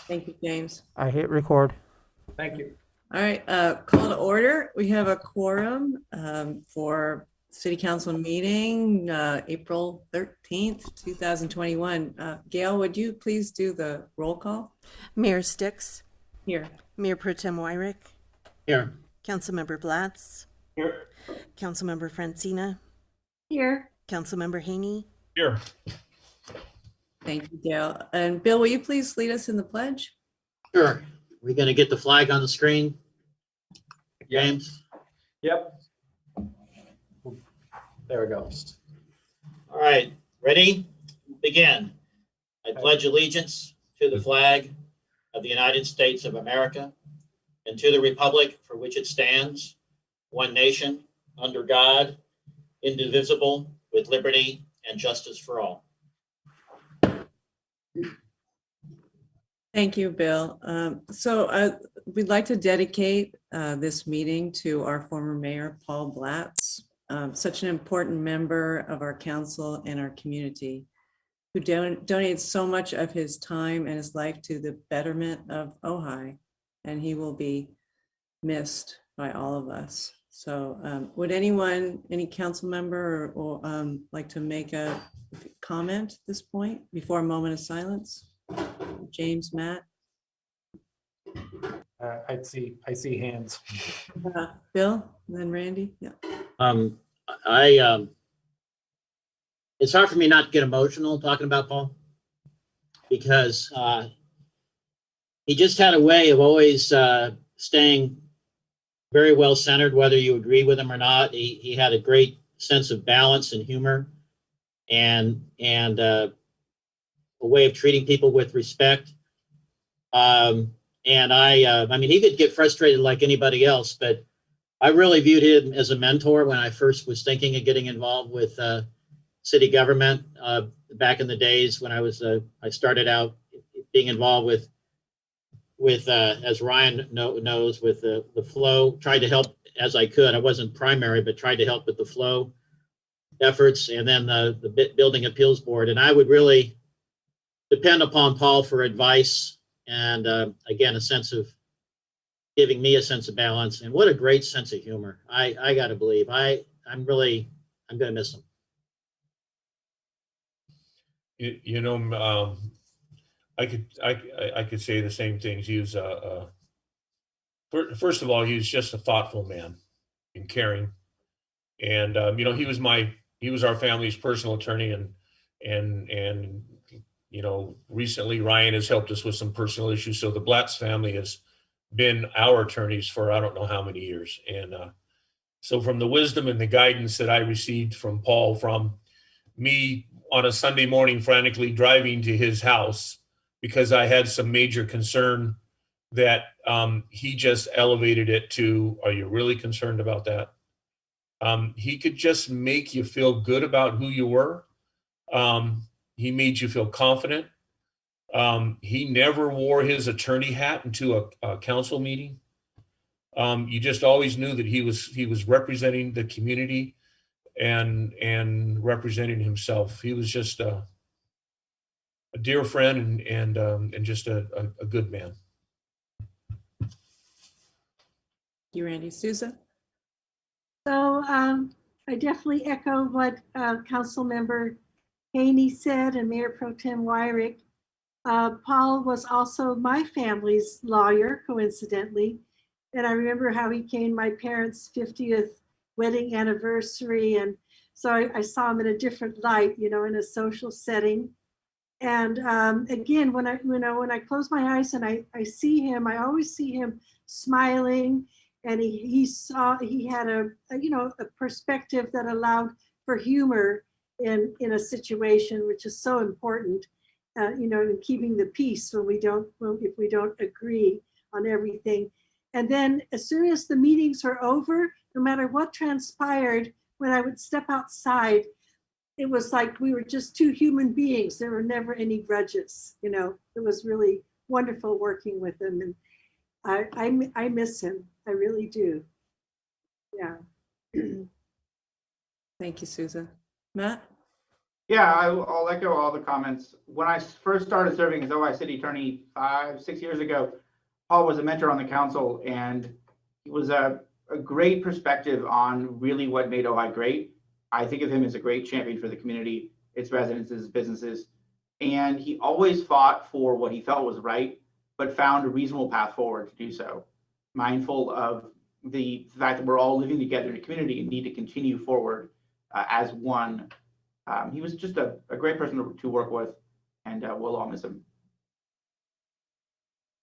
Thank you, James. I hit record. Thank you. All right, call to order. We have a quorum for City Council meeting, April 13th, 2021. Gail, would you please do the roll call? Mayor Sticks, Here. Mayor Pro Tem Wyrick, Here. Councilmember Blatz, Here. Councilmember Francina, Here. Councilmember Haney, Here. Thank you, Gail. And Bill, will you please lead us in the pledge? Sure. We're going to get the flag on the screen. James, Yep. there it goes. All right, ready? Begin. I pledge allegiance to the flag of the United States of America and to the republic for which it stands, one nation, under God, indivisible, with liberty and justice for all. Thank you, Bill. We'd like to dedicate this meeting to our former mayor, Paul Blatz, such an important member of our council and our community, who donated so much of his time and his life to the betterment of Ojai, and he will be missed by all of us. So would any council member or like to make a comment at this point before a moment of silence? James, Matt, I see hands. Bill, and then Randy. Yeah. It's hard for me not to get emotional talking about Paul because he just had a way of always staying very well centered, whether you agree with him or not. He had a great sense of balance and humor and a way of treating people with respect. I mean, he could get frustrated like anybody else, but I really viewed him as a mentor when I first was thinking of getting involved with city government back in the days when I started out being involved with as Ryan knows, with the flow, tried to help as I could. I wasn't primary, but tried to help with the flow efforts, and then the building appeals board. And I would really depend upon Paul for advice and again, a sense of giving me a sense of balance. And what a great sense of humor. I got to believe I'm going to miss him. I could say the same things. He was first of all, he was just a thoughtful man and caring, and he was our family's personal attorney, and recently Ryan has helped us with some personal issues. So the Blatz family has been our attorneys for I don't know how many years, and so from the wisdom and the guidance that I received from Paul, from me on a Sunday morning frantically driving to his house because I had some major concern, that he just elevated it to, are you really concerned about that? He could just make you feel good about who you were. He made you feel confident. He never wore his attorney hat into a council meeting. You just always knew that he was representing the community and representing himself. He was just a dear friend and just a good man. You, Randy. Susan? So I definitely echo what Council Member Haney said and Mayor Pro Tem Wyrick. Paul was also my family's lawyer, coincidentally. And I remember how he came my parents' 50th wedding anniversary. And so I saw him in a different light, in a social setting. And again, when I close my eyes and I see him, I always see him smiling. And he had a perspective that allowed for humor in a situation, which is so important, in keeping the peace if we don't agree on everything. And then as soon as the meetings were over, no matter what transpired, when I would step outside, it was like we were just two human beings. There were never any grudges. It was really wonderful working with him, and I miss him. I really do. Yeah. Thank you, Susan. Matt? Yeah, I'll echo all the comments. When I first started serving as Ojai City Attorney 5-6 years ago, Paul was a mentor on the council, and he was a great perspective on really what made Ojai great. I think of him as a great champion for the community, its residents, its businesses, and he always fought for what he felt was right, but found a reasonable path forward to do so, mindful of the fact that we're all living together in a community and need to continue forward as one. He was just a great person to work with, and we'll all miss him.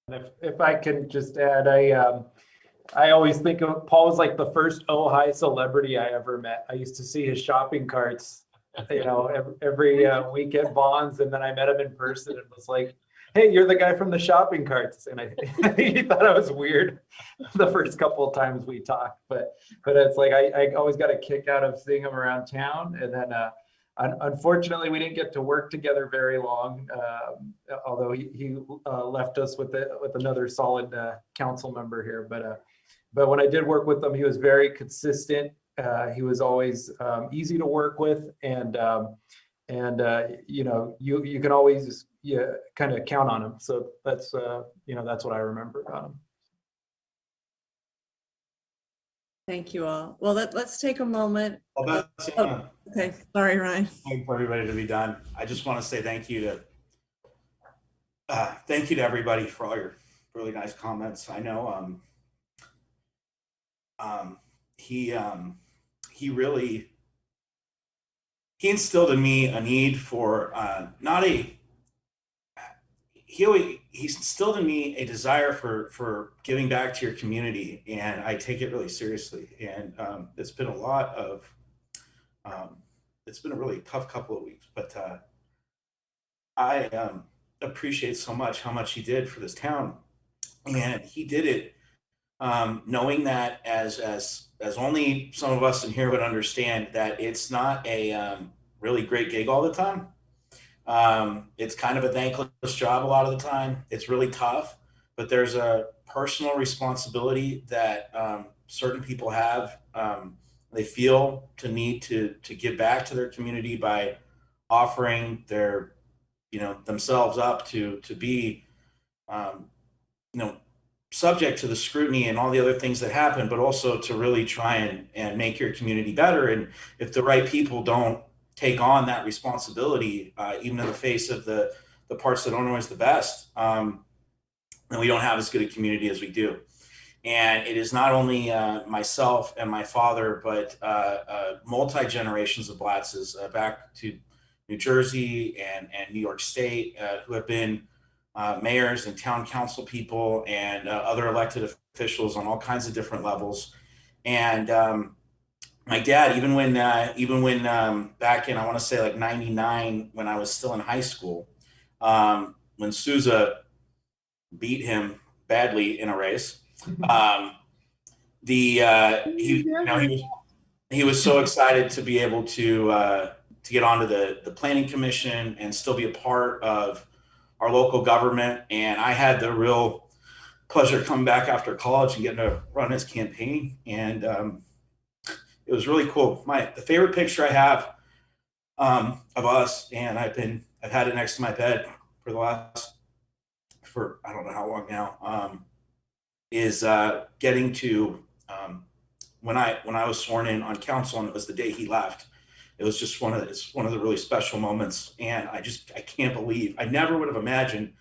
And if I can just add, I always think of Paul was like the first Ojai celebrity I ever met. I used to see his shopping carts, every week at Bonds, and then I met him in person and was like, "Hey, you're the guy from the shopping carts." And he thought I was weird the first couple of times we talked, but it's like I always got a kick out of seeing him around town, and then. Unfortunately, we didn't get to work together very long, although he left us with another solid council member here. But when I did work with him, he was very consistent. He was always easy to work with, and you can always kind of count on him. So that's that's what I remember about him. Thank you all. Well, let's take a moment. Well, that's Okay, sorry, Ryan. waiting for everybody to be done. I just want to say thank you to everybody for all your really nice comments. I know he instilled in me a need for he instilled in me a desire for giving back to your community, and I take it really seriously. And it's been a really tough couple of weeks, but I appreciate so much how much he did for this town, and he did it knowing that as only some of us in here would understand, that it's not a really great gig all the time. It's kind of a thankless job a lot of the time. It's really tough, but there's a personal responsibility that certain people have. They feel to need to give back to their community by offering their, themselves up to be, subject to the scrutiny and all the other things that happen, but also to really try and make your community better. And if the right people don't take on that responsibility, even in the face of the parts that aren't always the best, then we don't have as good a community as we do. And it is not only myself and my father, but multi-generations of Blatzes back to New Jersey and New York State who have been mayors and town council people and other elected officials on all kinds of different levels. And my dad, even when back in, I want to say like 99, when I was still in high school, when Sousa beat him badly in a race, he was so excited to be able to get onto the planning commission and still be a part of our local government. And I had the real pleasure coming back after college and getting to run his campaign, and it was really cool. The favorite picture I have of us, and I've had it next to my bed for I don't know how long now, is getting to when I was sworn in on council, and it was the day he left. It was just one of the really special moments, and I can't believe, I never would have imagined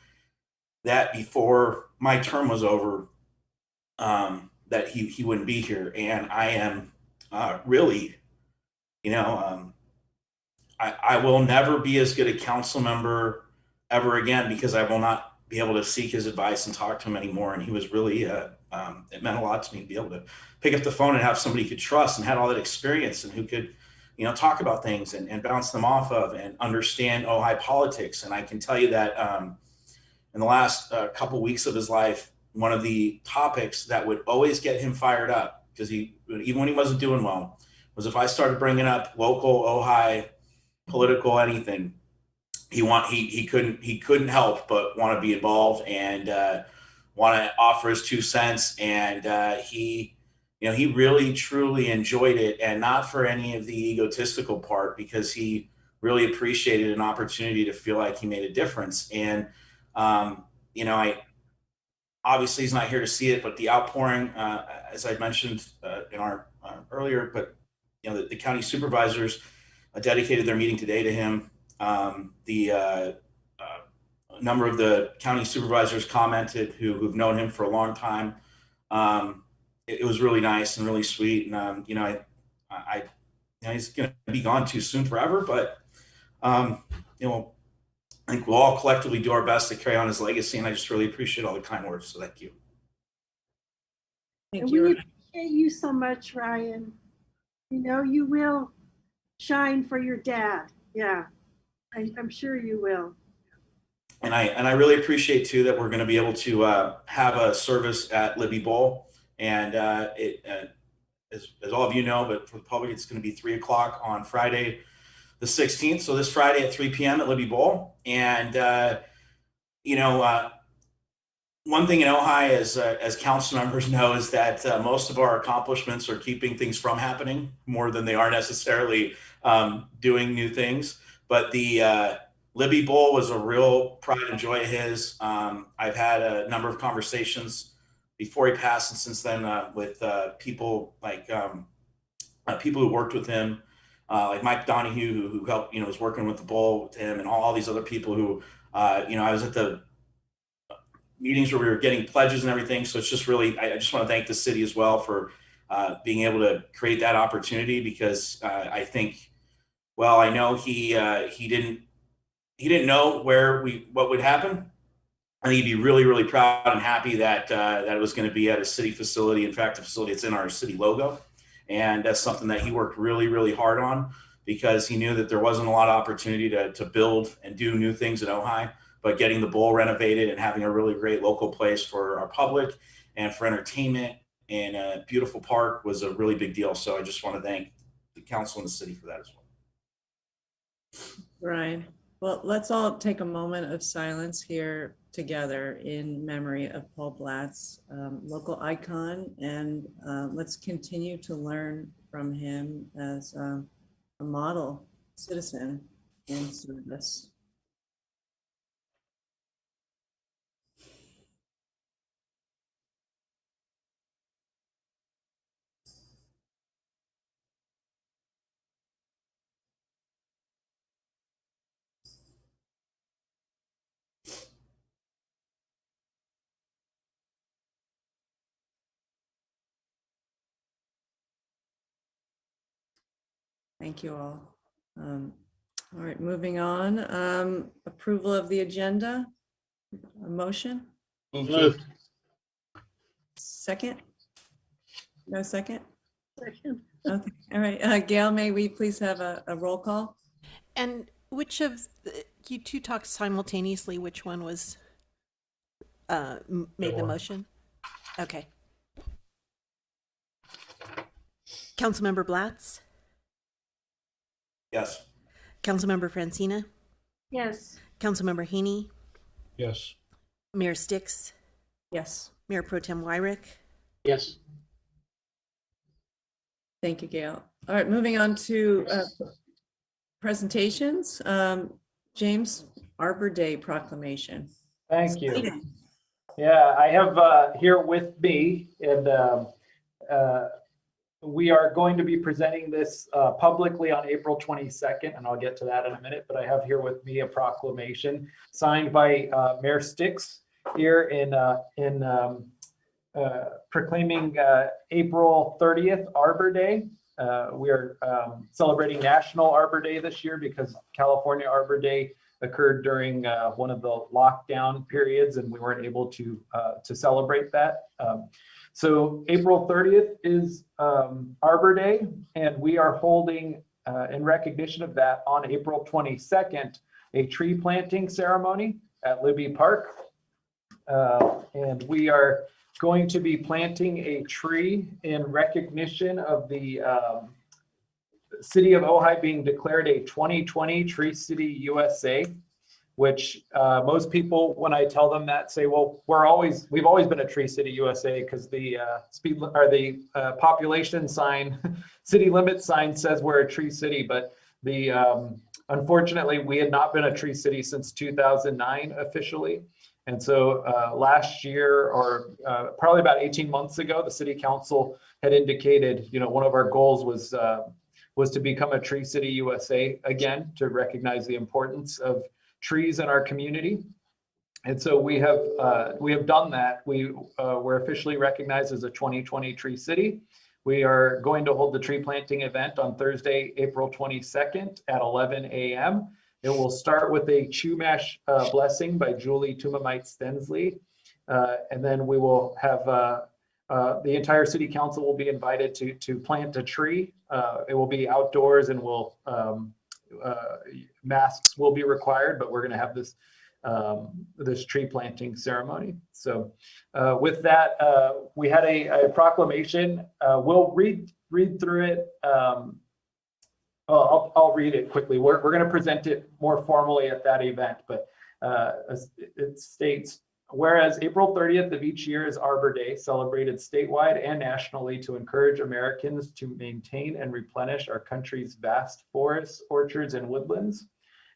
that before my term was over, that he wouldn't be here. And I am really, I will never be as good a council member ever again, because I will not be able to seek his advice and talk to him anymore. And he was really, it meant a lot to me to be able to pick up the phone and have somebody you could trust and had all that experience, and who could, talk about things and bounce them off of and understand Ojai politics. And I can tell you that in the last couple weeks of his life, one of the topics that would always get him fired up, because even when he wasn't doing well, was if I started bringing up local Ojai political anything, he couldn't help but want to be involved and want to offer his 2 cents. And he really truly enjoyed it, and not for any of the egotistical part, because he really appreciated an opportunity to feel like he made a difference. And, you know, obviously he's not here to see it, but the outpouring, as I mentioned in our earlier, but you know, the county supervisors dedicated their meeting today to him. A number of the county supervisors commented who've known him for a long time. It was really nice and really sweet. And you know, you know, he's going to be gone too soon forever, but you know, I think we'll all collectively do our best to carry on his legacy, and I just really appreciate all the kind words. So thank you. Thank And you. we appreciate you so much, Ryan. You know, you will shine for your dad. Yeah, I'm sure you will. And I really appreciate too that we're going to be able to have a service at Libby Bowl, and as all of you know, but for the public, it's going to be 3 o'clock on Friday, the 16th. So this Friday at 3 p.m. at Libby Bowl. And you know, one thing in Ojai, as council members know, is that most of our accomplishments are keeping things from happening more than they are necessarily doing new things. But the Libby Bowl was a real pride and joy of his. I've had a number of conversations before he passed and since then with people like people who worked with him, like Mike Donahue, who helped, you know, was working with the bowl with him, and all these other people who, you know, I was at the meetings where we were getting pledges and everything. So it's just really, I just want to thank the city as well for being able to create that opportunity, because I think, well, I know he didn't know what would happen. I think he'd be really, really proud and happy that that it was going to be at a city facility. In fact, the facility that's in our city logo. And that's something that he worked really, really hard on, because he knew that there wasn't a lot of opportunity to build and do new things in Ojai, but getting the bowl renovated and having a really great local place for our public and for entertainment and a beautiful park was a really big deal. So I just want to thank the council and the city for that as well. Ryan. Well, let's all take a moment of silence here together in memory of Paul Blatz, local icon, and let's continue to learn from him as a model citizen in service. Thank you all. All right, moving on. Approval of the agenda. A motion? Moved. Second? No second? Second. Okay. All right. Gail, may we please have a roll call? And which of you two talked simultaneously? Which one was made the motion? Okay. Councilmember Blatz, Yes. Councilmember Francina, Yes. Councilmember Haney, Yes. Mayor Sticks, Yes. Mayor Pro Tem Wyrick. Yes. Thank you, Gail. All right, moving on to presentations. James, Arbor Day proclamation. Thank you. Yeah, I have here with me, and we are going to be presenting this publicly on April 22nd, and I'll get to that in a minute, but I have here with me a proclamation signed by Mayor Sticks here in proclaiming April 30th, Arbor Day. We are celebrating National Arbor Day this year because California Arbor Day occurred during one of the lockdown periods, and we weren't able to celebrate that. So April 30th is Arbor Day, and we are holding, in recognition of that, on April 22nd, a tree planting ceremony at Libby Park. And we are going to be planting a tree in recognition of the city of Ojai being declared a 2020 Tree City USA, which most people, when I tell them that, say, well, we've always been a Tree City USA, because the population sign, city limit sign says we're a tree city, but the Unfortunately, we had not been a tree city since 2009 officially. And so last year, or probably about 18 months ago, the city council had indicated, one of our goals was to become a Tree City USA again, to recognize the importance of trees in our community. And so we have done that. We were officially recognized as a 2020 Tree City. We are going to hold the tree planting event on Thursday, April 22nd at 11 a.m. It will start with a Chumash blessing by Julie Tumamite Stensley. And then we will have the entire city council will be invited to plant a tree. It will be outdoors, and masks will be required, but we're going to have this tree planting ceremony. So with that, we had a proclamation. We'll read through it. I'll read it quickly. We're going to present it more formally at that event, but it states, whereas April 30th of each year is Arbor Day, celebrated statewide and nationally to encourage Americans to maintain and replenish our country's vast forests, orchards, and woodlands.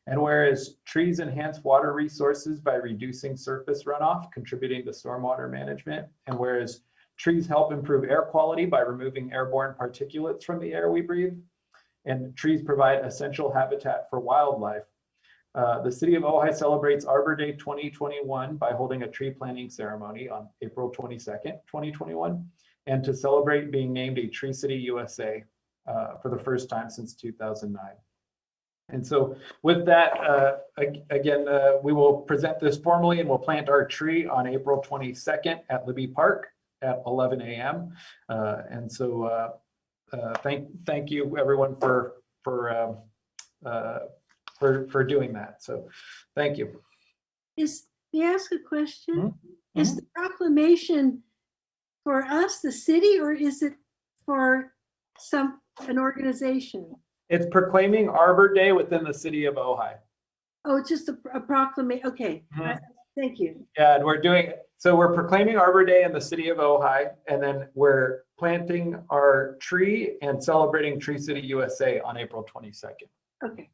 And whereas trees enhance water resources by reducing surface runoff, contributing to stormwater management, and whereas trees help improve air quality by removing airborne particulates from the air we breathe, and trees provide essential habitat for wildlife. The city of Ojai celebrates Arbor Day 2021 by holding a tree planting ceremony on April 22nd, 2021, and to celebrate being named a Tree City USA for the first time since 2009. And so with that, again, we will present this formally, and we'll plant our tree on April 22nd at Libby Park at 11 a.m. And so thank you everyone for doing that. So thank you. May I ask a question? Mm-hmm. Is the proclamation for us, the city, or is it for an organization? It's proclaiming Arbor Day within the city of Ojai. Oh, it's just a proclamation. Okay, Mhm. Thank you. Yeah, and we're proclaiming Arbor Day in the city of Ojai, and then we're planting our tree and celebrating Tree City USA on April 22nd. Okay.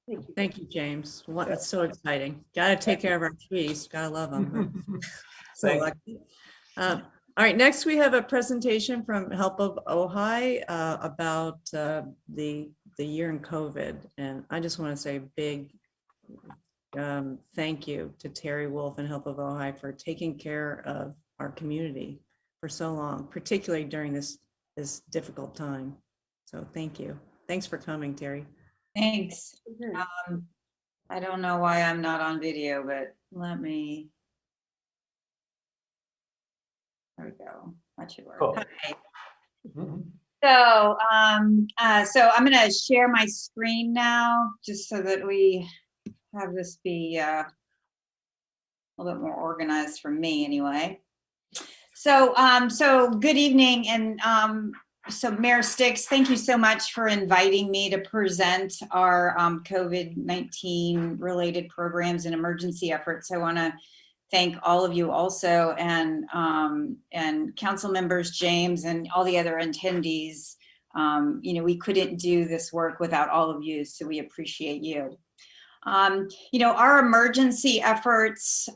Thank you. Thank you, James. That's so exciting. Got to take care of our trees. Got to love them. So Thank you. lucky. All right, next we have a presentation from Help of Ojai about the year in COVID. And I just want to say a big thank you to Terry Wolf and Help of Ojai for taking care of our community for so long, particularly during this difficult time. So thank you. Thanks for coming, Terry. Thanks. Good. I don't know why I'm not on video, but let me. There we go. That should work. Cool. Hi. Mhm. So I'm going to share my screen now, just so that we have this be a little bit more organized for me, anyway. So good evening, and so Mayor Sticks, thank you so much for inviting me to present our COVID-19 related programs and emergency efforts. I want to thank all of you also, and council members, James, and all the other attendees. We couldn't do this work without all of you, so we appreciate you. Our emergency efforts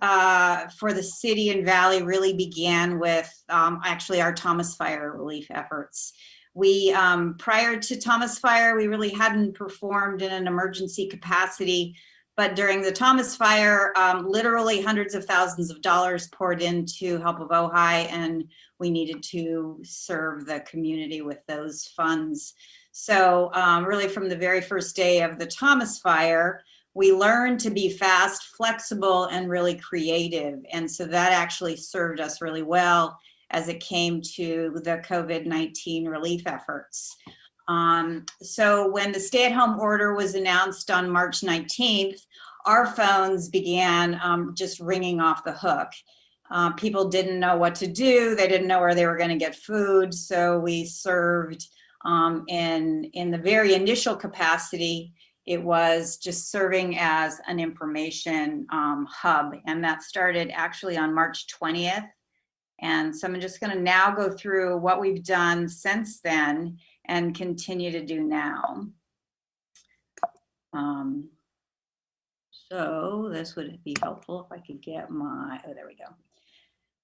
for the city and valley really began with actually our Thomas Fire relief efforts. We, prior to Thomas Fire, we really hadn't performed in an emergency capacity, but during the Thomas Fire, literally hundreds of thousands of dollars poured into Help of Ojai, and we needed to serve the community with those funds. So really from the very first day of the Thomas Fire, we learned to be fast, flexible, and really creative. And so that actually served us really well as it came to the COVID-19 relief efforts. So when the stay-at-home order was announced on March 19th, our phones began just ringing off the hook. People didn't know what to do. They didn't know where they were going to get food. So we served in the very initial capacity. It was just serving as an information hub. And that started actually on March 20th. And so I'm just going to now go through what we've done since then and continue to do now. So this would be helpful if I could get my, oh, there we go.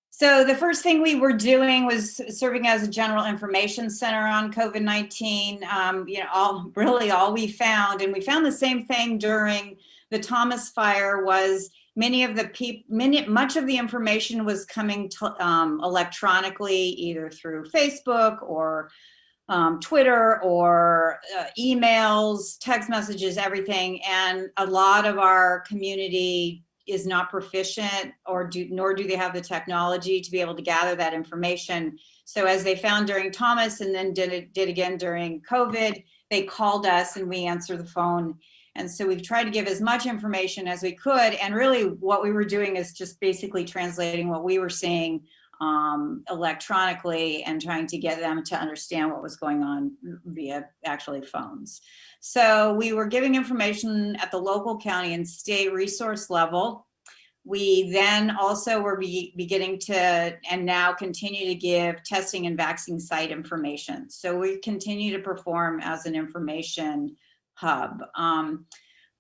So the first thing we were doing was serving as a general information center on COVID-19. All we found, and we found the same thing during the Thomas fire, was much of the information was coming electronically, either through Facebook or Twitter or emails, text messages, everything. And a lot of our community is not proficient, nor do they have the technology to be able to gather that information. So as they found during Thomas and then did again during COVID, they called us and we answered the phone. And so we've tried to give as much information as we could. And really what we were doing is just basically translating what we were seeing electronically and trying to get them to understand what was going on via actually phones. So we were giving information at the local, county, and state resource level. We then also were beginning to, and now continue to give testing and vaccine site information. So we continue to perform as an information hub.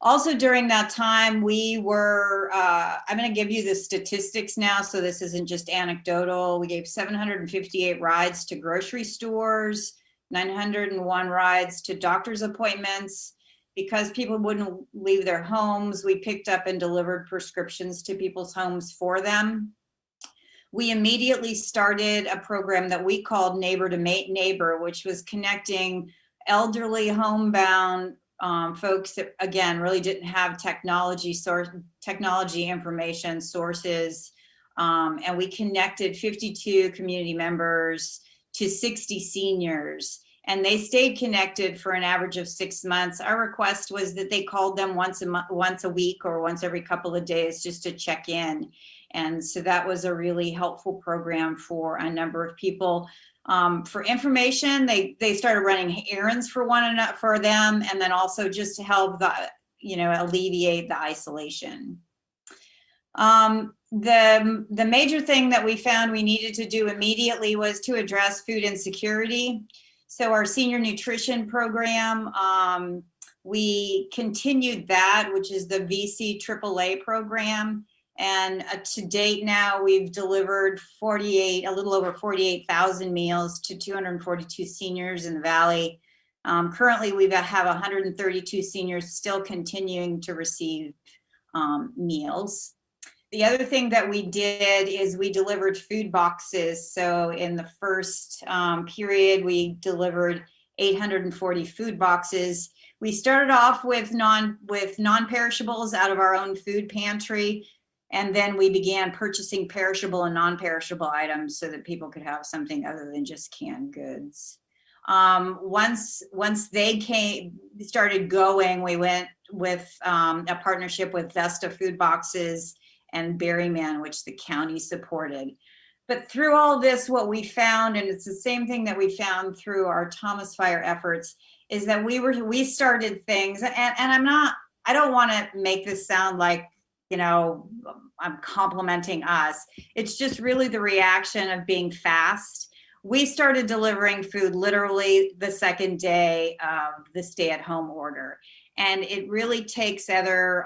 Also during that time, we were, I'm going to give you the statistics now, so this isn't just anecdotal. We gave 758 rides to grocery stores, 901 rides to doctor's appointments. Because people wouldn't leave their homes, we picked up and delivered prescriptions to people's homes for them. We immediately started a program that we called Neighbor to Neighbor, which was connecting elderly homebound folks that, again, really didn't have technology information sources. And we connected 52 community members to 60 seniors. And they stayed connected for an average of 6 months. Our request was that they called them once a week or once every couple of days just to check in. And so that was a really helpful program for a number of people. For information, they started running errands for them, and then also just to help alleviate the isolation. The major thing that we found we needed to do immediately was to address food insecurity. So our senior nutrition program, we continued that, which is the VC AAA program. And to date now, we've delivered a little over 48,000 meals to 242 seniors in the Valley. Currently, we have 132 seniors still continuing to receive meals. The other thing that we did is we delivered food boxes. So in the first period, we delivered 840 food boxes. We started off with non-perishables out of our own food pantry. And then we began purchasing perishable and non-perishable items so that people could have something other than just canned goods. Once they started going, we went with a partnership with Vesta Food Boxes and Berryman, which the county supported. But through all this, what we found, and it's the same thing that we found through our Thomas Fire efforts, is that we started things, and I don't want to make this sound like, I'm complimenting us. It's just really the reaction of being fast. We started delivering food literally the second day of the stay-at-home order. And it really takes other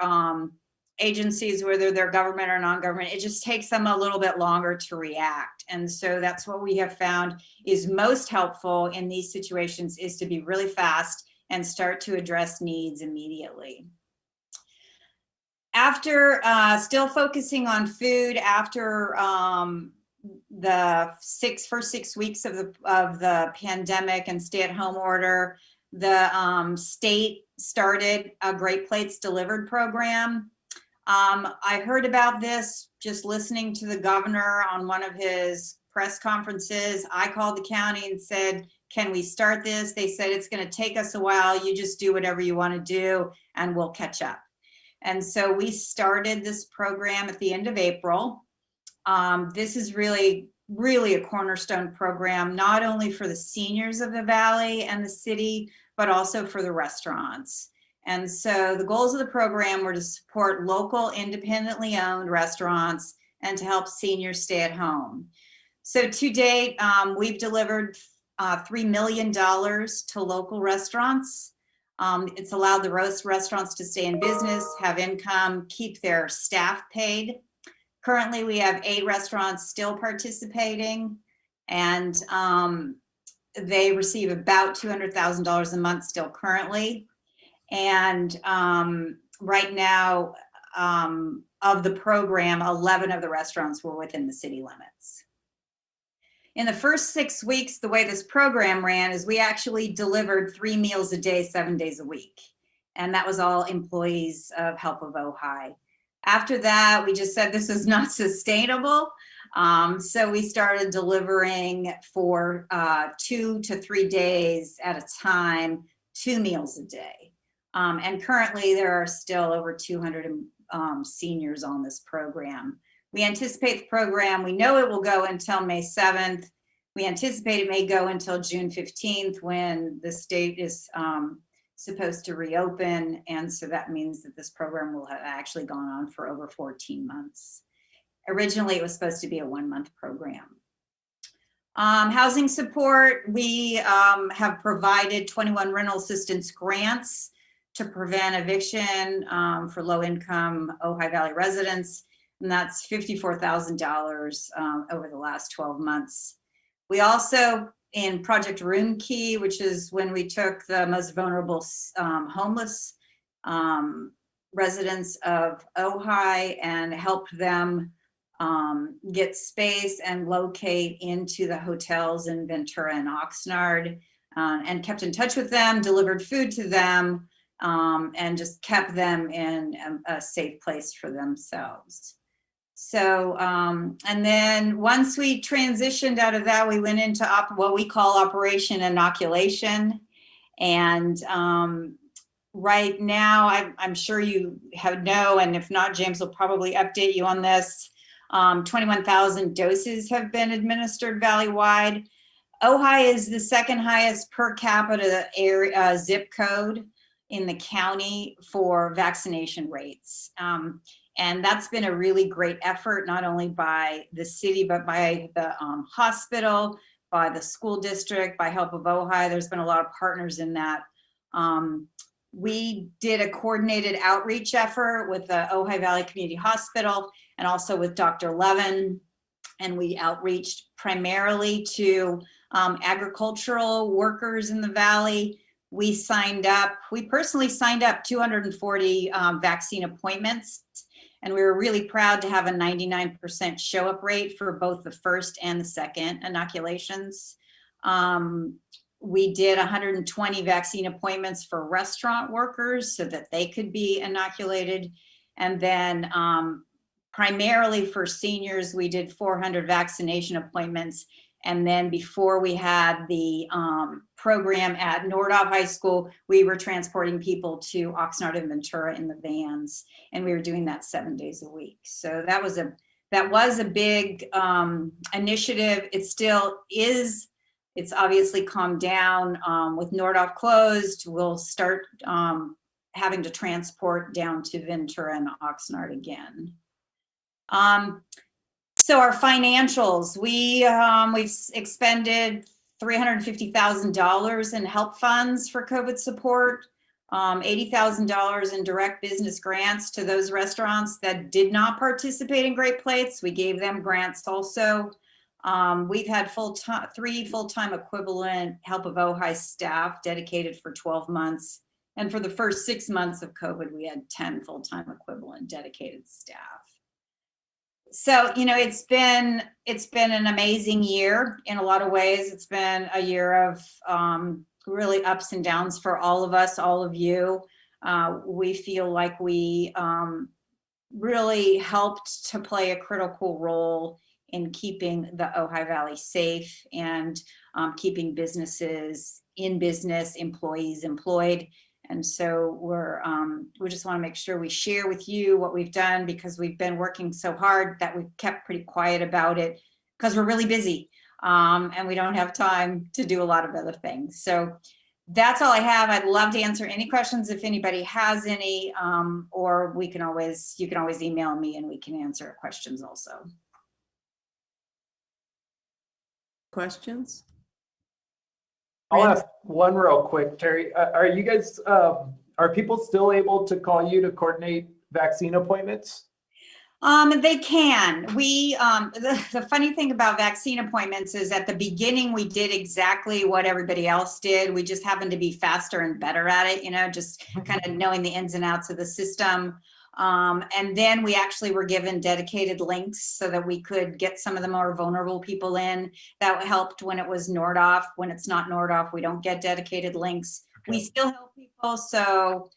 agencies, whether they're government or non-government, it just takes them a little bit longer to react. And so that's what we have found is most helpful in these situations, is to be really fast and start to address needs immediately. After still focusing on food, after the first 6 weeks of the pandemic and stay-at-home order, the state started a Great Plates Delivered program. I heard about this just listening to the governor on one of his press conferences. I called the county and said, can we start this? They said, it's going to take us a while. You just do whatever you want to do and we'll catch up. And so we started this program at the end of April. This is really a cornerstone program, not only for the seniors of the Valley and the city, but also for the restaurants. And so the goals of the program were to support local, independently owned restaurants and to help seniors stay at home. So to date, we've delivered $3 million to local restaurants. It's allowed the restaurants to stay in business, have income, keep their staff paid. Currently, we have 8 restaurants still participating, and they receive about $200,000 a month still currently. And right now, of the program, 11 of the restaurants were within the city limits. In the first 6 weeks, the way this program ran is we actually delivered 3 meals a day, 7 days a week. And that was all employees of Help of Ojai. After that, we just said this is not sustainable. So we started delivering for 2 to 3 days at a time, 2 meals a day. And currently there are still over 200 seniors on this program. We anticipate the program, we know it will go until May 7th. We anticipate it may go until June 15th when the state is supposed to reopen. And so that means that this program will have actually gone on for over 14 months. Originally, it was supposed to be a 1-month program. Housing support, we have provided 21 rental assistance grants to prevent eviction for low-income Ojai Valley residents, and that's $54,000 over the last 12 months. We also, in Project Room Key, which is when we took the most vulnerable homeless residents of Ojai and helped them get space and locate into the hotels in Ventura and Oxnard, and kept in touch with them, delivered food to them, and just kept them in a safe place for themselves. So, and then once we transitioned out of that, we went into what we call Operation Inoculation. And right now, I'm sure you know, and if not, James will probably update you on this. 21,000 doses have been administered valley-wide. Ojai is the second highest per capita area, zip code in the county for vaccination rates. And that's been a really great effort, not only by the city, but by the hospital, by the school district, by Help of Ojai. There's been a lot of partners in that. We did a coordinated outreach effort with the Ojai Valley Community Hospital and also with Dr. Levin. And we outreached primarily to agricultural workers in the valley. We personally signed up 240 vaccine appointments. And we were really proud to have a 99% show up rate for both the first and the second inoculations. We did 120 vaccine appointments for restaurant workers so that they could be inoculated. And then primarily for seniors, we did 400 vaccination appointments. And then before we had the program at Nordhoff High School, we were transporting people to Oxnard and Ventura in the vans, and we were doing that 7 days a week. So that was a big initiative. It still is. It's obviously calmed down with Nordhoff closed. We'll start having to transport down to Ventura and Oxnard again. So our financials, we've expended $350,000 in help funds for COVID support, $80,000 in direct business grants to those restaurants that did not participate in Great Plates. We gave them grants also. We've had 3 full-time equivalent Help of Ojai staff dedicated for 12 months. And for the first 6 months of COVID, we had 10 full-time equivalent dedicated staff. So, you know, it's been an amazing year in a lot of ways. It's been a year of really ups and downs for all of us, all of you. We feel like we really helped to play a critical role in keeping the Ojai Valley safe and keeping businesses in business, employees employed. And so we just want to make sure we share with you what we've done, because we've been working so hard that we've kept pretty quiet about it because we're really busy and we don't have time to do a lot of other things. So that's all I have. I'd love to answer any questions if anybody has any, or you can always email me and we can answer questions also. Questions? I'll ask one real quick, Terry. Are you guys, are people still able to call you to coordinate vaccine appointments? They can. The funny thing about vaccine appointments is at the beginning, we did exactly what everybody else did. We just happened to be faster and better at it, just kind of knowing the ins and outs of the system. And then we actually were given dedicated links so that we could get some of the more vulnerable people in. That helped when it was Nordoff. When it's not Nordoff, we don't get dedicated links. We still help people, so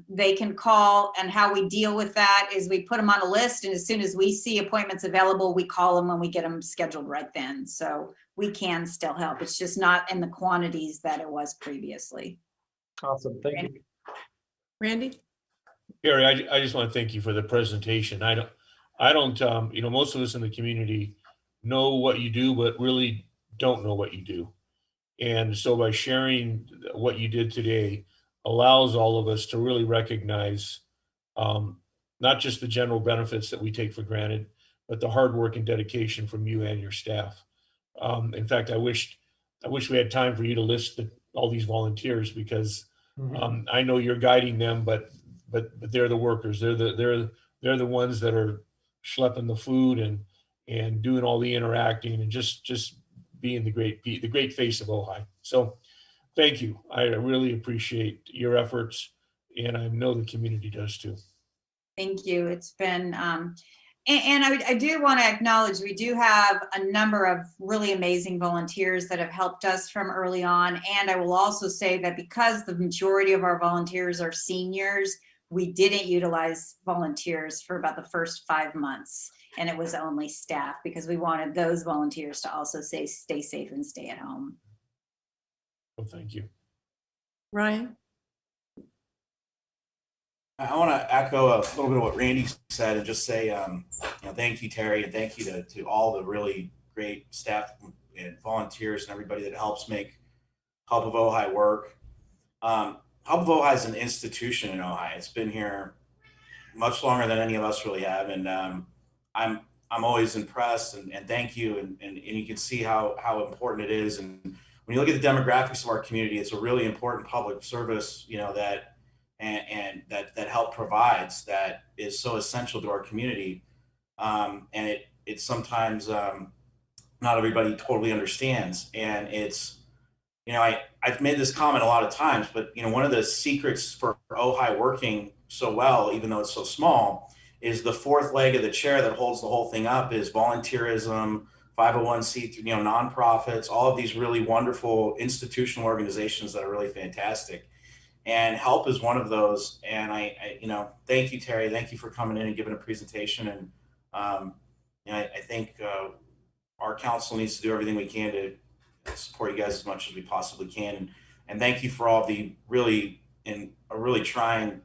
they can call, and how we deal with that is we put them on a list, and as soon as we see appointments available, we call them when we get them scheduled right then. So we can still help. It's just not in the quantities that it was previously. Awesome, thank you. Randy? Gary, I just want to thank you for the presentation. I don't, most of us in the community know what you do, but really don't know what you do. And so by sharing what you did today allows all of us to really recognize not just the general benefits that we take for granted, but the hard work and dedication from you and your staff. In fact, I wish we had time for you to list all these volunteers, because I know you're guiding them, but they're the workers. They're the ones that are schlepping the food and doing all the interacting and just being the great face of Ojai. So thank you. I really appreciate your efforts, and I know the community does too. Thank you. It's been, and I do want to acknowledge, we do have a number of really amazing volunteers that have helped us from early on. And I will also say that because the majority of our volunteers are seniors, we didn't utilize volunteers for about the first 5 months, and it was only staff because we wanted those volunteers to also stay safe and stay at home. Well, thank you. Ryan? I want to echo a little bit of what Randy said and just say, thank you, Terry, and thank you to all the really great staff and volunteers and everybody that helps make Help of Ojai work. Help of Ojai is an institution in Ojai. It's been here much longer than any of us really have, and I'm always impressed and thank you, and you can see how important it is. And when you look at the demographics of our community, it's a really important public service, that help provides, that is so essential to our community, and it sometimes not everybody totally understands. And it's, I've made this comment a lot of times, but one of the secrets for Ojai working so well, even though it's so small, is the fourth leg of the chair that holds the whole thing up is volunteerism, 501c3, nonprofits, all of these really wonderful institutional organizations that are really fantastic. And HELP is one of those. And I thank you, Terry. Thank you for coming in and giving a presentation. And I think our council needs to do everything we can to support you guys as much as we possibly can. And thank you for all the really, in a really trying,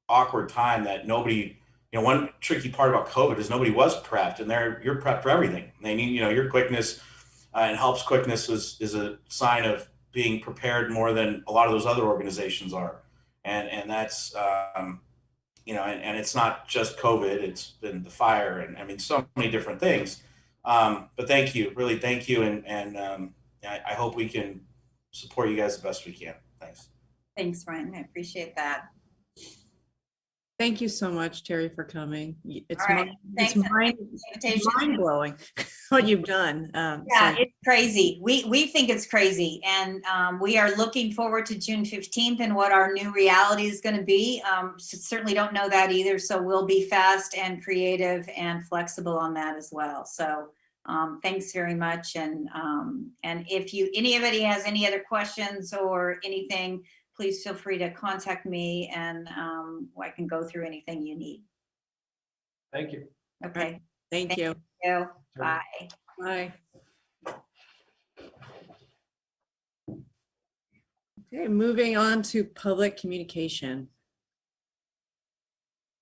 awkward time that nobody, one tricky part about COVID is nobody was prepped, and you're prepped for everything. They need, your quickness and HELP's quickness is a sign of being prepared more than a lot of those other organizations are. And that's, and it's not just COVID, it's been the fire and so many different things. But thank you, really thank you. And I hope we can support you guys the best we can. Thanks. Thanks, Ryan. I appreciate that. Thank you so much, Terry, for coming. It's All right. Thanks. mind-blowing what you've done. Yeah, it's crazy. We think it's crazy. And we are looking forward to June 15th and what our new reality is going to be. Certainly don't know that either. So we'll be fast and creative and flexible on that as well. So thanks very much. And if anybody has any other questions or anything, please feel free to contact me, and I can go through anything you need. Thank you. Okay. Thank you. Sure. Bye. Bye. Okay, moving on to public communication.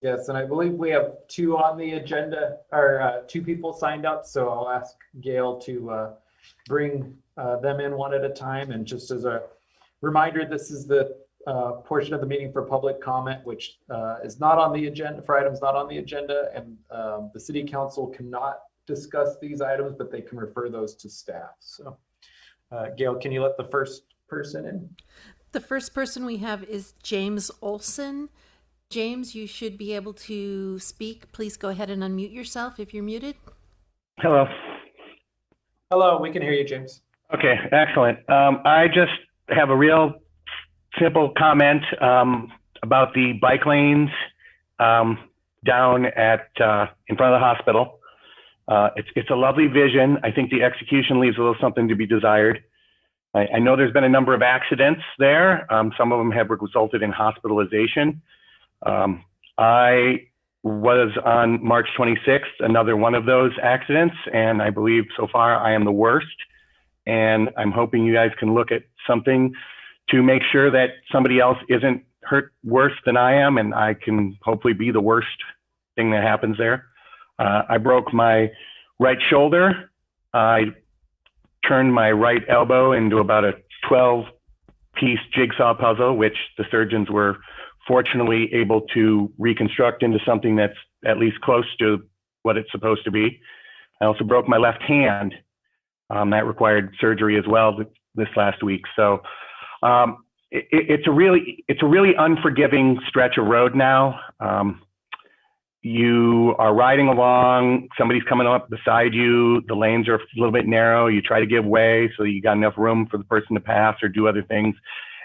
Yes, and I believe we have 2 on the agenda, or 2 people signed up. So I'll ask Gail to bring them in one at a time. And just as a reminder, this is the portion of the meeting for public comment, which is not on the agenda, for items not on the agenda, and the city council cannot discuss these items, but they can refer those to staff. So Gail, can you let the first person in? The first person we have is James Olson. James, you should be able to speak. Please go ahead and unmute yourself if you're muted. Hello. Hello, we can hear you, James. Okay, excellent. I just have a real simple comment about the bike lanes down at in front of the hospital. It's a lovely vision. I think the execution leaves a little something to be desired. I know there's been a number of accidents there. Some of them have resulted in hospitalization. I was on March 26th, another one of those accidents, and I believe so far I am the worst. And I'm hoping you guys can look at something to make sure that somebody else isn't hurt worse than I am, and I can hopefully be the worst thing that happens there. I broke my right shoulder. I turned my right elbow into about a 12-piece jigsaw puzzle, which the surgeons were fortunately able to reconstruct into something that's at least close to what it's supposed to be. I also broke my left hand. That required surgery as well this last week. So it's a really unforgiving stretch of road now. You are riding along, somebody's coming up beside you, the lanes are a little bit narrow, you try to give way so you got enough room for the person to pass or do other things.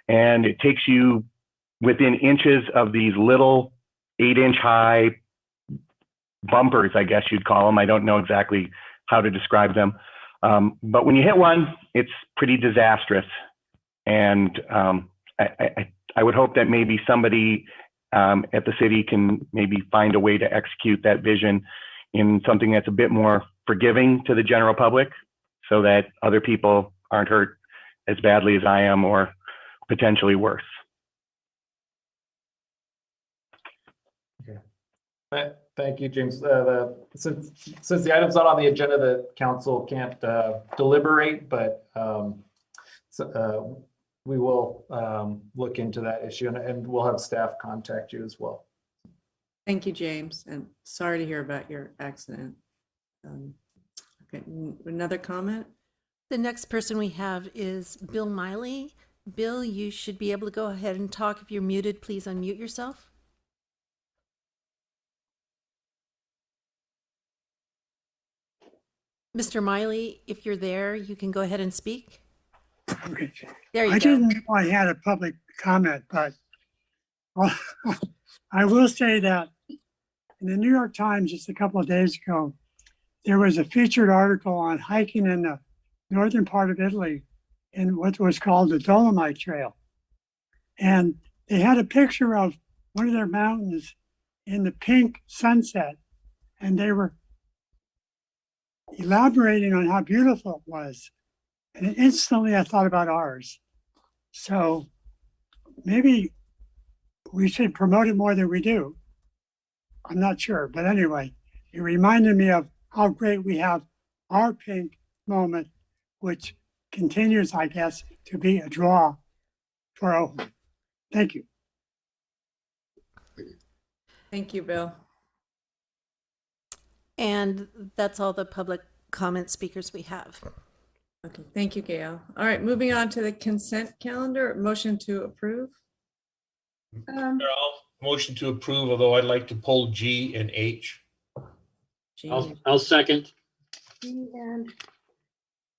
And it takes you within inches of these little 8-inch high bumpers, I guess you'd call them. I don't know exactly how to describe them. But when you hit one, it's pretty disastrous. And I would hope that maybe somebody at the city can maybe find a way to execute that vision in something that's a bit more forgiving to the general public so that other people aren't hurt as badly as I am or potentially worse. Okay. Thank you, James. Since the item's not on the agenda, the council can't deliberate, but we will look into that issue and we'll have staff contact you as well. Thank you, James, and sorry to hear about your accident. Okay, another comment? The next person we have is Bill Miley. Bill, you should be able to go ahead and talk. If you're muted, please unmute yourself. Mr. Miley, if you're there, you can go ahead and speak. Okay. There you I go. didn't know I had a public comment, but well, I will say that in the New York Times just a couple of days ago, there was a featured article on hiking in the northern part of Italy in what was called the Dolomite Trail. And they had a picture of one of their mountains in the pink sunset, and they were elaborating on how beautiful it was. And instantly I thought about ours. So maybe we should promote it more than we do. I'm not sure, but anyway, it reminded me of how great we have our pink moment, which continues, I guess, to be a draw for Ojai. Thank you. Thank you, Bill. And that's all the public comment speakers we have. Okay, thank you, Gail. All right, moving on to the consent calendar. Motion to approve. I'll motion to approve, although I'd like to pull G and H. I'll second. And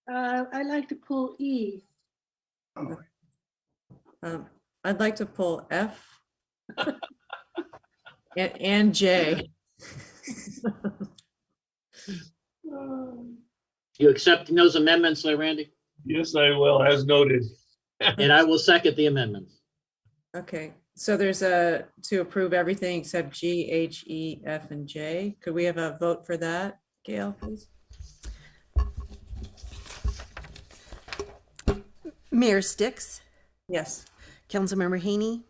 I'd like to pull E. I'd like to pull F and J. You accepting those amendments, Randy? Yes, I will, as noted. And I will second the amendments. Okay, so there's a to approve everything except G, H, E, F, and J. Could we have a vote for that, Gail, please? Mayor Sticks, Yes. Councilmember Haney,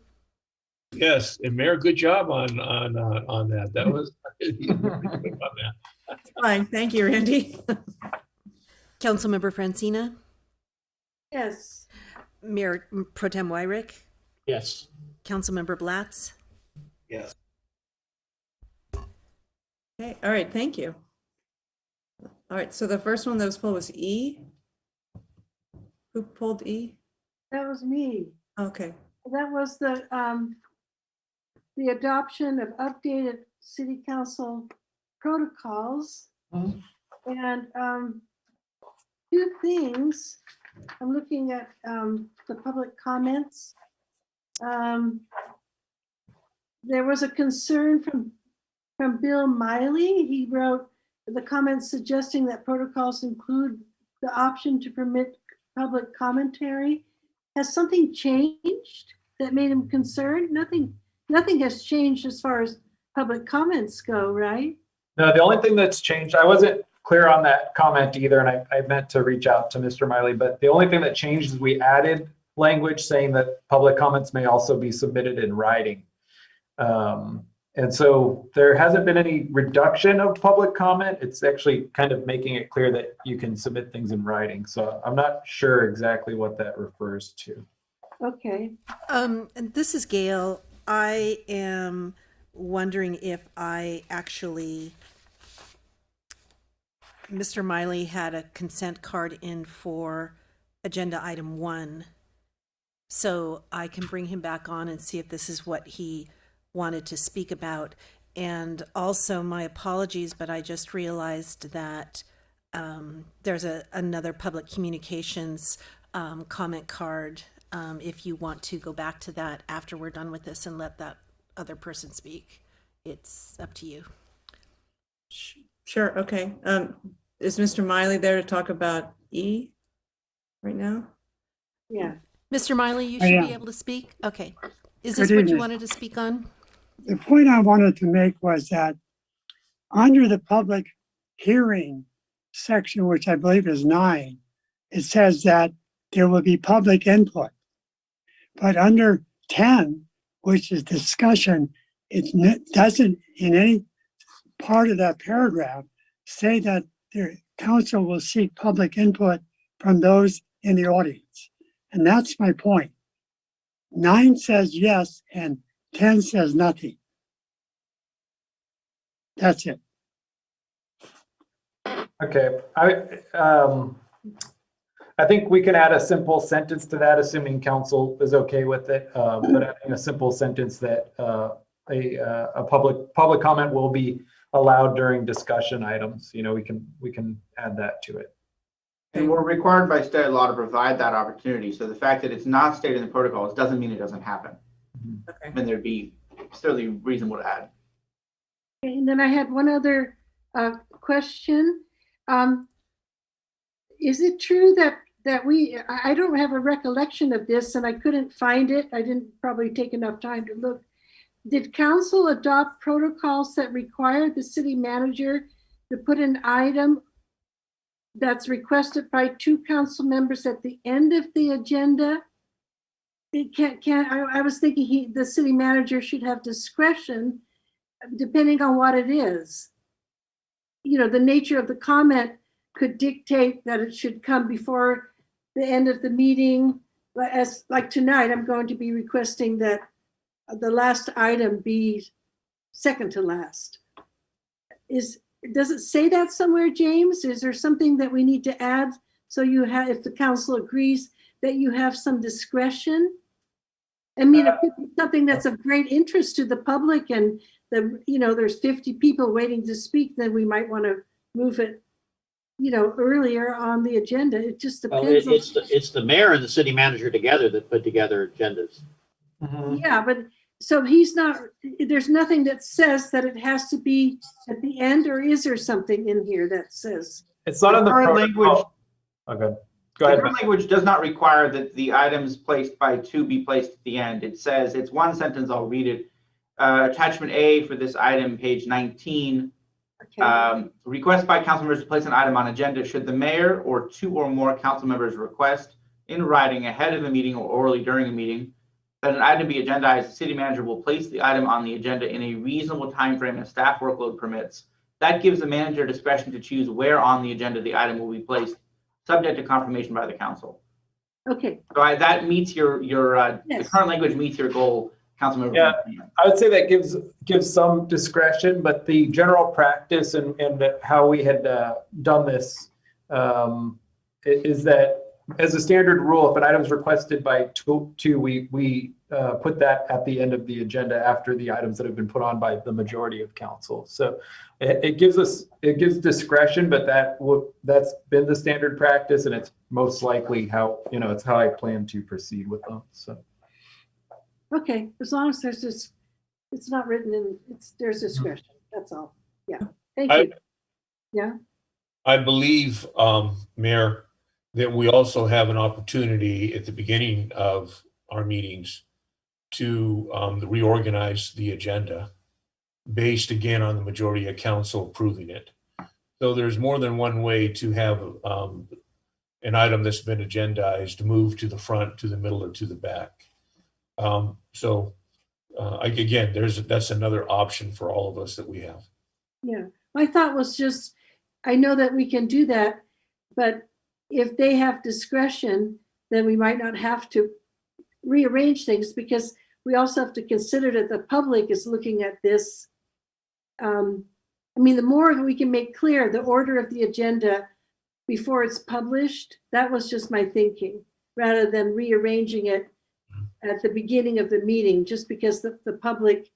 Yes, and Mayor, good job on that. That was on that. Fine, thank you, Randy. Councilmember Francina, Yes. Mayor Pro Tem Wyrick, Yes. Councilmember Blatz. Yes. Okay, all right, thank you. All right, so the first one that was pulled was E. Who pulled E? That was me. Okay. That was the adoption of updated city council protocols. Mhm. And two things. I'm looking at the public comments. There was a concern from Bill Miley. He wrote the comments suggesting that protocols include the option to permit public commentary. Has something changed that made him concerned? Nothing has changed as far as public comments go, right? No, the only thing that's changed, I wasn't clear on that comment either, and I meant to reach out to Mr. Miley, but the only thing that changed is we added language saying that public comments may also be submitted in writing. And so there hasn't been any reduction of public comment. It's actually kind of making it clear that you can submit things in writing. So I'm not sure exactly what that refers to. Okay. And this is Gail. I am wondering if I actually, Mr. Miley had a consent card in for agenda item 1. So I can bring him back on and see if this is what he wanted to speak about. And also my apologies, but I just realized that there's another public communications comment card. If you want to go back to that after we're done with this and let that other person speak, it's up to you. Sure. Okay. Is Mr. Miley there to talk about E right now? Yeah. Mr. Miley, you I should am. be able to speak. Okay. Is Good this what you evening. wanted to speak on? The point I wanted to make was that under the public hearing section, which I believe is 9, it says that there will be public input. But under 10, which is discussion, it doesn't in any part of that paragraph say that the council will seek public input from those in the audience. And that's my point. 9 says yes and 10 says nothing. That's it. Okay, I think we can add a simple sentence to that, assuming council is okay with it. But adding a simple sentence that a public comment will be allowed during discussion items. You know, we can add that to it. And we're required by state law to provide that opportunity. So the fact that it's not stated in the protocols doesn't mean it doesn't happen. Okay. And there'd be certainly reasonable to add. Okay, and then I had one other question. Is it true that I don't have a recollection of this and I couldn't find it. I didn't probably take enough time to look. Did council adopt protocols that require the city manager to put an item that's requested by 2 council members at the end of the agenda? It I was thinking the city manager should have discretion depending on what it is. You know, the nature of the comment could dictate that it should come before the end of the meeting. Like tonight, I'm going to be requesting that the last item be second to last. Does it say that somewhere, James? Is there something that we need to add so you have, if the council agrees, that you have some discretion? I mean, if it's something that's of great interest to the public and there's 50 people waiting to speak, then we might want to move it, earlier on the agenda. It just Well, depends. it's the mayor and the city manager together that put together agendas. Yeah, but so there's nothing that says that it has to be at the end, or is there something in here that says? It's not in the current language. Okay, The go ahead. current language does not require that the items placed by 2 be placed at the end. It says, it's one sentence, I'll read it. Attachment A for this item, page 19. Okay. Request by council members to place an item on agenda should the mayor or 2 or more council members request in writing ahead of the meeting or orally during a meeting that an item be agendized, the city manager will place the item on the agenda in a reasonable time frame and staff workload permits. That gives the manager discretion to choose where on the agenda the item will be placed, subject to confirmation by the council. Okay. So that meets your the Yes. current language meets your goal, Councilmember. Yeah. I would say that gives some discretion, but the general practice and how we had done this is that as a standard rule, if an item is requested by two, we put that at the end of the agenda after the items that have been put on by the majority of council. So it gives discretion, but that's been the standard practice, and it's most likely how, it's how I plan to proceed with them. So. Okay, as long as there's this, it's not written in, there's discretion, that's all. Yeah, thank you. Yeah, I believe, Mayor, that we also have an opportunity at the beginning of our meetings to reorganize the agenda based again on the majority of council approving it. So there's more than one way to have an item that's been agendized move to the front, to the middle, or to the back. Again, that's another option for all of us that we have. yeah. My thought was just, I know that we can do that, but if they have discretion, then we might not have to rearrange things, because we also have to consider that the public is looking at this. The more we can make clear the order of the agenda before it's published, that was just my thinking, rather than rearranging it at the beginning of the meeting, just because the public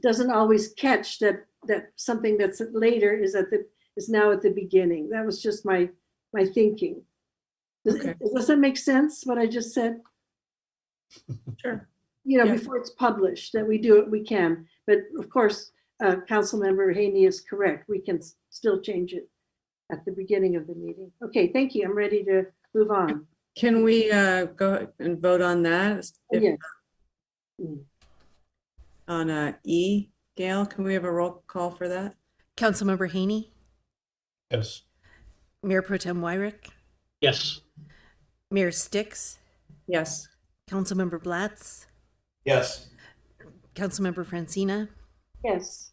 doesn't always catch that something that's later is now at the beginning. That was just my thinking. Okay. Does that make sense, what I just said? Sure. Yeah. Before it's published, that we do it, we can. But of course, Councilmember Haney is correct. We can still change it at the beginning of the meeting. Okay, thank you. I'm ready to move on. Can we go and vote on that? Yeah. On E, Gail, can we have a roll call for that? Councilmember Haney, Yes. Mayor Pro Tem Wyrick, Yes. Mayor Sticks, Yes. Councilmember Blatz, Yes. Councilmember Francina. Yes.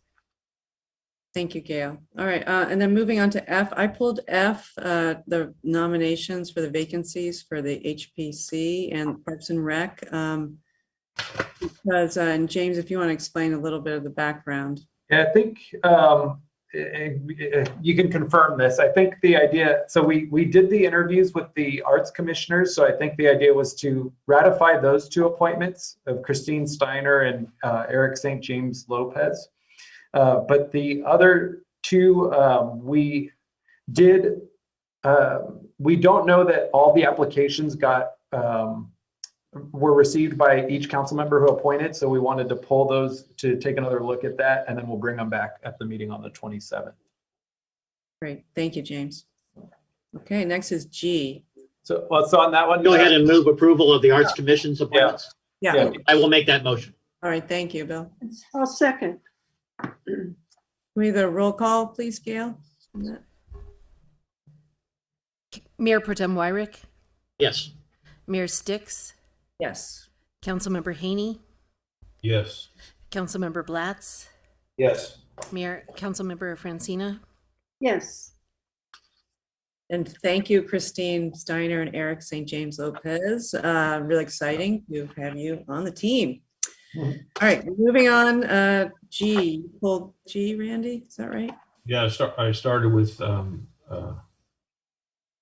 Thank you, Gail. All right, and then moving on to F, I pulled F, the nominations for the vacancies for the HPC and Parks and Rec. Because, and James, if you want to explain a little bit of the background. Yeah, I think you can confirm this. I think the idea, so we did the interviews with the arts commissioners. So I think the idea was to ratify those two appointments of Christine Steiner and Eric St. James Lopez. But the other two, we don't know that all the applications were received by each council member who appointed. So we wanted to pull those to take another look at that, and then we'll bring them back at the meeting on the 27th. Great, thank you, James. Okay, next is G. So on that one, Go ahead and move approval of the Arts Commission's appointments. Yeah, I will make that motion. all right, thank you, Bill. I'll second. Can we have a roll call, please, Gail? Mayor Pro Tem Wyrick, Yes. Mayor Sticks, Yes. Councilmember Haney, Yes. Councilmember Blatz, Yes. Councilmember Francina. Yes. And thank you, Christine Steiner and Eric St. James Lopez. Really exciting to have you on the team. All right, moving on. G, you pulled G, Randy, is that right? Yeah, I started with,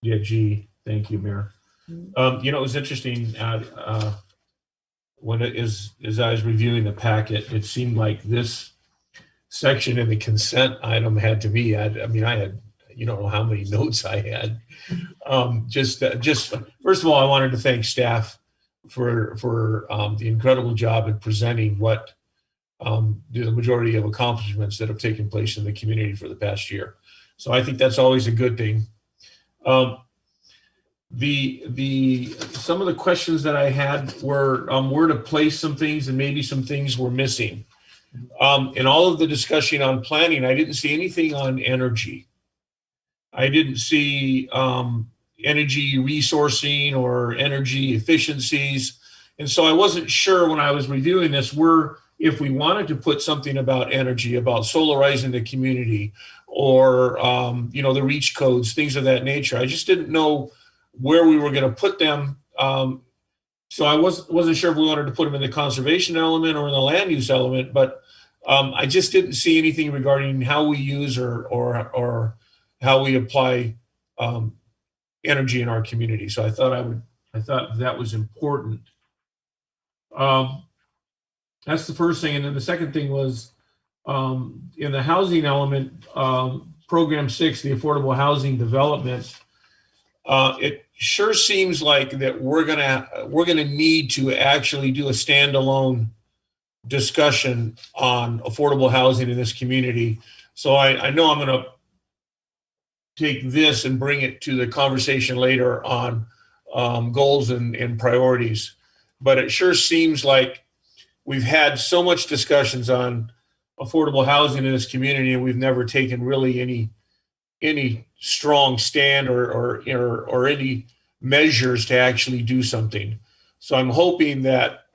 G. Thank you, Mayor. It was interesting, as I was reviewing the packet, it seemed like this section in the consent item had to be, I had, you don't know how many notes I had. Just first of all, I wanted to thank staff for the incredible job in presenting what the majority of accomplishments that have taken place in the community for the past year. So I think that's always a good thing. Some of the questions that I had were where to place some things, and maybe some things were missing. In all of the discussion on planning, I didn't see anything on energy. I didn't see energy resourcing or energy efficiencies. And so I wasn't sure when I was reviewing this, if we wanted to put something about energy, about solarizing the community, or the reach codes, things of that nature. I just didn't know where we were going to put them. So I wasn't sure if we wanted to put them in the conservation element or in the land use element, but I just didn't see anything regarding how we use or how we apply energy in our community. So I thought that was important. That's the first thing. And then the second thing was in the housing element, program 6, the affordable housing development. It sure seems like that we're gonna need to actually do a standalone discussion on affordable housing in this community. So I know I'm gonna take this and bring it to the conversation later on goals and priorities. But it sure seems like we've had so much discussions on affordable housing in this community, and we've never taken really any strong stand or any measures to actually do something. So I'm hoping that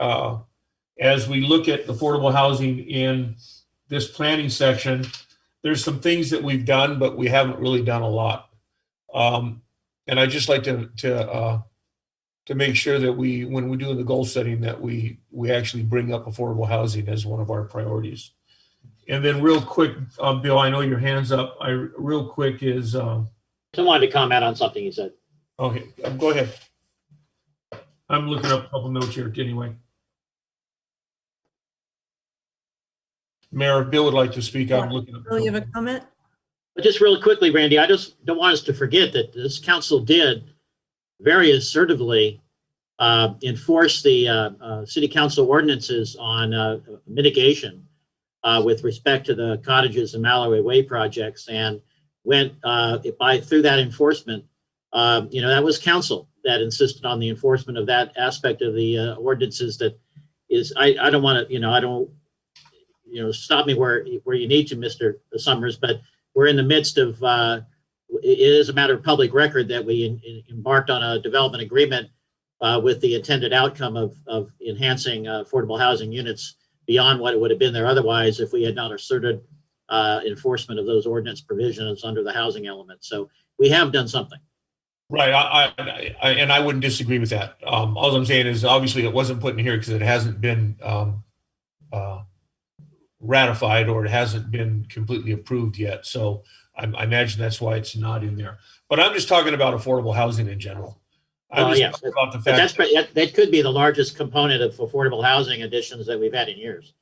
as we look at affordable housing in this planning section, there's some things that we've done, but we haven't really done a lot. And I just like to make sure that when we do the goal setting, that we actually bring up affordable housing as one of our priorities. And then real quick, Bill, I know your hand's up. Real quick is. I wanted to comment on something you said. Okay, go ahead. I'm looking up a couple notes here anyway. Mayor, if Bill would like to speak, I'm looking up. Bill, you have a comment? But just really quickly, Randy, I just don't want us to forget that this council did very assertively enforce the city council ordinances on mitigation with respect to the cottages and Mallory Way projects, and went through that enforcement. That was council that insisted on the enforcement of that aspect of the ordinances. That is, I don't want to, stop me where you need to, Mr. Summers, but we're in the midst of, it is a matter of public record that we embarked on a development agreement with the intended outcome of enhancing affordable housing units beyond what it would have been there otherwise if we had not asserted enforcement of those ordinance provisions under the housing element. So we have done something. Right, and I wouldn't disagree with that. All I'm saying is obviously it wasn't put in here because it hasn't been ratified or it hasn't been completely approved yet. So I imagine that's why it's not in there. But I'm just talking about affordable housing in general. Yes, about the fact that could be the largest component of affordable housing additions that we've had in years.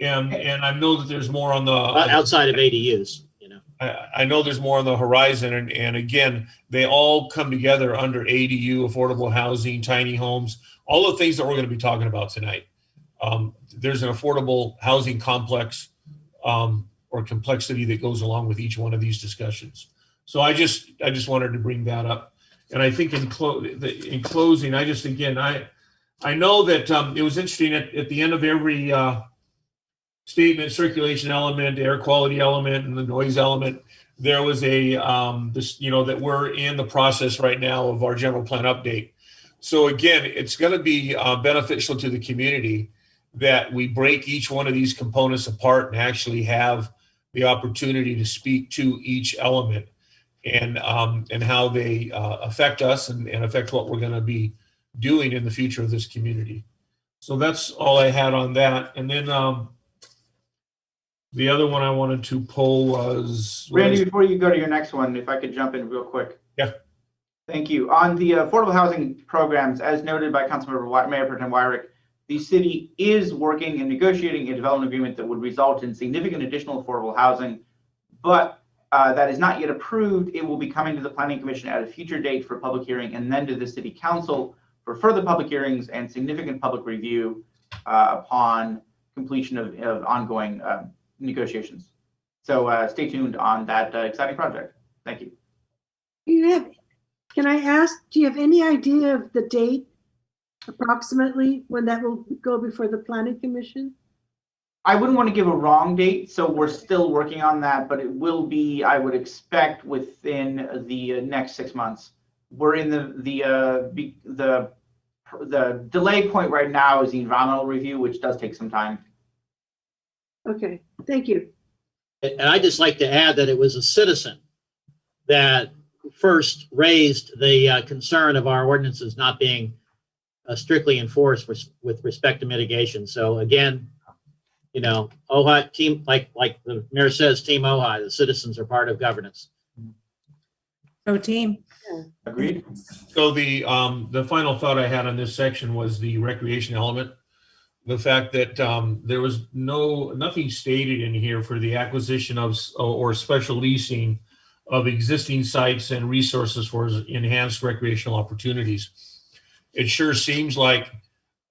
And I know that there's more on the outside of ADUs. I know there's more on the horizon, and again, they all come together under ADU, affordable housing, tiny homes, all the things that we're going to be talking about tonight. There's an affordable housing complex or complexity that goes along with each one of these discussions. So I just wanted to bring that up. And I think in closing, I know that it was interesting at the end of every statement, circulation element, air quality element, and the noise element, there was that we're in the process right now of our general plan update. So again, it's going to be beneficial to the community that we break each one of these components apart and actually have the opportunity to speak to each element and how they affect us and affect what we're going to be doing in the future of this community. So that's all I had on that. And then the other one I wanted to pull was... Randy, before you go to your next one, if I could jump in real quick. Yeah. Thank you. On the affordable housing programs, as noted by Councilmember Mayor Pro Tem Wyrick, the city is working and negotiating a development agreement that would result in significant additional affordable housing, but that is not yet approved. It will be coming to the Planning Commission at a future date for public hearing, and then to the City Council for further public hearings and significant public review upon completion of ongoing negotiations. So stay tuned on that exciting project. Thank you. Can I ask, do you have any idea of the date approximately when that will go before the Planning Commission? I wouldn't want to give a wrong date, so we're still working on that, but it will be, I would expect, within the next 6 months. We're in the delay point right now is the environmental review, which does take some time. Okay, thank you. And I'd just like to add that it was a citizen that first raised the concern of our ordinances not being strictly enforced with respect to mitigation. So again, Ojai team, like the mayor says, Team Ojai, the citizens are part of governance. Go team. Agreed? So the final thought I had on this section was the recreation element. The fact that there was nothing stated in here for the acquisition of or special leasing of existing sites and resources for enhanced recreational opportunities. It sure seems like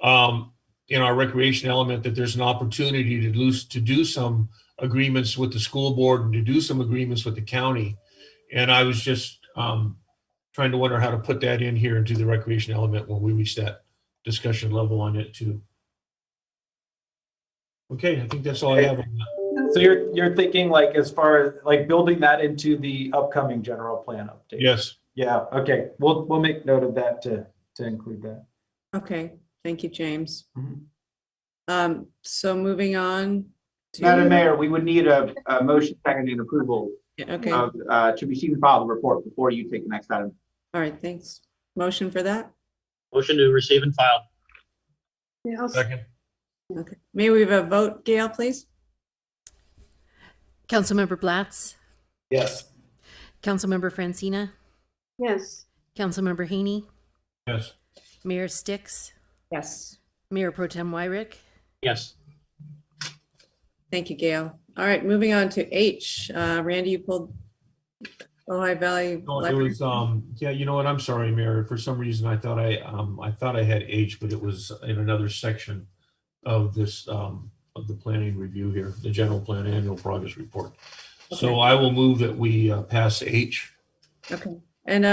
in our recreation element that there's an opportunity to do some agreements with the school board and to do some agreements with the county. And I was just trying to wonder how to put that in here into the recreation element when we reach that discussion level on it too. Okay, I think that's all I have on that. So you're thinking like as far as like building that into the upcoming general plan update? Yes. Yeah, okay. We'll make note of that to include that. Okay, thank you, James. Mhm. So moving on. Madam Mayor, we would need a motion, second, and approval Yeah, okay, of, to receive and file the report before you take the next item. all right, thanks. Motion for that? Motion to receive and file. Yeah, I'll Second. Okay. May we have a vote, Gail, please? Councilmember Blatz, Yes. Councilmember Francina, Yes. Councilmember Haney, Yes. Mayor Sticks, Yes. Mayor Pro Tem Wyrick. Yes. Thank you, Gail. All right, moving on to H. Randy, you pulled Ojai Valley No, it Library. was yeah, you know what? I'm sorry, Mayor. For some reason I thought I had H, but it was in another section of this of the planning review here, the general plan annual progress report. So Okay. I will move that we pass H. Okay, and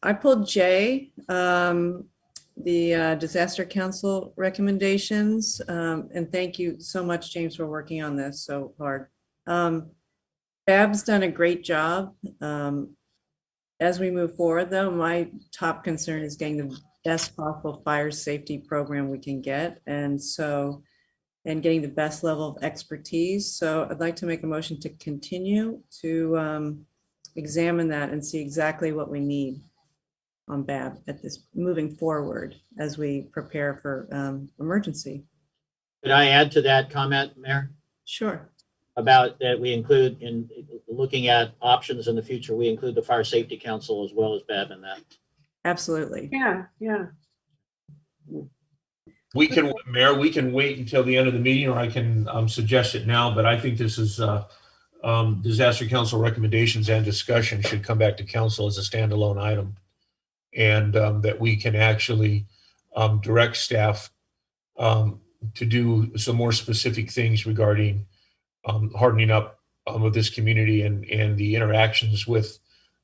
I pulled J, the Disaster Council recommendations. And thank you so much, James, for working on this so hard. Bab's done a great job. As we move forward, though, my top concern is getting the best possible fire safety program we can get. And getting the best level of expertise. So I'd like to make a motion to continue to examine that and see exactly what we need on BAB at this moving forward as we prepare for emergency. Could I add to that comment, Mayor? Sure. About that we include in looking at options in the future, we include the Fire Safety Council as well as BAB in that. Absolutely. Yeah, yeah. We can, Mayor, we can wait until the end of the meeting, or I can suggest it now, but I think this is Disaster Council recommendations and discussion should come back to council as a standalone item. And that we can actually direct staff to do some more specific things regarding hardening up of this community and the interactions with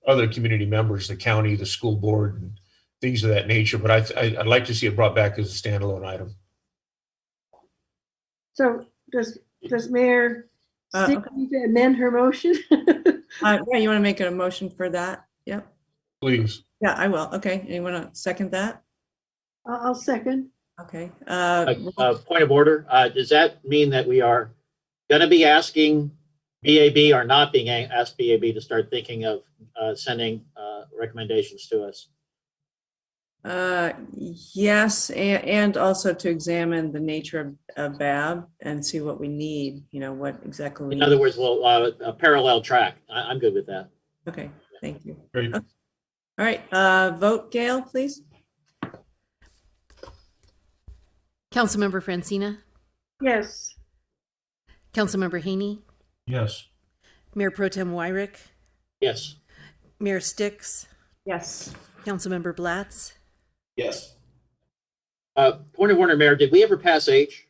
other community members, the county, the school board, and things of that nature. But I'd like to see it brought back as a standalone item. So does Mayor Stick Okay. need to amend her motion? Yeah, you want to make a motion for that? Yep. Please. Yeah, I will. Okay. Anyone want to second that? I'll second. Okay. Point of order, does that mean that we are going to be asking BAB or not being asked BAB to start thinking of sending recommendations to us? Yes, and also to examine the nature of BAB and see what we need, what exactly we In need. other words, we'll a parallel track. I'm good with that. Okay, thank you. Great. Okay. All right, vote, Gail, please. Councilmember Francina, Yes. Councilmember Haney, Yes. Mayor Pro Tem Wyrick, Yes. Mayor Sticks, Yes. Councilmember Blatz. Yes. Point of order, Mayor, did we ever pass H?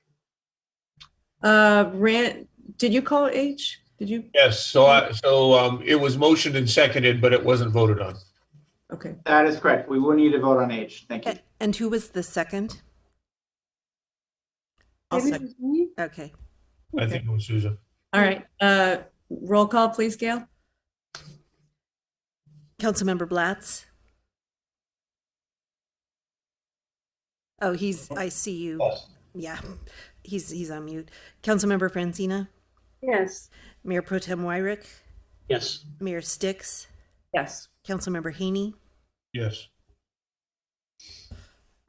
Did you call it H? Did you? Yes. So it was motioned and seconded, but it wasn't voted on. Okay. That is correct. We will need to vote on H. Thank you. And who was the second? I'll Maybe it second. was me? Okay. I think it was Susan. All right, roll call, please, Gail. Councilmember Blatz. Oh, I see you. Yes. Yeah, he's on mute. Councilmember Francina, Yes. Mayor Pro Tem Wyrick, Yes. Mayor Sticks, Yes. Councilmember Haney, Yes.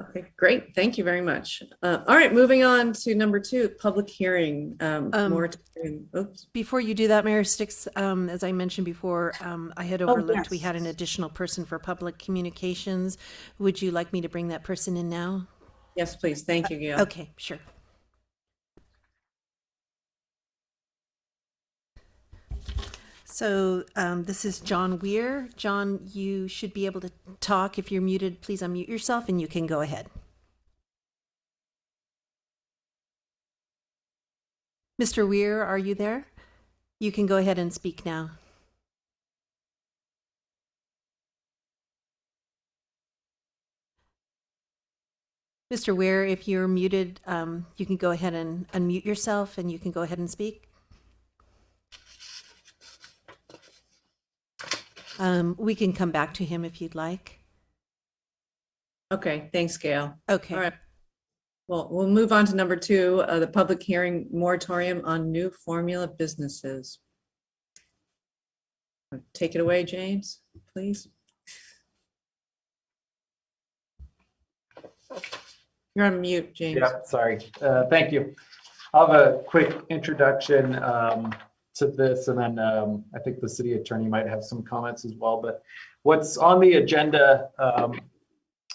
Okay, great. Thank you very much. All right, moving on to number 2, public hearing. Moratorium. Oops. Before you do that, Mayor Sticks, as I mentioned before, I had overlooked we yes. had an additional person for public communications. Would you like me to bring that person in now? Yes, please. Thank you, Gail. Okay, sure. So this is John Weir. John, you should be able to talk. If you're muted, please unmute yourself and you can go ahead. Mr. Weir, are you there? You can go ahead and speak now. Mr. Weir, if you're muted, you can go ahead and unmute yourself and you can go ahead and speak. We can come back to him if you'd like. Okay, thanks, Gail. Okay. All right. Well, we'll move on to number 2, the public hearing moratorium on new formula businesses. Take it away, James, please. You're on mute, James. Yeah, sorry. Thank you. I'll have a quick introduction to this, and then I think the city attorney might have some comments as well. But what's on the agenda,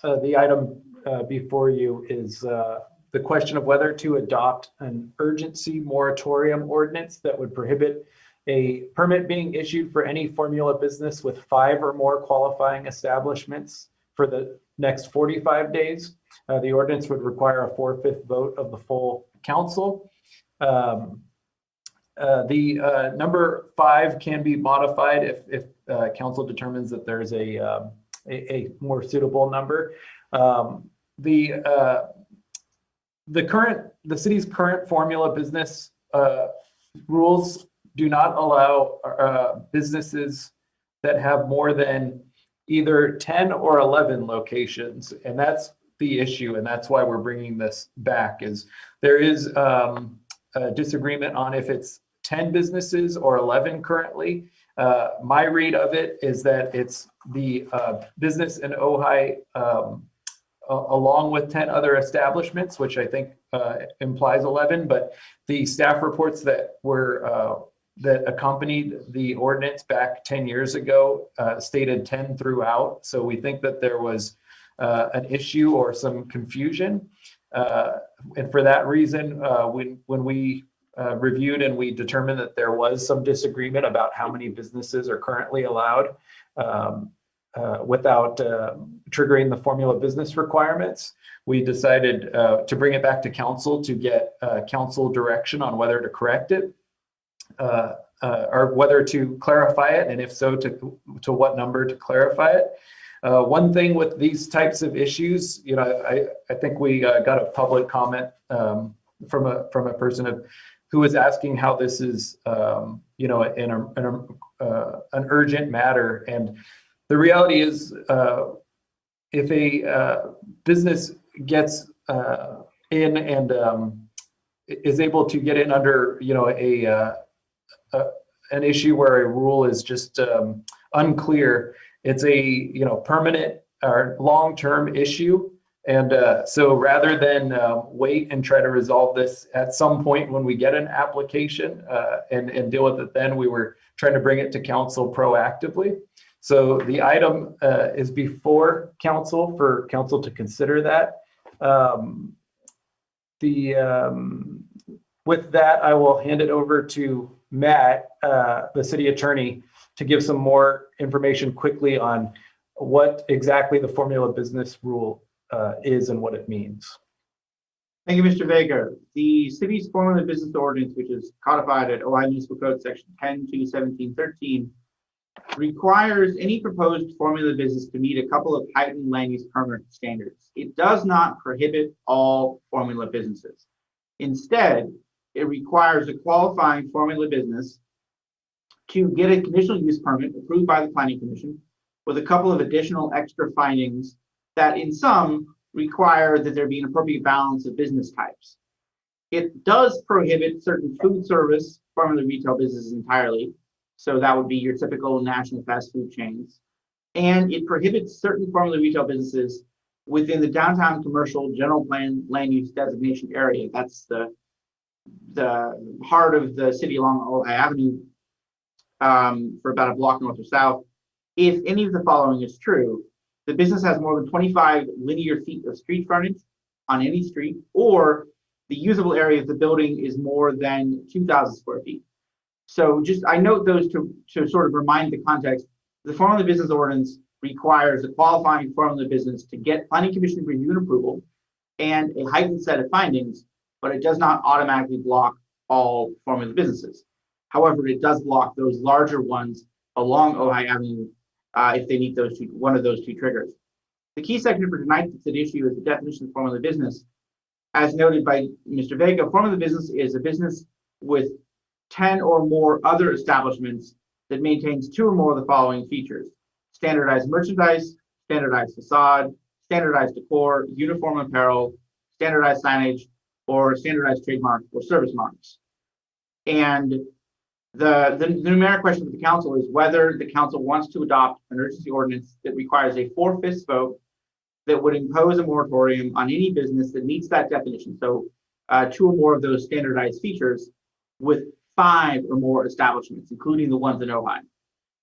the item before you is the question of whether to adopt an urgency moratorium ordinance that would prohibit a permit being issued for any formula business with 5 or more qualifying establishments for the next 45 days. The ordinance would require a 4/5 vote of the full council. The number 5 can be modified if council determines that there's a more suitable number. The city's current formula business rules do not allow businesses that have more than either 10 or 11 locations, and that's the issue, and that's why we're bringing this back. Is there is a disagreement on if it's 10 businesses or 11 currently. My read of it is that it's the business in Ojai along with 10 other establishments, which I think implies 11, but the staff reports that were that accompanied the ordinance back 10 years ago stated 10 throughout. So we think that there was an issue or some confusion. And for that reason, when we reviewed and we determined that there was some disagreement about how many businesses are currently allowed without triggering the formula business requirements, we decided to bring it back to council to get council direction on whether to correct it or whether to clarify it, and if so, to what number to clarify it. One thing with these types of issues, you know, I think we got a public comment from a person who was asking how this is, you know, an urgent matter. And the reality is, if a business gets in and is able to get in under, you know, an issue where a rule is just unclear, it's a, you know, permanent or long-term issue. And so rather than wait and try to resolve this at some point when we get an application and deal with it, then we were trying to bring it to council proactively. So the item is before council for council to consider that. With that, I will hand it over to Matt, the city attorney, to give some more information quickly on what exactly the formula business rule is and what it means. Thank you, Mr. Vega. The city's formula business ordinance, which is codified at Ojai Municipal Code Section 10-1713, requires any proposed formula business to meet a couple of heightened land use permit standards. It does not prohibit all formula businesses. Instead, it requires a qualifying formula business to get a conditional use permit approved by the Planning Commission with a couple of additional extra findings that in some require that there be an appropriate balance of business types. It does prohibit certain food service formula retail businesses entirely. So that would be your typical national fast food chains. And it prohibits certain formula retail businesses within the downtown commercial general plan land use designation area. That's the heart of the city along Ojai Avenue, for about a block north or south. If any of the following is true, the business has more than 25 linear feet of street frontage on any street, or the usable area of the building is more than 2,000 square feet. So I note those to sort of remind the context. The formula business ordinance requires a qualifying formula business to get planning commission review and approval and a heightened set of findings, but it does not automatically block all formula businesses. However, it does block those larger ones along Ojai Avenue if they meet one of those two triggers. The key section for tonight's issue is the definition of formula business. As noted by Mr. Vega, formula business is a business with 10 or more other establishments that maintains 2 or more of the following features: standardized merchandise, standardized facade, standardized decor, uniform apparel, standardized signage, or standardized trademark or service marks. And the numeric question for the council is whether the council wants to adopt an urgency ordinance that requires a 4/5 vote that would impose a moratorium on any business that meets that definition. So 2 or more of those standardized features with 5 or more establishments, including the ones in Ojai,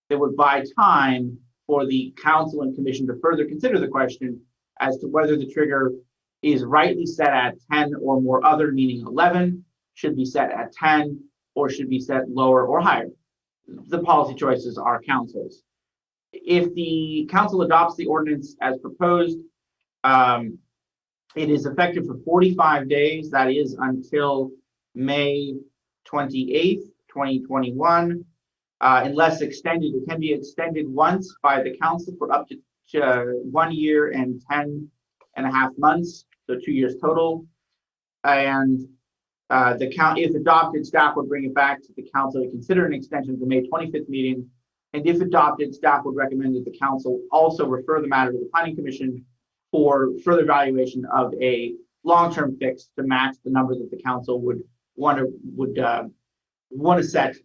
that would buy time for the council and commission to further consider the question as to whether the trigger is rightly set at 10 or more other, meaning 11, should be set at 10, or should be set lower or higher. The policy choices are council's. If the council adopts the ordinance as proposed, it is effective for 45 days. That is until May 28th, 2021. Unless extended, it can be extended once by the council for up to 1 year and 10.5 months, so 2 years total. And if adopted, staff would bring it back to the council to consider an extension to the May 25th meeting. And if adopted, staff would recommend that the council also refer the matter to the planning commission for further evaluation of a long-term fix to match the number that the council would want to set,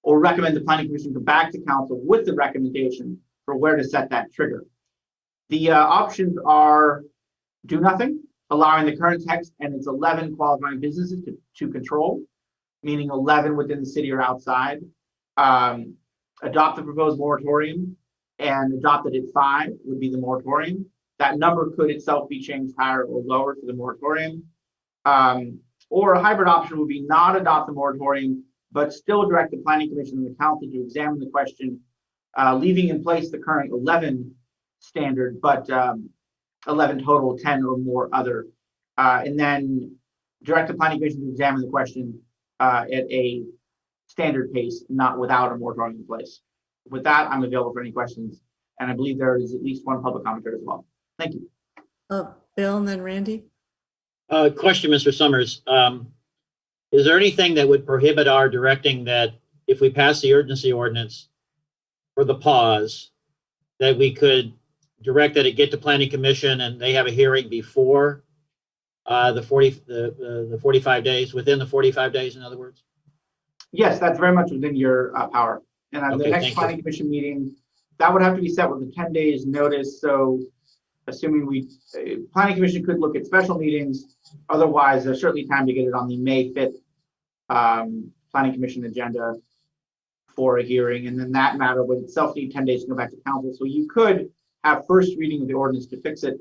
or recommend the planning commission come back to council with the recommendation for where to set that trigger. The options are do nothing, allowing the current text and its 11 qualifying businesses to control, meaning 11 within the city or outside, adopt the proposed moratorium, and adopted at 5 would be the moratorium. That number could itself be changed higher or lower for the moratorium. Or a hybrid option would be not adopt the moratorium, but still direct the planning commission and the council to examine the question, leaving in place the current 11 standard, but 11 total, 10 or more other, and then direct the planning commission to examine the question at a standard pace, not without a moratorium in place. With that, I'm available for any questions, and I believe there is at least one public commenter as well. Thank you. Bill and then Randy. Question, Mr. Summers. Is there anything that would prohibit our directing that if we pass the urgency ordinance for the pause, that we could direct that it get to planning commission and they have a hearing before the 45 days, within the 45 days, in other words? Yes, that's very much within your power. And Okay, the next planning commission meeting, that would have to be set with a 10 days notice. So assuming planning commission could look at special meetings, otherwise there's certainly time to get it on the May 5th planning commission agenda for a hearing. And then that matter would itself need 10 days to go back to council. So you could have first reading of the ordinance to fix it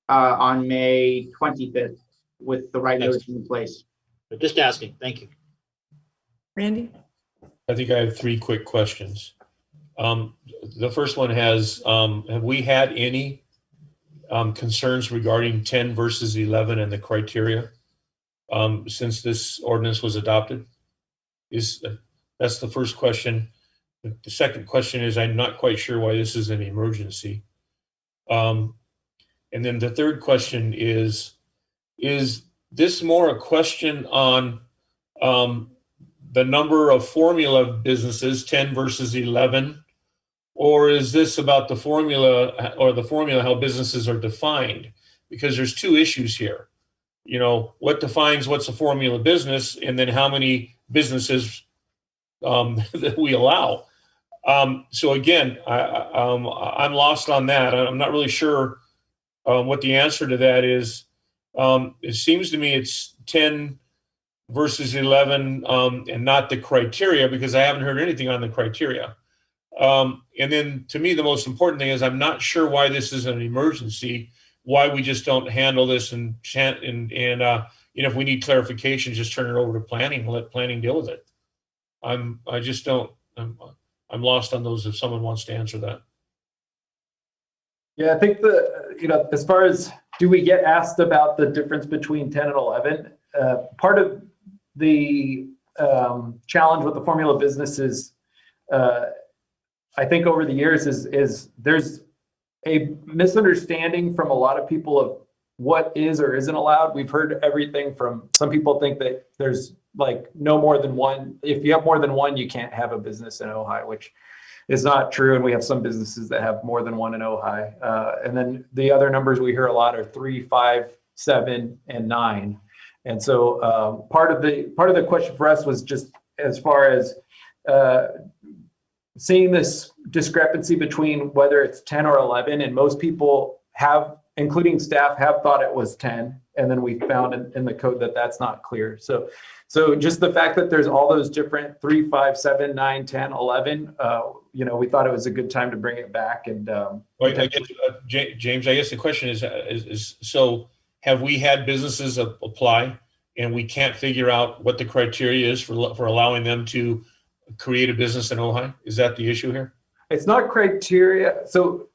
on May 25th with the right notice in place. Just asking. Thank you. Randy? I think I have 3 quick questions. The first one has, have we had any concerns regarding 10 versus 11 and the criteria since this ordinance was adopted? That's the first question. The second question is, I'm not quite sure why this is an emergency. And then the third question is this more a question on the number of formula businesses, 10 versus 11, or is this about the formula how businesses are defined? Because there's 2 issues here. You know, what defines what's a formula business, and then how many businesses that we allow. So again, I'm lost on that. I'm not really sure what the answer to that is. It seems to me it's 10 versus 11, and not the criteria, because I haven't heard anything on the criteria. And then to me, the most important thing is I'm not sure why this is an emergency, why we just don't handle this and if we need clarification, just turn it over to planning and let planning deal with it. I'm lost on those if someone wants to answer that. Yeah, I think as far as do we get asked about the difference between 10 and 11, part of the challenge with the formula business is, I think over the years is there's a misunderstanding from a lot of people of what is or isn't allowed. We've heard everything from some people think that there's like no more than one. If you have more than one, you can't have a business in Ojai, which is not true. And we have some businesses that have more than one in Ojai. And then the other numbers we hear a lot are 3, 5, 7, and 9. And so part of the question for us was just as far as seeing this discrepancy between whether it's 10 or 11, and most people have, including staff, have thought it was 10, and then we found in the code that that's not clear. So just the fact that there's all those different 3, 5, 7, 9, 10, 11, we thought it was a good time to bring it back. And Well, I guess, James, I guess the question is so have we had businesses apply and we can't figure out what the criteria is for allowing them to create a business in Ojai? Is that the issue here? It's not criteria. So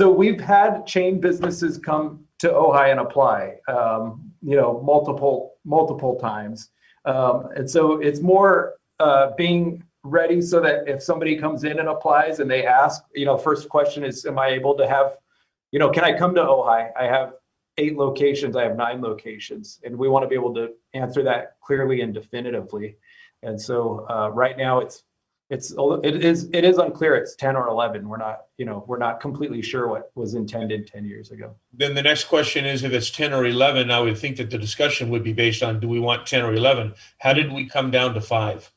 we've had chain businesses come to Ojai and apply, multiple times. And so it's more being ready so that if somebody comes in and applies and they ask, first question is, am I able to have, can I come to Ojai? I have 8 locations, I have 9 locations, and we want to be able to answer that clearly and definitively. And so right now it is unclear. It's 10 or 11. We're not completely sure what was intended 10 years ago. Then the next question is, if it's 10 or 11, I would think that the discussion would be based on, do we want 10 or 11? How did we come down to 5?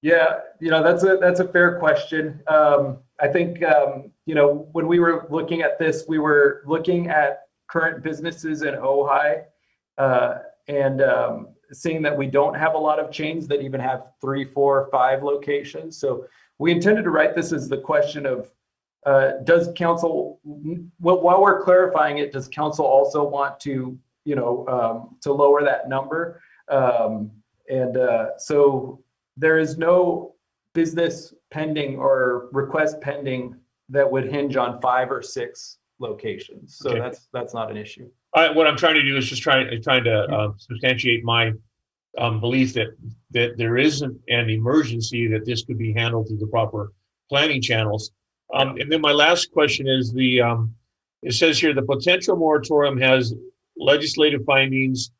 Yeah, that's a fair question. I think, when we were looking at this, we were looking at current businesses in Ojai and seeing that we don't have a lot of chains that even have 3, 4, 5 locations. So we intended to write this as the question of, does council, while we're clarifying it, does council also want to, to lower that number? So there is no business pending or request pending that would hinge on 5 or 6 locations. So Okay. that's not an issue. What I'm trying to do is just trying to substantiate my belief that there isn't an emergency, that this could be handled through the proper planning channels. And then my last question is it says here, the potential moratorium has legislative findings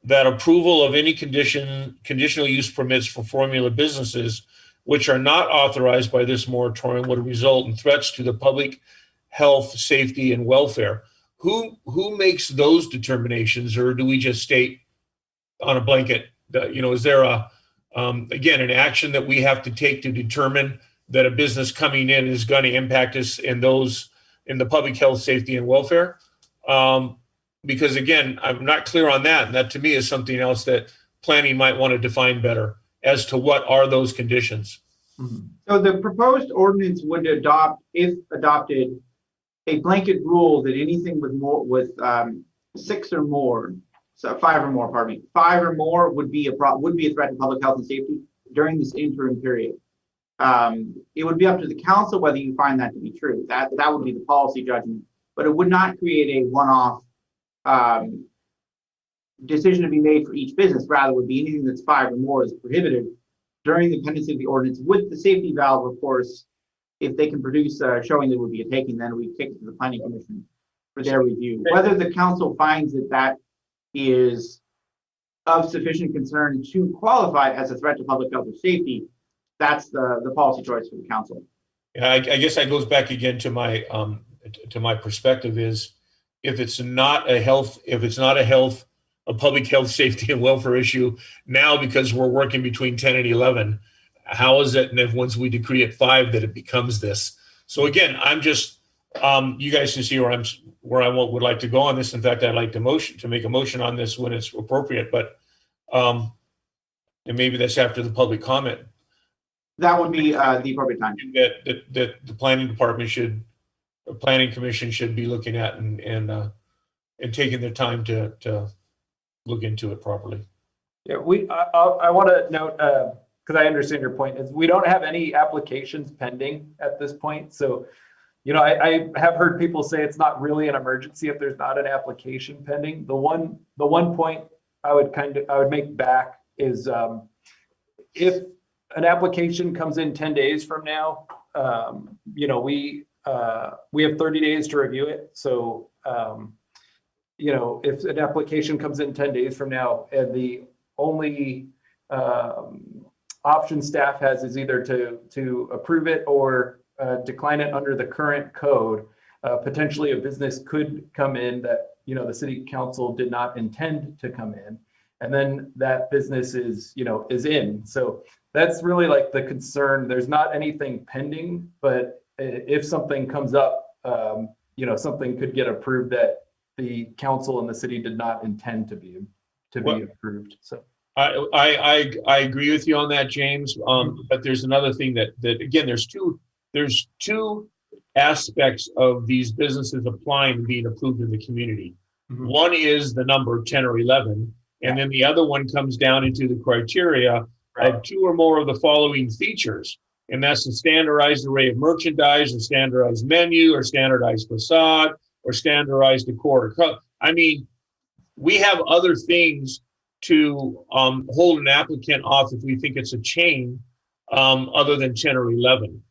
that approval of any conditional use permits for formula businesses which are not authorized by this moratorium would result in threats to the public health, safety, and welfare. Who makes those determinations, or do we just state on a blanket that, is there again, an action that we have to take to determine that a business coming in is going to impact us in the public health, safety, and welfare? Because again, I'm not clear on that. And that to me is something else that planning might want to define better as to what are those conditions. So the proposed ordinance would adopt, if adopted, a blanket rule that anything with 6 or more, so 5 or more, pardon me, 5 or more would be a threat to public health and safety during this interim period. It would be up to the council whether you find that to be true. That would be the policy judgment, but it would not create a one-off decision to be made for each business. Rather, would be anything that's 5 or more is prohibited during the pendency of the ordinance, with the safety valve, of course. If they can produce showing there would be a taking, then we kick it to the planning commission for their review. Whether the council finds that is of sufficient concern to qualify as a threat to public health or safety, that's the policy choice for the council. Yeah, I guess that goes back again to my perspective is, if it's not a public health, safety, and welfare issue now because we're working between 10 and 11, how is it, and if once we decree at 5 that it becomes this? So again, I'm just You guys can see where I would like to go on this. In fact, I'd like to make a motion on this when it's appropriate, but and maybe that's after the public comment. That would be the appropriate time. That the planning department planning commission should be looking at and taking their time to look into it properly. Yeah, I want to note, because I understand your point, is we don't have any applications pending at this point. So, you know, I have heard people say it's not really an emergency if there's not an application pending. The one point I would make back is if an application comes in 10 days from now, you know, we have 30 days to review it. So, you know, if an application comes in 10 days from now and the only option staff has is either to approve it or decline it under the current code, potentially a business could come in that, you know, the city council did not intend to come in, and then that business is in. So that's really like the concern. There's not anything pending, but if something comes up, you know, something could get approved that the council and the city did not intend to be approved. So I agree with you on that, James. But there's another thing that again, there's two aspects of these businesses applying and being approved in the community. Mhm. One is the number 10 or 11, and then the other one comes down into the criteria of 2 or more of the following features. And that's the standardized array of merchandise, or standardized menu, or standardized facade, or standardized decor. I mean, we have other things to hold an applicant off if we think it's a chain other than 10 or 11.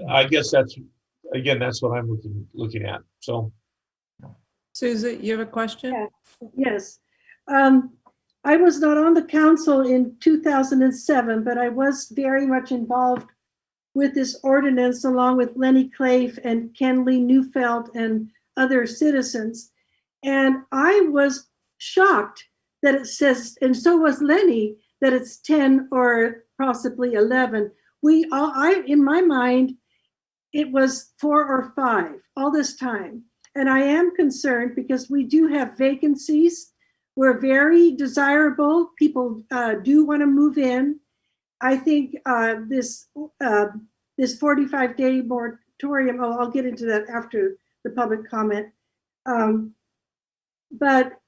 I guess that's what I'm looking at. So, Susan, you have a question? Yeah. Yes. I was not on the council in 2007, but I was very much involved with this ordinance along with Lenny Clafe and Kenley Neufeld and other citizens. And I was shocked that it says, and so was Lenny, that it's 10 or possibly 11. In my mind, it was 4 or 5 all this time. And I am concerned because we do have vacancies. We're very desirable. People do want to move in. I think this 45-day moratorium, I'll get into that after the public comment. But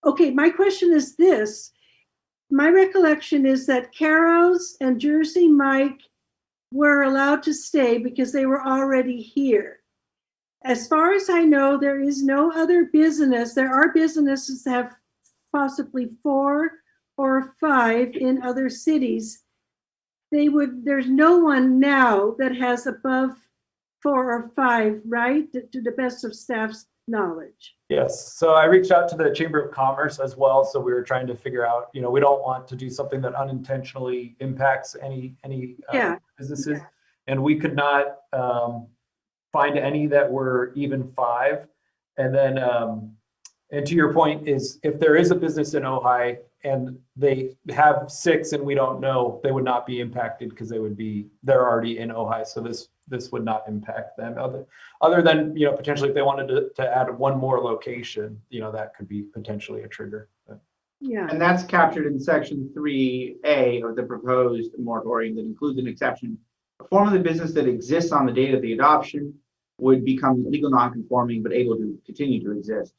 okay, my question is this. My recollection is that Caro's and Jersey Mike were allowed to stay because they were already here. As far as I know, there is no other business. There are businesses that have possibly 4 or 5 in other cities. There's no one now that has above 4 or 5, right? To the best of staff's knowledge. yes, so I reached out to the Chamber of Commerce as well. So we were trying to figure out, you know, we don't want to do something that unintentionally impacts any businesses, and we could not find any that were even 5. And then, and to your point is, if there is a business in Ojai and they have 6 and we don't know, they would not be impacted because they're already in Ojai. So this would not impact them other than, you know, potentially if they wanted to add one more location, you know, that could be potentially a trigger. Yeah. And that's captured in section 3A of the proposed moratorium that includes an exception. A form of the business that exists on the date of the adoption would become legal non-conforming, but able to continue to exist.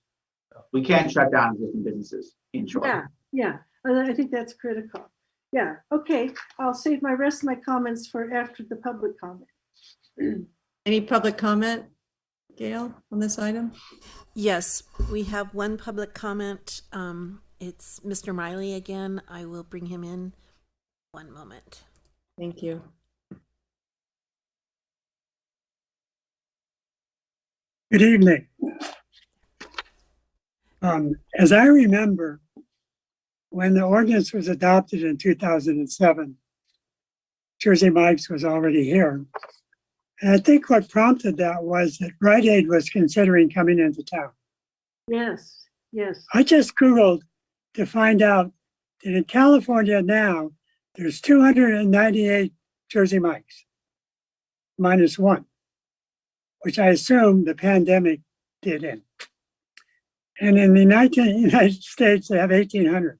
We can't shut down existing businesses, in short. Yeah. I think that's critical. Yeah. Okay. I'll save my rest of my comments for after the public comment. Any public comment, Gail, on this item? Yes, we have one public comment. It's Mr. Miley again. I will bring him in. One moment. Thank you. Good evening. As I remember, when the ordinance was adopted in 2007, Jersey Mike's was already here. And I think what prompted that was that Rite Aid was considering coming into town. Yes. I just Googled to find out that in California now, there's 298 Jersey Mike's, -1. which I assume the pandemic did in. And in the United States, they have 1,800.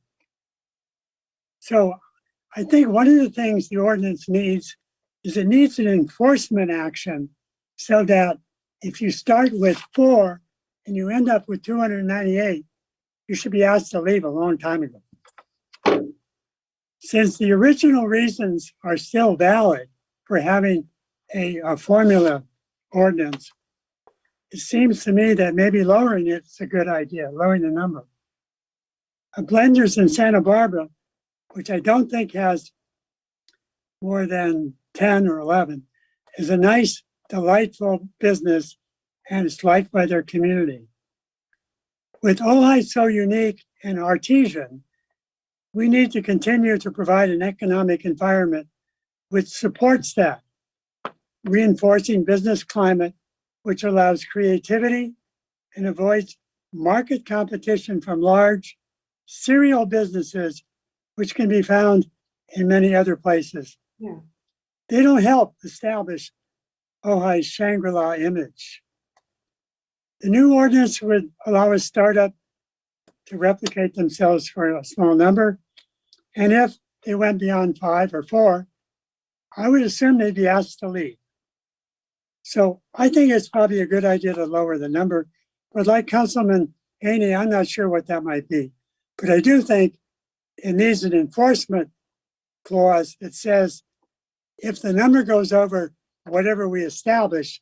So I think one of the things the ordinance needs is it needs an enforcement action so that if you start with 4 and you end up with 298, you should be asked to leave a long time ago. Since the original reasons are still valid for having a formula ordinance, it seems to me that maybe lowering it's a good idea, lowering the number. A Blenders in Santa Barbara, which I don't think has more than 10 or 11, is a nice, delightful business, and it's liked by their community. With Ojai so unique and artesian, we need to continue to provide an economic environment which supports that, reinforcing business climate, which allows creativity and avoids market competition from large serial businesses, which can be found in many other places. Yeah. They don't help establish Ojai's Shangri-La image. The new ordinance would allow a startup to replicate themselves for a small number. And if they went beyond 5 or 4, I would assume they'd be asked to leave. So I think it's probably a good idea to lower the number. But like Councilman Haney, I'm not sure what that might be. But I do think it needs an enforcement clause that says if the number goes over whatever we establish,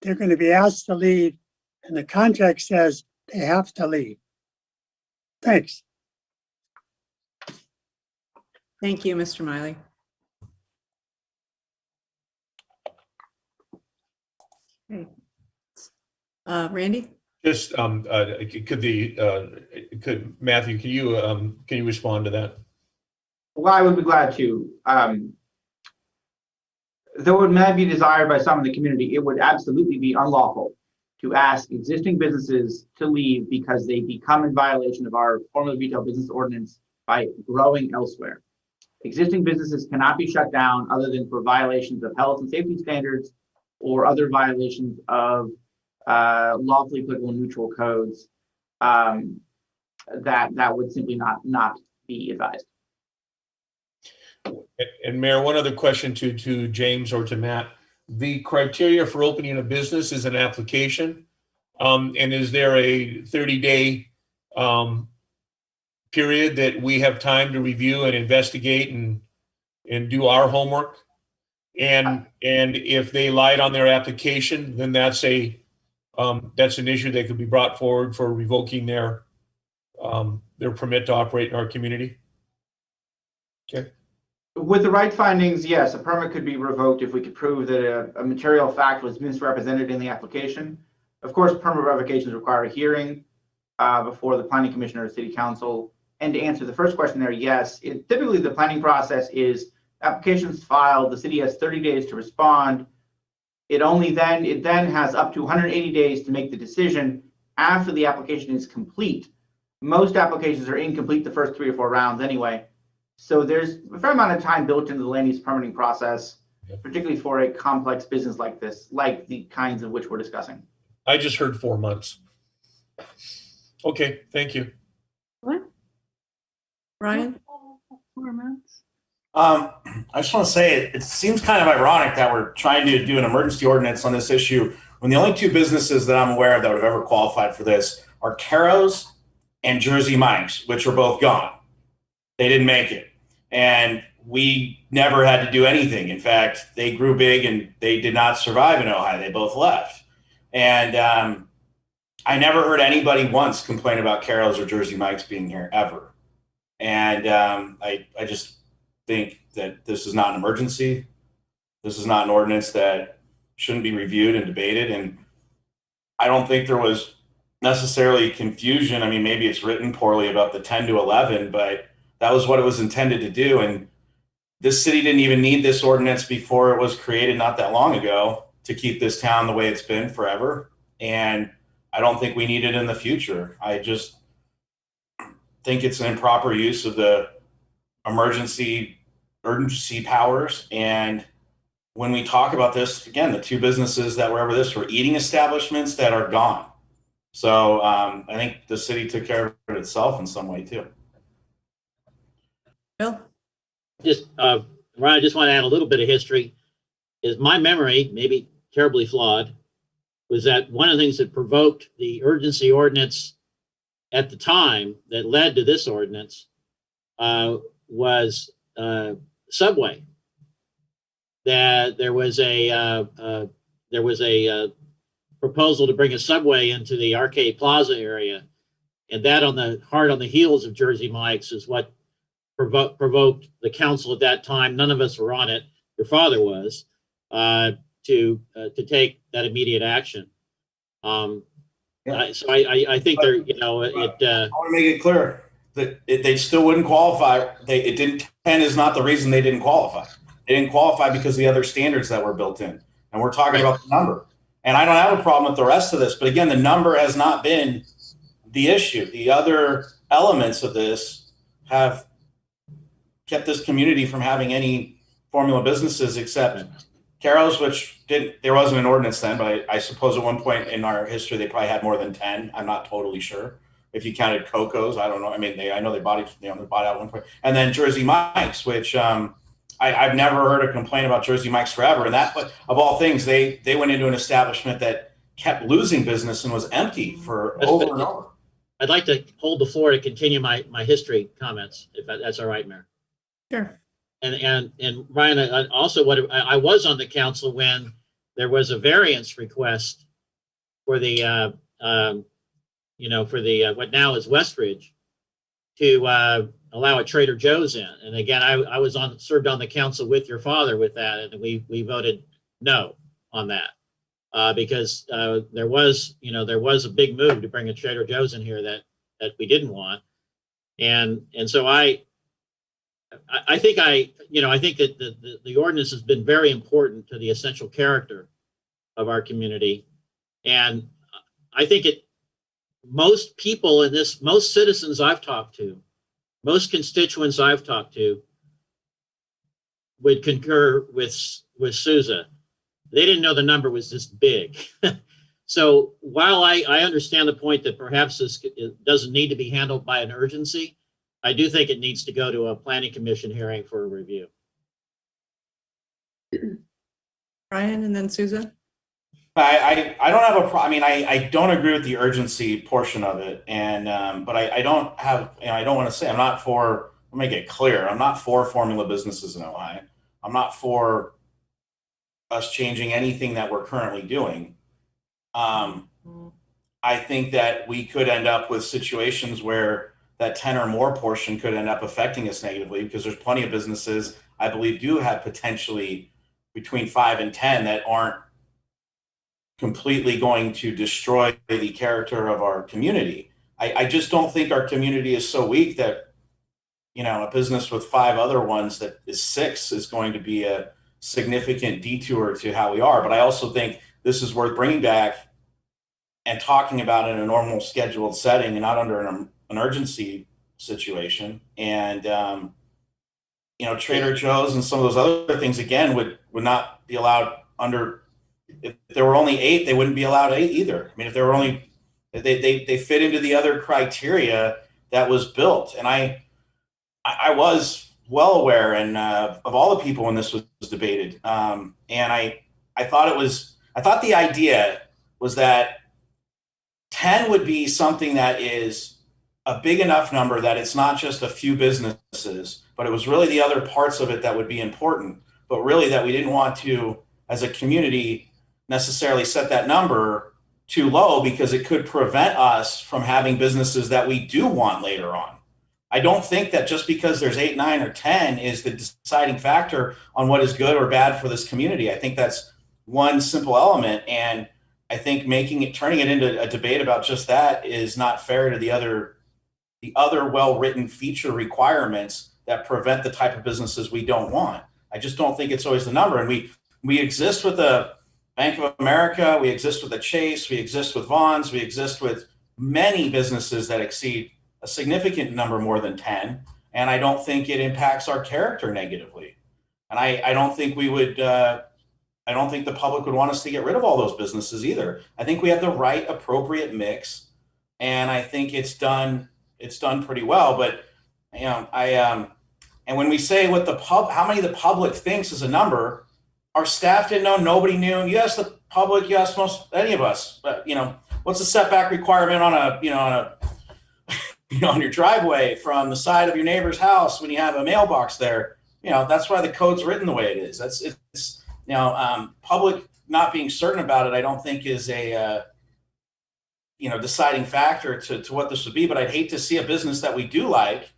they're going to be asked to leave, and the contract says they have to leave. Thanks. Thank you, Mr. Miley. Okay. Randy? Just, could Matthew, can you respond to that? Well, I would be glad to. Though it may be desired by some in the community, it would absolutely be unlawful to ask existing businesses to leave because they become in violation of our formula retail business ordinance by growing elsewhere. Existing businesses cannot be shut down other than for violations of health and safety standards or other violations of lawfully applicable neutral codes that would simply not be advised. And Mayor, one other question to James or to Matt. The criteria for opening a business is an application. And is there a 30-day period that we have time to review and investigate and do our homework? And if they lied on their application, then that's an issue that could be brought forward for revoking their permit to operate in our community. Okay. With the right findings, yes, a permit could be revoked if we could prove that a material fact was misrepresented in the application. Of course, permit revocations require a hearing before the planning commissioner or city council. And to answer the first question there, yes, typically the planning process is applications filed, the city has 30 days to respond. It then has up to 180 days to make the decision after the application is complete. Most applications are incomplete the first 3 or 4 rounds anyway. So there's a fair amount of time built into the land use permitting process, particularly for a complex business like this, like the kinds of which we're discussing. I just heard 4 months. Okay, thank you. What? Ryan? 4 months? I just want to say it seems kind of ironic that we're trying to do an emergency ordinance on this issue when the only 2 businesses that I'm aware of that would have ever qualified for this are Caro's and Jersey Mike's, which are both gone. They didn't make it. And we never had to do anything. In fact, they grew big and they did not survive in Ojai. They both left. And I never heard anybody once complain about Caro's or Jersey Mike's being here ever. And I just think that this is not an emergency. This is not an ordinance that shouldn't be reviewed and debated. And I don't think there was necessarily confusion. I mean, maybe it's written poorly about the 10 to 11, but that was what it was intended to do. And this city didn't even need this ordinance before it was created not that long ago to keep this town the way it's been forever. And I don't think we need it in the future. I just think it's an improper use of the emergency powers. And when we talk about this, again, the two businesses that were over this were eating establishments that are gone. So I think the city took care of it itself in some way too. Bill? Just, Ryan, I just want to add a little bit of history. Is my memory, maybe terribly flawed, was that one of the things that provoked the urgency ordinance at the time that led to this ordinance was Subway. That there was a proposal to bring a Subway into the Arcade Plaza area, and that on the heels of Jersey Mike's is what provoked the council at that time. None of us were on it. Your father was, to take that immediate action. So I think there, you know, I want to make it clear that they still wouldn't qualify. 10 is not the reason they didn't qualify. They didn't qualify because of the other standards that were built in. And we're talking about the number. And I don't have a problem with the rest of this, but again, the number has not been the issue. The other elements of this have kept this community from having any formula businesses except Carol's, which there wasn't an ordinance then, but I suppose at one point in our history, they probably had more than 10. I'm not totally sure. If you counted Coco's, I don't know. I mean, I know they bought it, they bought out at one point. And then Jersey Mike's, which I've never heard a complaint about Jersey Mike's forever. And that, of all things, they went into an establishment that kept losing business and was empty for over and over. I'd like to hold the floor to continue my history comments, if that's all right, Mayor. Sure. And Ryan, I was on the council when there was a variance request for the what now is Westridge to allow a Trader Joe's in. And again, I was served on the council with your father with that, and we voted no on that because there was a big move to bring a Trader Joe's in here that we didn't want, and so I think that the ordinance has been very important to the essential character of our community. And I think most people in this, most citizens I've talked to, most constituents I've talked to would concur with Souza. They didn't know the number was this big. So while I understand the point that perhaps this doesn't need to be handled by an urgency, I do think it needs to go to a planning commission hearing for a review. Brian and then Souza. I don't have a problem. I mean, I don't agree with the urgency portion of it. And, but I don't have, I don't want to say I'm not for, I'll make it clear. I'm not for formula businesses in Ojai. I'm not for us changing anything that we're currently doing. I think that we could end up with situations where that 10 or more portion could end up affecting us negatively, because there's plenty of businesses I believe do have potentially between 5 and 10 that aren't completely going to destroy the character of our community. I just don't think our community is so weak that, a business with 5 other ones that is 6 is going to be a significant detour to how we are. But I also think this is worth bringing back and talking about in a normal scheduled setting and not under an urgency situation. And, Trader Joe's and some of those other things, again, would not be allowed under, if there were only 8, they wouldn't be allowed 8 either. I mean, if there were only, they fit into the other criteria that was built. And I was well aware of all the people when this was debated. And I thought the idea was that 10 would be something that is a big enough number that it's not just a few businesses, but it was really the other parts of it that would be important, but really that we didn't want to, as a community, necessarily set that number too low, because it could prevent us from having businesses that we do want later on. I don't think that just because there's 8, 9, or 10 is the deciding factor on what is good or bad for this community. I think that's one simple element. And I think turning it into a debate about just that is not fair to the other well-written feature requirements that prevent the type of businesses we don't want. I just don't think it's always the number. And we exist with the Bank of America, we exist with the Chase, we exist with Vaughn's, we exist with many businesses that exceed a significant number more than 10. And I don't think it impacts our character negatively. And I don't think we would I don't think the public would want us to get rid of all those businesses either. I think we have the right appropriate mix, and I think it's done pretty well. But you know, and when we say what how many the public thinks is a number, our staff didn't know, nobody knew. You ask the public, you ask any of us, but you know, what's the setback requirement on on your driveway from the side of your neighbor's house when you have a mailbox there? You know, that's why the code's written the way it is. It's public not being certain about it, I don't think is a deciding factor to what this would be. But I'd hate to see a business that we do like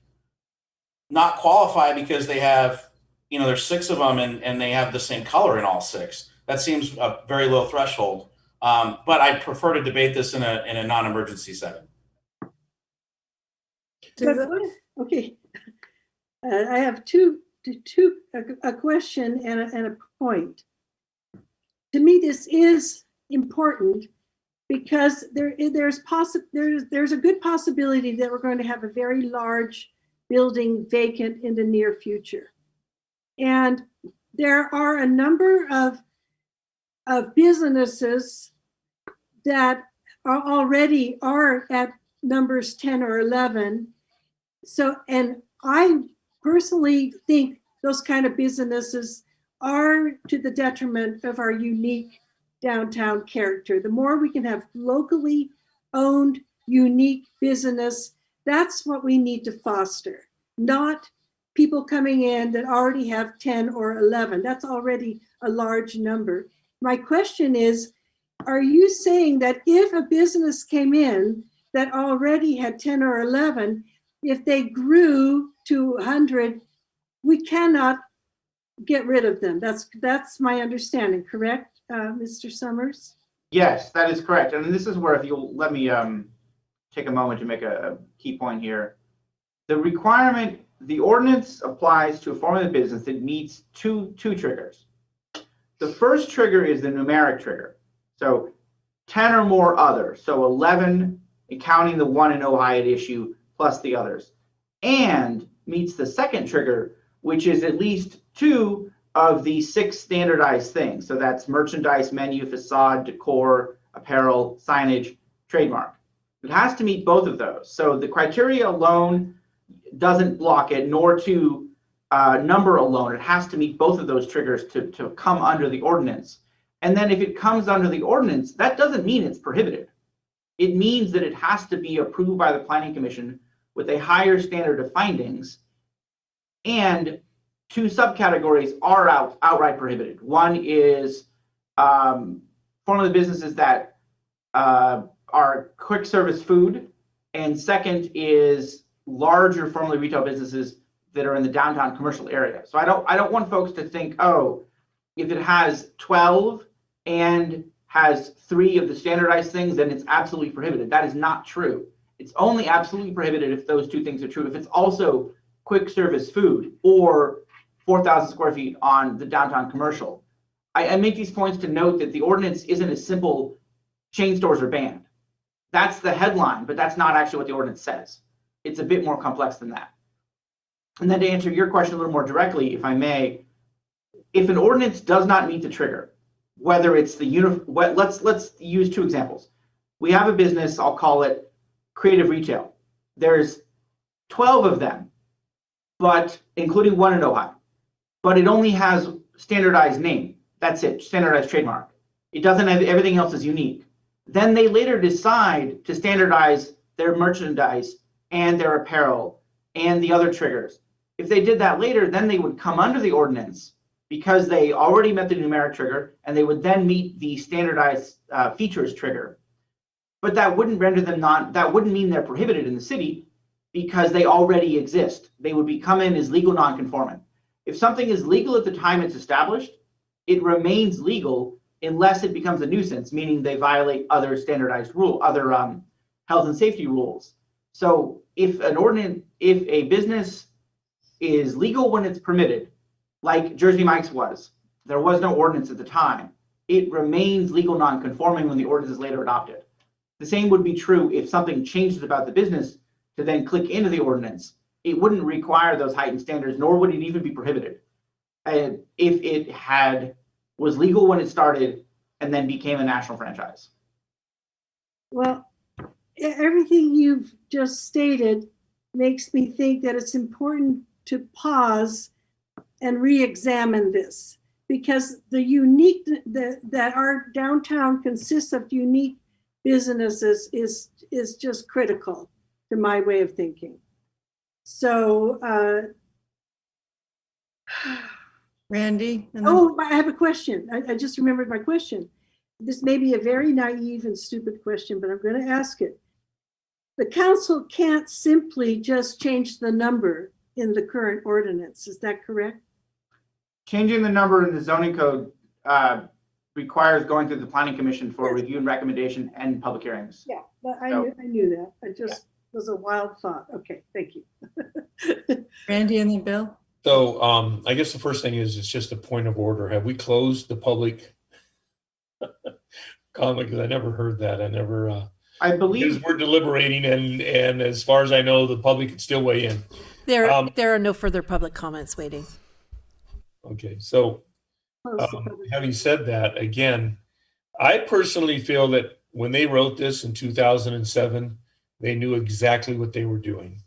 not qualify because they have, there's 6 of them and they have the same color in all 6. That seems a very low threshold. But I'd prefer to debate this in a non-emergency setting. Okay. I have a question and a point. To me, this is important because there's a good possibility that we're going to have a very large building vacant in the near future. And there are a number of businesses that already are at numbers 10 or 11. So, and I personally think those kind of businesses are to the detriment of our unique downtown character. The more we can have locally owned, unique business, that's what we need to foster, not people coming in that already have 10 or 11. That's already a large number. My question is, are you saying that if a business came in that already had 10 or 11, if they grew to 100, we cannot get rid of them? That's my understanding, correct, Mr. Summers? Yes, that is correct. And this is where, if you'll let me take a moment to make a key point here. The ordinance applies to a form of business that meets two triggers. The first trigger is the numeric trigger. So 10 or more others. So 11, counting the one in Ojai at issue, plus the others. And meets the second trigger, which is at least 2 of the 6 standardized things. So that's merchandise, menu, facade, decor, apparel, signage, trademark. It has to meet both of those. So the criteria alone doesn't block it, nor to number alone. It has to meet both of those triggers to come under the ordinance. And then if it comes under the ordinance, that doesn't mean it's prohibited. It means that it has to be approved by the Planning Commission with a higher standard of findings. And 2 subcategories are outright prohibited. One is form of the businesses that are quick service food, and second is larger formerly retail businesses that are in the downtown commercial area. So I don't want folks to think, oh, if it has 12 and has 3 of the standardized things, then it's absolutely prohibited. That is not true. It's only absolutely prohibited if those 2 things are true. If it's also quick service food or 4,000 square feet on the downtown commercial. I make these points to note that the ordinance isn't as simple, chain stores are banned. That's the headline, but that's not actually what the ordinance says. It's a bit more complex than that. And then to answer your question a little more directly, if I may, if an ordinance does not meet the trigger, whether it's let's use 2 examples. We have a business, I'll call it creative retail. There's 12 of them, but including one in Ojai, but it only has standardized name. That's it, standardized trademark. It doesn't have, everything else is unique. Then they later decide to standardize their merchandise and their apparel and the other triggers. If they did that later, then they would come under the ordinance because they already met the numeric trigger, and they would then meet the standardized features trigger. But that wouldn't render them that wouldn't mean they're prohibited in the city because they already exist. They would come in as legal nonconformant. If something is legal at the time it's established, it remains legal unless it becomes a nuisance, meaning they violate other standardized other health and safety rules. So if a business is legal when it's permitted, like Jersey Mike's was, there was no ordinance at the time, it remains legal nonconforming when the ordinance is later adopted. The same would be true if something changes about the business to then click into the ordinance. It wouldn't require those heightened standards, nor would it even be prohibited. And if it had was legal when it started and then became a national franchise. Well, everything you've just stated makes me think that it's important to pause and re-examine this, because the unique that our downtown consists of unique businesses is just critical to my way of thinking. So, Randy? and then- oh, I have a question. I just remembered my question. This may be a very naive and stupid question, but I'm going to ask it. The council can't simply just change the number in the current ordinance. Is that correct? Changing the number in the zoning code requires going through the planning commission for review and recommendation and public hearings. Yeah, but I So- knew that. I just was a wild thought. Okay, thank you. Randy and then Bill? So I guess the first thing is, it's just a point of order. Have we closed the public comment? Because I never heard that. I never, I because believe, we're deliberating and as far as I know, the public can still weigh in. There, Um, there are no further public comments waiting. Okay, so Close the public- having said that, again, I personally feel that when they wrote this in 2007, they knew exactly what they were doing.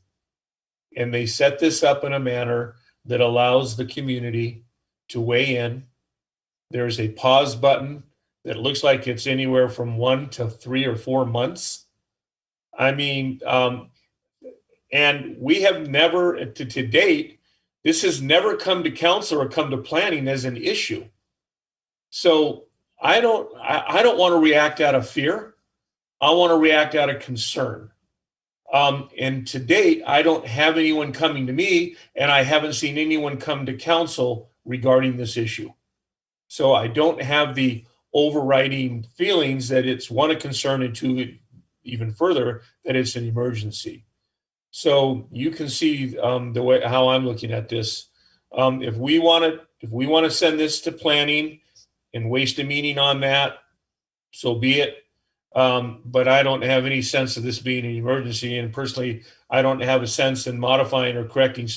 And they set this up in a manner that allows the community to weigh in. There's a pause button that looks like it's anywhere from 1 to 3 or 4 months. I mean, and we have never, to date, this has never come to council or come to planning as an issue. So I don't want to react out of fear. I want to react out of concern. And to date, I don't have anyone coming to me, and I haven't seen anyone come to council regarding this issue. So I don't have the overriding feelings that it's, one, a concern, and two, even further, that it's an emergency. So you can see the way how I'm looking at this. If we want to send this to planning and waste a meeting on that, so be it. But I don't have any sense of this being an emergency, and personally, I don't have a sense in modifying or correcting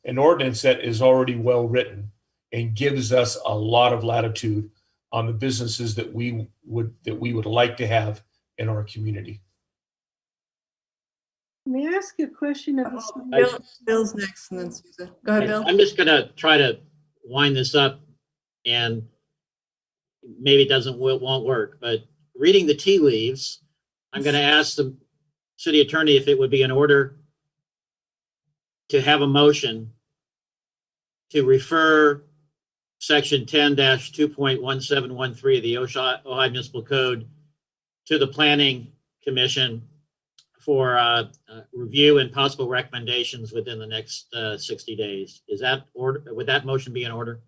an ordinance that is already well written and gives us a lot of latitude on the businesses that we would like to have in our community. May I ask a question of this? Bill's next, and then Susan. Go ahead, Bill. I'm just gonna try to wind this up, and maybe it won't work, but reading the tea leaves, I'm gonna ask the city attorney if it would be in order to have a motion to refer section 10-2.1713 of the Ojai Municipal Code to the Planning Commission for review and possible recommendations within the next 60 days. Is that order? Would that motion be in order?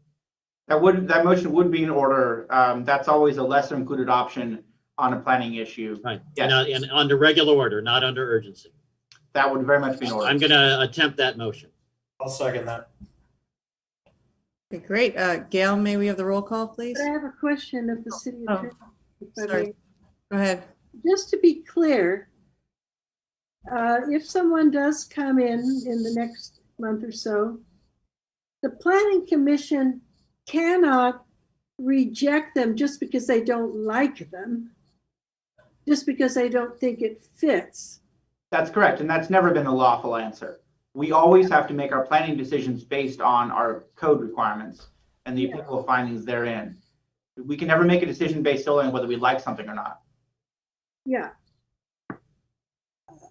that motion would be in order. That's always a lesser included option on a planning issue. Right. Yes. And under regular order, not under urgency. That would very much be in order. I'm going to attempt that motion. I'll second that. Okay, great. Gail, may we have the roll call, please? But I have a question of the city Oh, attorney. if I sorry. may. Go ahead. Just to be clear, if someone does come in the next month or so, the planning commission cannot reject them just because they don't like them, just because they don't think it fits. That's correct, and that's never been a lawful answer. We always have to make our planning decisions based on our code requirements and the applicable findings therein. We can never make a decision based solely on whether we like something or not. Yeah.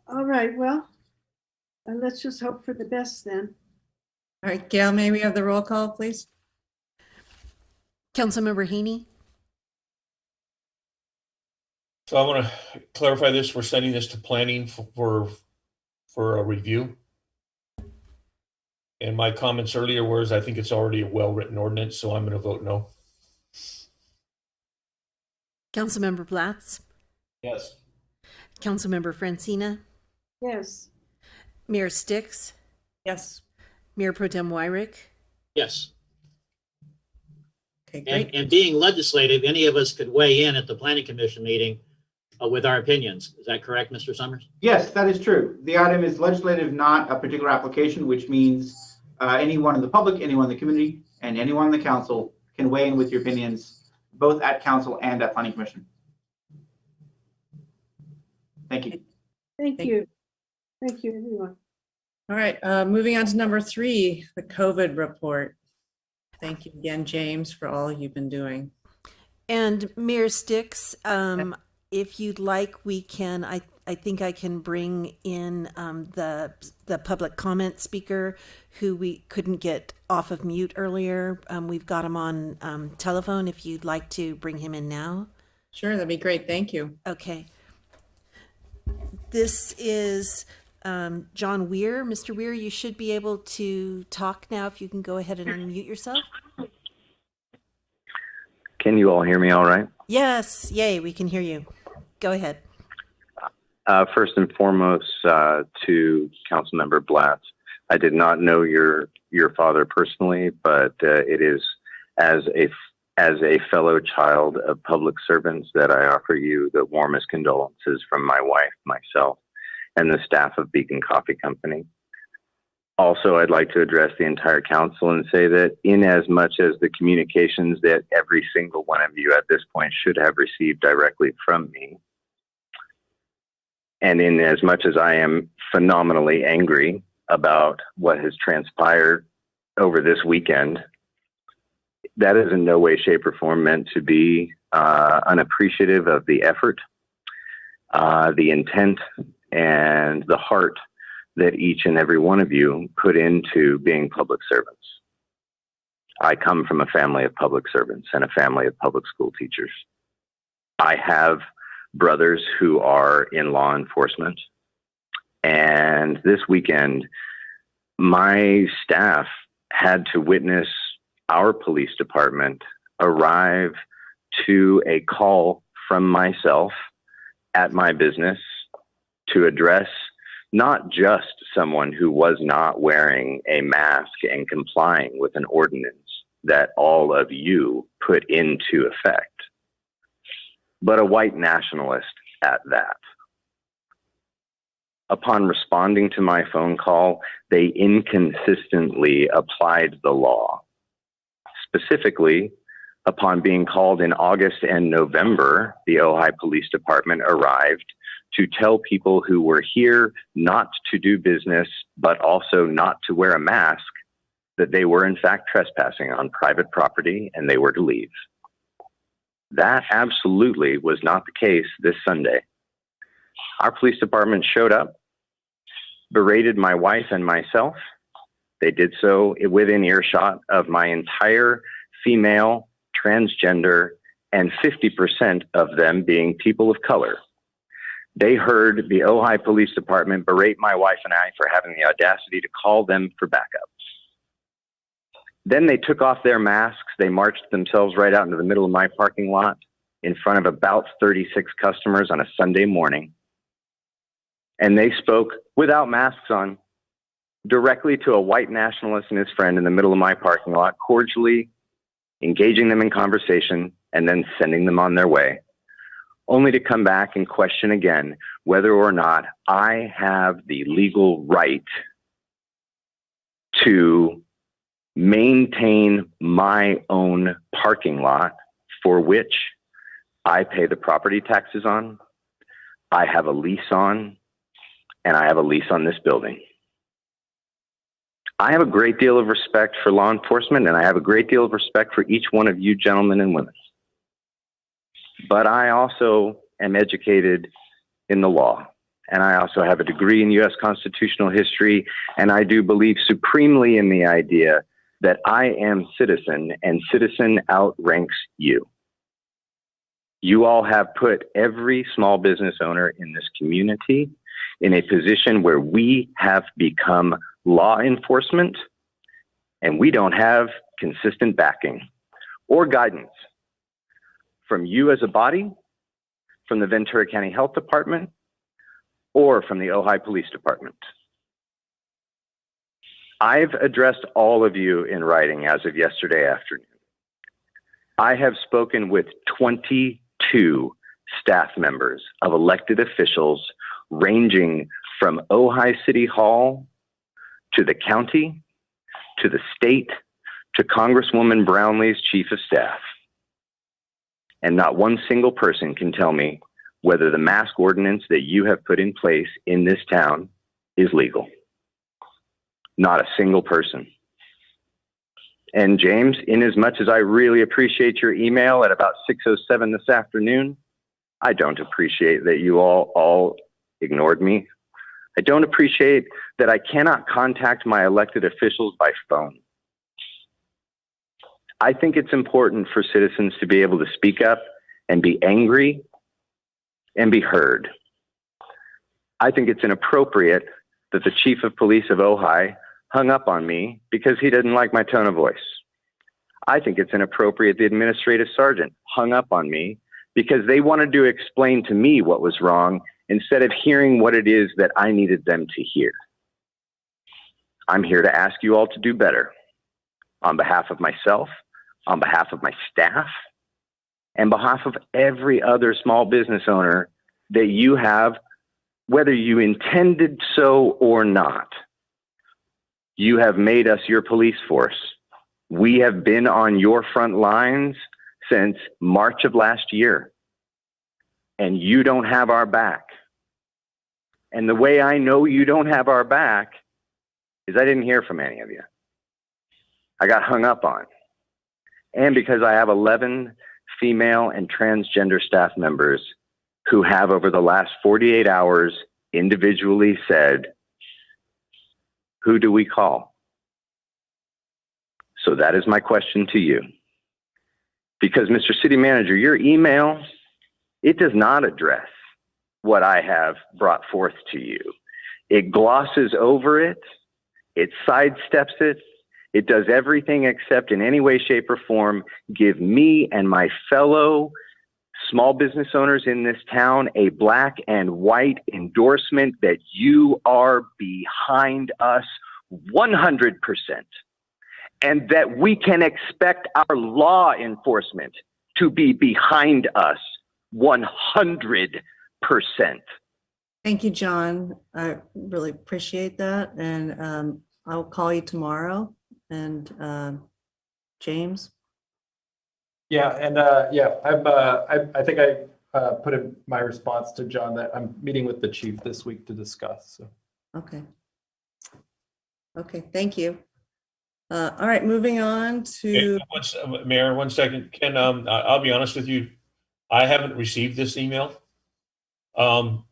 All right, well, let's just hope for the best then. All right, Gail, may we have the roll call, please? Councilmember Haney, So I want to clarify this. We're sending this to planning for a review. And my comments earlier was, I think it's already a well-written ordinance, so I'm going to vote no. Councilmember Blatz, Yes. Councilmember Francina, Yes. Mayor Sticks, Yes. Mayor Pro Tem Wyrick, Yes. Okay, great. And being legislative, any of us could weigh in at the planning commission meeting with our opinions. Is that correct, Mr. Summers? Yes, that is true. The item is legislative, not a particular application, which means anyone in the public, anyone in the community, and anyone in the council can weigh in with your opinions, both at council and at planning commission. Thank you. Thank you. Thank you, everyone. All right, moving on to number 3, the COVID report. Thank you again, James, for all you've been doing. And Mayor Sticks, if you'd like, we can, I think I can bring in the public comment speaker who we couldn't get off of mute earlier. We've got him on telephone if you'd like to bring him in now. Sure, that'd be great. Thank you. Okay. This is John Weir. Mr. Weir, you should be able to talk now if you can go ahead and unmute yourself. Can you all hear me all right? Yes, yay, we can hear you. Go ahead. First and foremost, to Councilmember Blatz, I did not know your father personally, but it is as a fellow child of public servants that I offer you the warmest condolences from my wife, myself, and the staff of Beacon Coffee Company. Also, I'd like to address the entire council and say that in as much as the communications that every single one of you at this point should have received directly from me, and in as much as I am phenomenally angry about what has transpired over this weekend, that is in no way, shape, or form meant to be unappreciative of the effort, the intent, and the heart that each and every one of you put into being public servants. I come from a family of public servants and a family of public school teachers. I have brothers who are in law enforcement. And this weekend, my staff had to witness our police department arrive to a call from myself at my business to address not just someone who was not wearing a mask and complying with an ordinance that all of you put into effect, but a white nationalist at that. Upon responding to my phone call, they inconsistently applied the law. Specifically, upon being called in August and November, the Ojai Police Department arrived to tell people who were here not to do business, but also not to wear a mask, that they were in fact trespassing on private property and they were to leave. That absolutely was not the case this Sunday. Our police department showed up, berated my wife and myself. They did so within earshot of my entire female, transgender, and 50% of them being people of color. They heard the Ojai Police Department berate my wife and I for having the audacity to call them for backup. Then they took off their masks. They marched themselves right out into the middle of my parking lot in front of about 36 customers on a Sunday morning. And they spoke without masks on directly to a white nationalist and his friend in the middle of my parking lot, cordially engaging them in conversation and then sending them on their way, only to come back and question again whether or not I have the legal right to maintain my own parking lot for which I pay the property taxes on, I have a lease on, and I have a lease on this building. I have a great deal of respect for law enforcement, and I have a great deal of respect for each one of you gentlemen and women. But I also am educated in the law, and I also have a degree in U.S. constitutional history, and I do believe supremely in the idea that I am citizen, and citizen outranks you. You all have put every small business owner in this community in a position where we have become law enforcement, and we don't have consistent backing or guidance from you as a body, from the Ventura County Health Department, or from the Ojai Police Department. I've addressed all of you in writing as of yesterday afternoon. I have spoken with 22 staff members of elected officials ranging from Ojai City Hall to the county, to the state, to Congresswoman Brownlee's chief of staff. And not one single person can tell me whether the mask ordinance that you have put in place in this town is legal. Not a single person. And James, in as much as I really appreciate your email at about 6:07 this afternoon, I don't appreciate that you all ignored me. I don't appreciate that I cannot contact my elected officials by phone. I think it's important for citizens to be able to speak up and be angry and be heard. I think it's inappropriate that the chief of police of Ojai hung up on me because he didn't like my tone of voice. I think it's inappropriate the administrative sergeant hung up on me because they wanted to explain to me what was wrong instead of hearing what it is that I needed them to hear. I'm here to ask you all to do better on behalf of myself, on behalf of my staff, and behalf of every other small business owner that you have, whether you intended so or not. You have made us your police force. We have been on your front lines since March of last year, and you don't have our back. And the way I know you don't have our back is I didn't hear from any of you. I got hung up on. And because I have 11 female and transgender staff members who have over the last 48 hours individually said, who do we call? So that is my question to you. Because Mr. City Manager, your email, it does not address what I have brought forth to you. It glosses over it. It sidesteps it. It does everything except in any way, shape, or form give me and my fellow small business owners in this town a black and white endorsement that you are behind us 100%, and that we can expect our law enforcement to be behind us 100%. Thank you, John. I really appreciate that. And I'll call you tomorrow. And James? Yeah, and yeah, I think I put in my response to John that I'm meeting with the chief this week to discuss. So. Okay. Okay, thank you. All right, moving on to. Mayor, 1 second. Ken, I'll be honest with you. I haven't received this email. And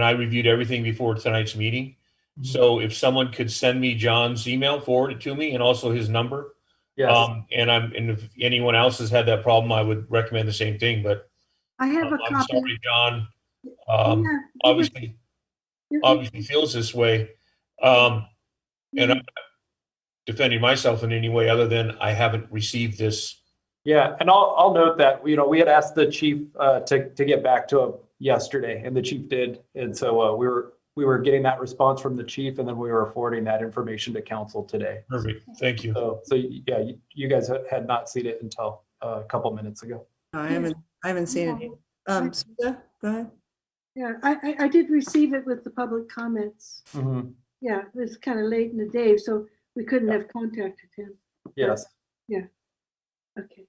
I reviewed everything before tonight's meeting. Mm-hmm. So if someone could send me John's email, forward it to me, and also his number. Yes. And if anyone else has had that problem, I would recommend the same thing. But I have a I'm copy. sorry, John. Yeah, obviously feels this way. And I'm not defending myself in any way other than I haven't received this. Yeah, and I'll note that we had asked the chief to get back to him yesterday, and the chief did, and so we were getting that response from the chief, and then we were forwarding that information to council today. Perfect, thank you. So yeah, you guys had not seen it until a couple minutes ago. I haven't seen it. Suda, go ahead. Yeah, I did receive it with the public comments. Mm-hmm. Yeah, it was kind of late in the day, so we couldn't have contacted him. Yes. Yeah. Okay.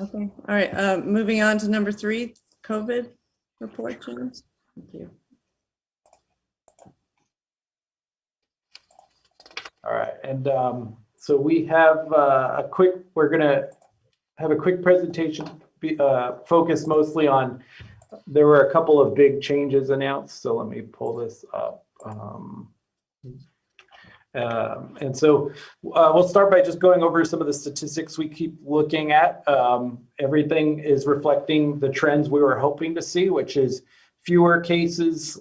Okay. All right. Moving on to number 3, COVID report, James. Thank you. All right, and so we have we're gonna have a quick presentation focused mostly on, there were a couple of big changes announced, so let me pull this up. And so we'll start by just going over some of the statistics we keep looking at. Everything is reflecting the trends we were hoping to see, which is fewer cases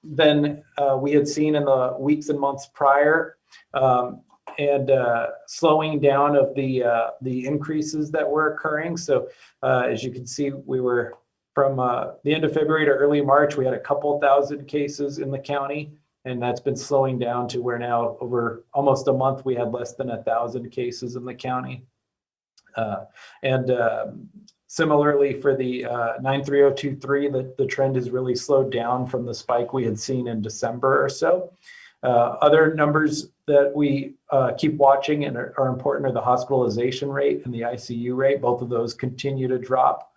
than we had seen in the weeks and months prior, and slowing down of the increases that were occurring. So as you can see, we were from the end of February to early March, we had a couple thousand cases in the county, and that's been slowing down to where now over almost a month, we had less than 1,000 cases in the county. Similarly for the 93023, the trend has really slowed down from the spike we had seen in December or so. Other numbers that we keep watching and are important are the hospitalization rate and the ICU rate. Both of those continue to drop.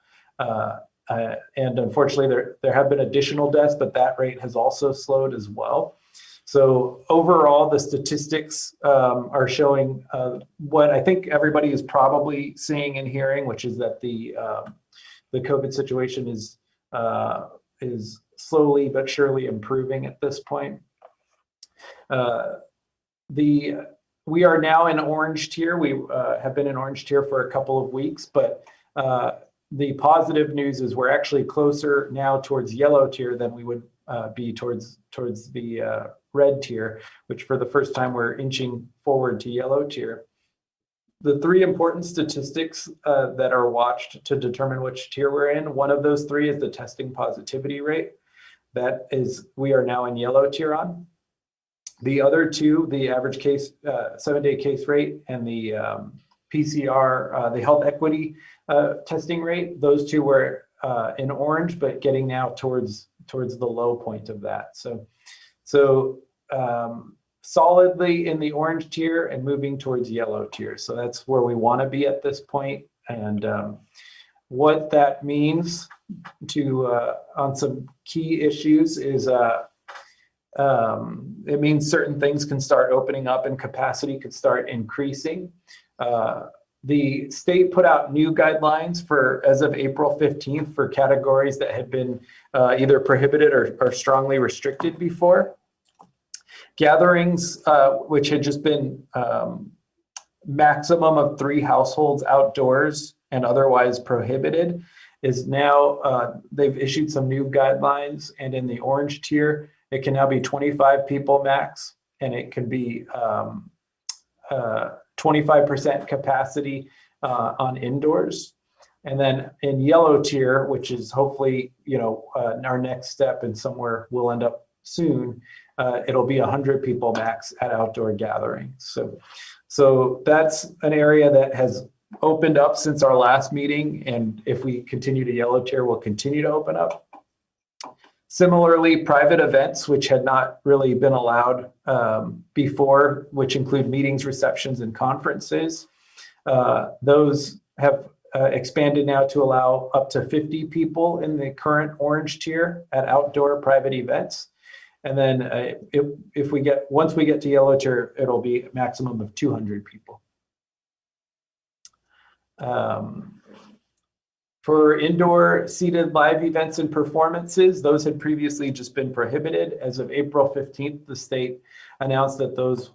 And unfortunately, there have been additional deaths, but that rate has also slowed as well. So overall, the statistics are showing what I think everybody is probably seeing and hearing, which is that the COVID situation is slowly but surely improving at this point. We are now in orange tier. We have been in orange tier for a couple of weeks, but the positive news is we're actually closer now towards yellow tier than we would be towards the red tier, which for the first time we're inching forward to yellow tier. The three important statistics that are watched to determine which tier we're in, one of those three is the testing positivity rate. That is, we are now in yellow tier on. The other two, the average case, 7-day case rate and the PCR, the health equity testing rate, those two were in orange, but getting now towards the low point of that. So solidly in the orange tier and moving towards yellow tier. So that's where we want to be at this point. And what that means to on some key issues is it means certain things can start opening up and capacity could start increasing. The state put out new guidelines for as of April 15th for categories that had been either prohibited or strongly restricted before. Gatherings, which had just been maximum of 3 households outdoors and otherwise prohibited, is now, they've issued some new guidelines, and in the orange tier, it can now be 25 people max, and it can be 25% capacity on indoors. And then in yellow tier, which is hopefully, our next step and somewhere we'll end up soon, it'll be 100 people max at outdoor gatherings. So that's an area that has opened up since our last meeting. And if we continue to yellow tier, we'll continue to open up. Similarly, private events, which had not really been allowed before, which include meetings, receptions, and conferences, those have expanded now to allow up to 50 people in the current orange tier at outdoor private events. And then once we get to yellow tier, it'll be a maximum of 200 people. For indoor seated live events and performances, those had previously just been prohibited. As of April 15th, the state announced that those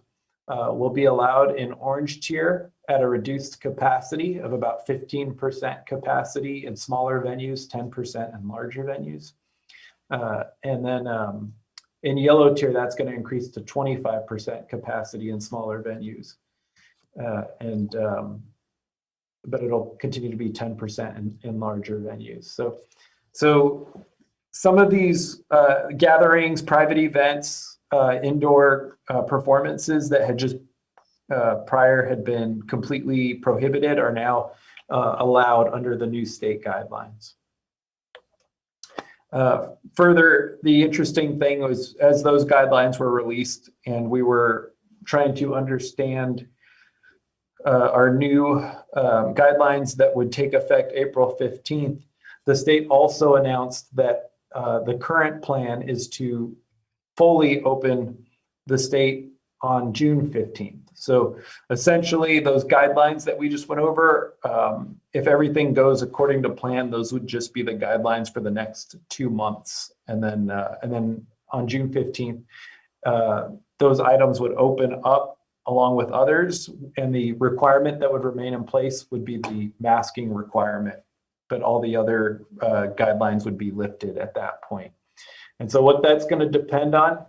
will be allowed in orange tier at a reduced capacity of about 15% capacity in smaller venues, 10% in larger venues. And then in yellow tier, that's going to increase to 25% capacity in smaller venues. But it'll continue to be 10% in larger venues. So some of these gatherings, private events, indoor performances that had just prior had been completely prohibited are now allowed under the new state guidelines. Further, the interesting thing was as those guidelines were released and we were trying to understand our new guidelines that would take effect April 15th, the state also announced that the current plan is to fully open the state on June 15th. So essentially those guidelines that we just went over, if everything goes according to plan, those would just be the guidelines for the next 2 months. And then on June 15th, those items would open up along with others, and the requirement that would remain in place would be the masking requirement, but all the other guidelines would be lifted at that point. And so what that's going to depend on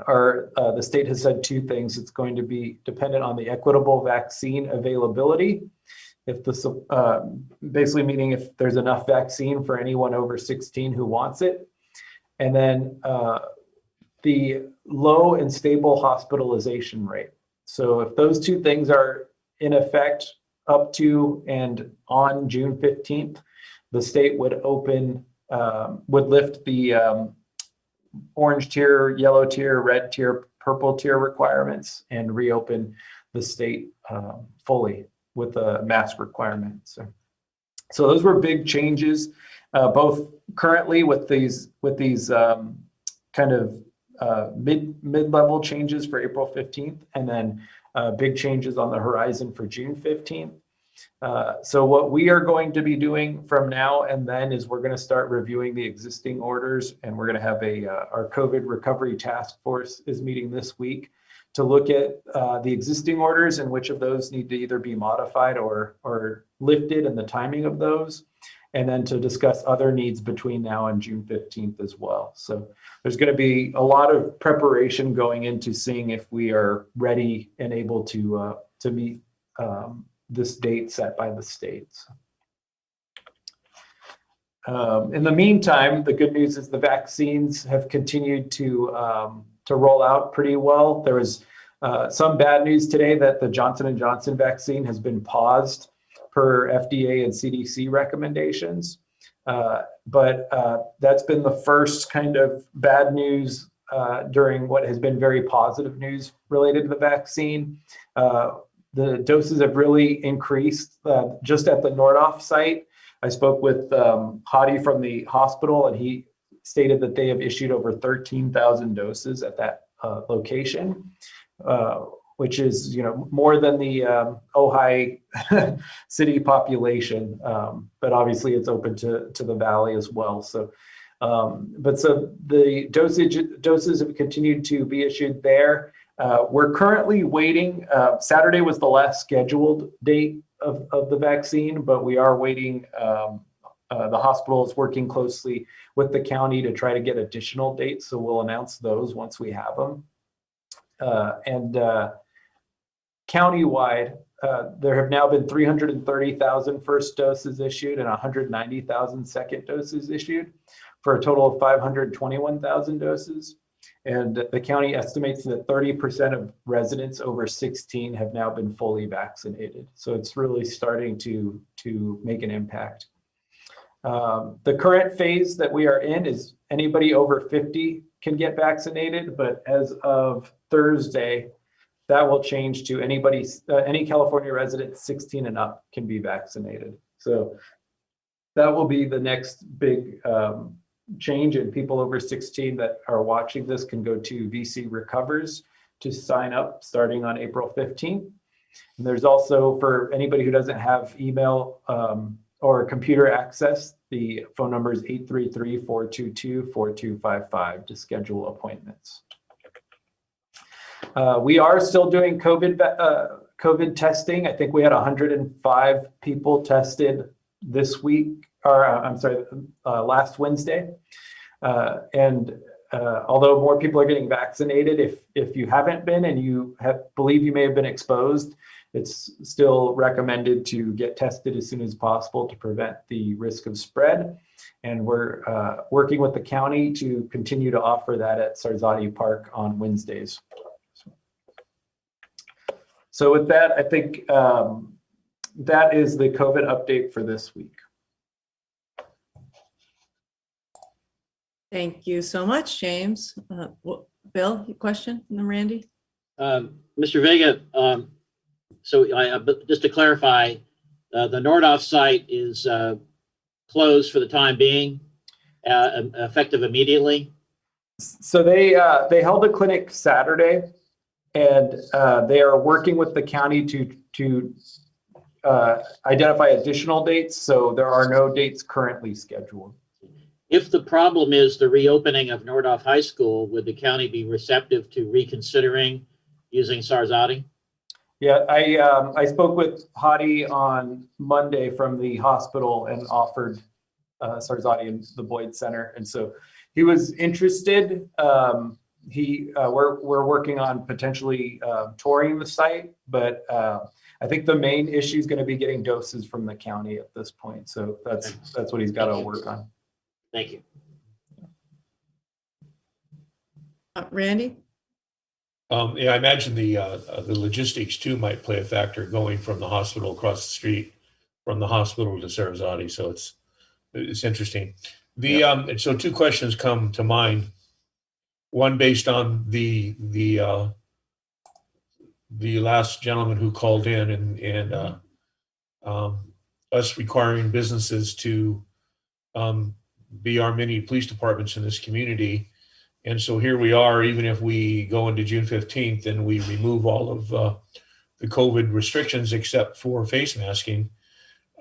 are, the state has said 2 things. It's going to be dependent on the equitable vaccine availability. If basically meaning if there's enough vaccine for anyone over 16 who wants it. And then the low and stable hospitalization rate. So if those 2 things are in effect up to and on June 15th, the state would lift the orange tier, yellow tier, red tier purple tier requirements and reopen the state fully with a mask requirement. So those were big changes, both currently with these kind of mid-level changes for April 15th, and then big changes on the horizon for June 15th. So what we are going to be doing from now and then is we're going to start reviewing the existing orders, and we're going to have our COVID recovery task force is meeting this week to look at the existing orders and which of those need to either be modified or lifted and the timing of those, and then to discuss other needs between now and June 15th as well. So there's going to be a lot of preparation going into seeing if we are ready and able to meet this date set by the states. In the meantime, the good news is the vaccines have continued to roll out pretty well. There was some bad news today that the Johnson & Johnson vaccine has been paused per FDA and CDC recommendations. But that's been the first kind of bad news during what has been very positive news related to the vaccine. The doses have really increased just at the Nordhoff site. I spoke with Hadi from the hospital, and he stated that they have issued over 13,000 doses at that location, which is, more than the Ojai city population. But obviously it's open to the valley as well. So the doses have continued to be issued there. We're currently waiting. Saturday was the last scheduled date of the vaccine, but we are waiting. The hospital is working closely with the county to try to get additional dates. So we'll announce those once we have them. And countywide, there have now been 330,000 first doses issued and 190,000 second doses issued for a total of 521,000 doses. And the county estimates that 30% of residents over 16 have now been fully vaccinated. So it's really starting to make an impact. The current phase that we are in is anybody over 50 can get vaccinated, but as of Thursday, that will change to any California resident 16 and up can be vaccinated. So that will be the next big change, and people over 16 that are watching this can go to VC Recovers to sign up starting on April 15th. And there's also, for anybody who doesn't have email or computer access, the phone number is 833-422-4255 to schedule appointments. We are still doing COVID testing. I think we had 105 people tested this week, or last Wednesday. And although more people are getting vaccinated, if you haven't been and you believe you may have been exposed, it's still recommended to get tested as soon as possible to prevent the risk of spread. And we're working with the county to continue to offer that at Sarzati Park on Wednesdays. So with that, I think that is the COVID update for this week. Thank you so much, James. Bill, your question, and then Randy? Mr. Vega, just to clarify, the Nordhoff site is closed for the time being, effective immediately? So they held a clinic Saturday, and they are working with the county to identify additional dates. So there are no dates currently scheduled. If the problem is the reopening of Nordhoff High School, would the county be receptive to reconsidering using Sarzati? Yeah, I spoke with Hadi on Monday from the hospital and offered Sarzati and the Boyd Center, and so he was interested. We're working on potentially touring the site, but I think the main issue is going to be getting doses from the county at this point. So that's what he's got to work on. Thank you. Randy? Yeah, I imagine the logistics too might play a factor, going from the hospital across the street from the hospital to Sarzati. So it's interesting. So two questions come to mind. One based on the last gentleman who called in and us requiring businesses to be our mini police departments in this community. And so here we are, even if we go into June 15th and we remove all of the COVID restrictions except for face masking,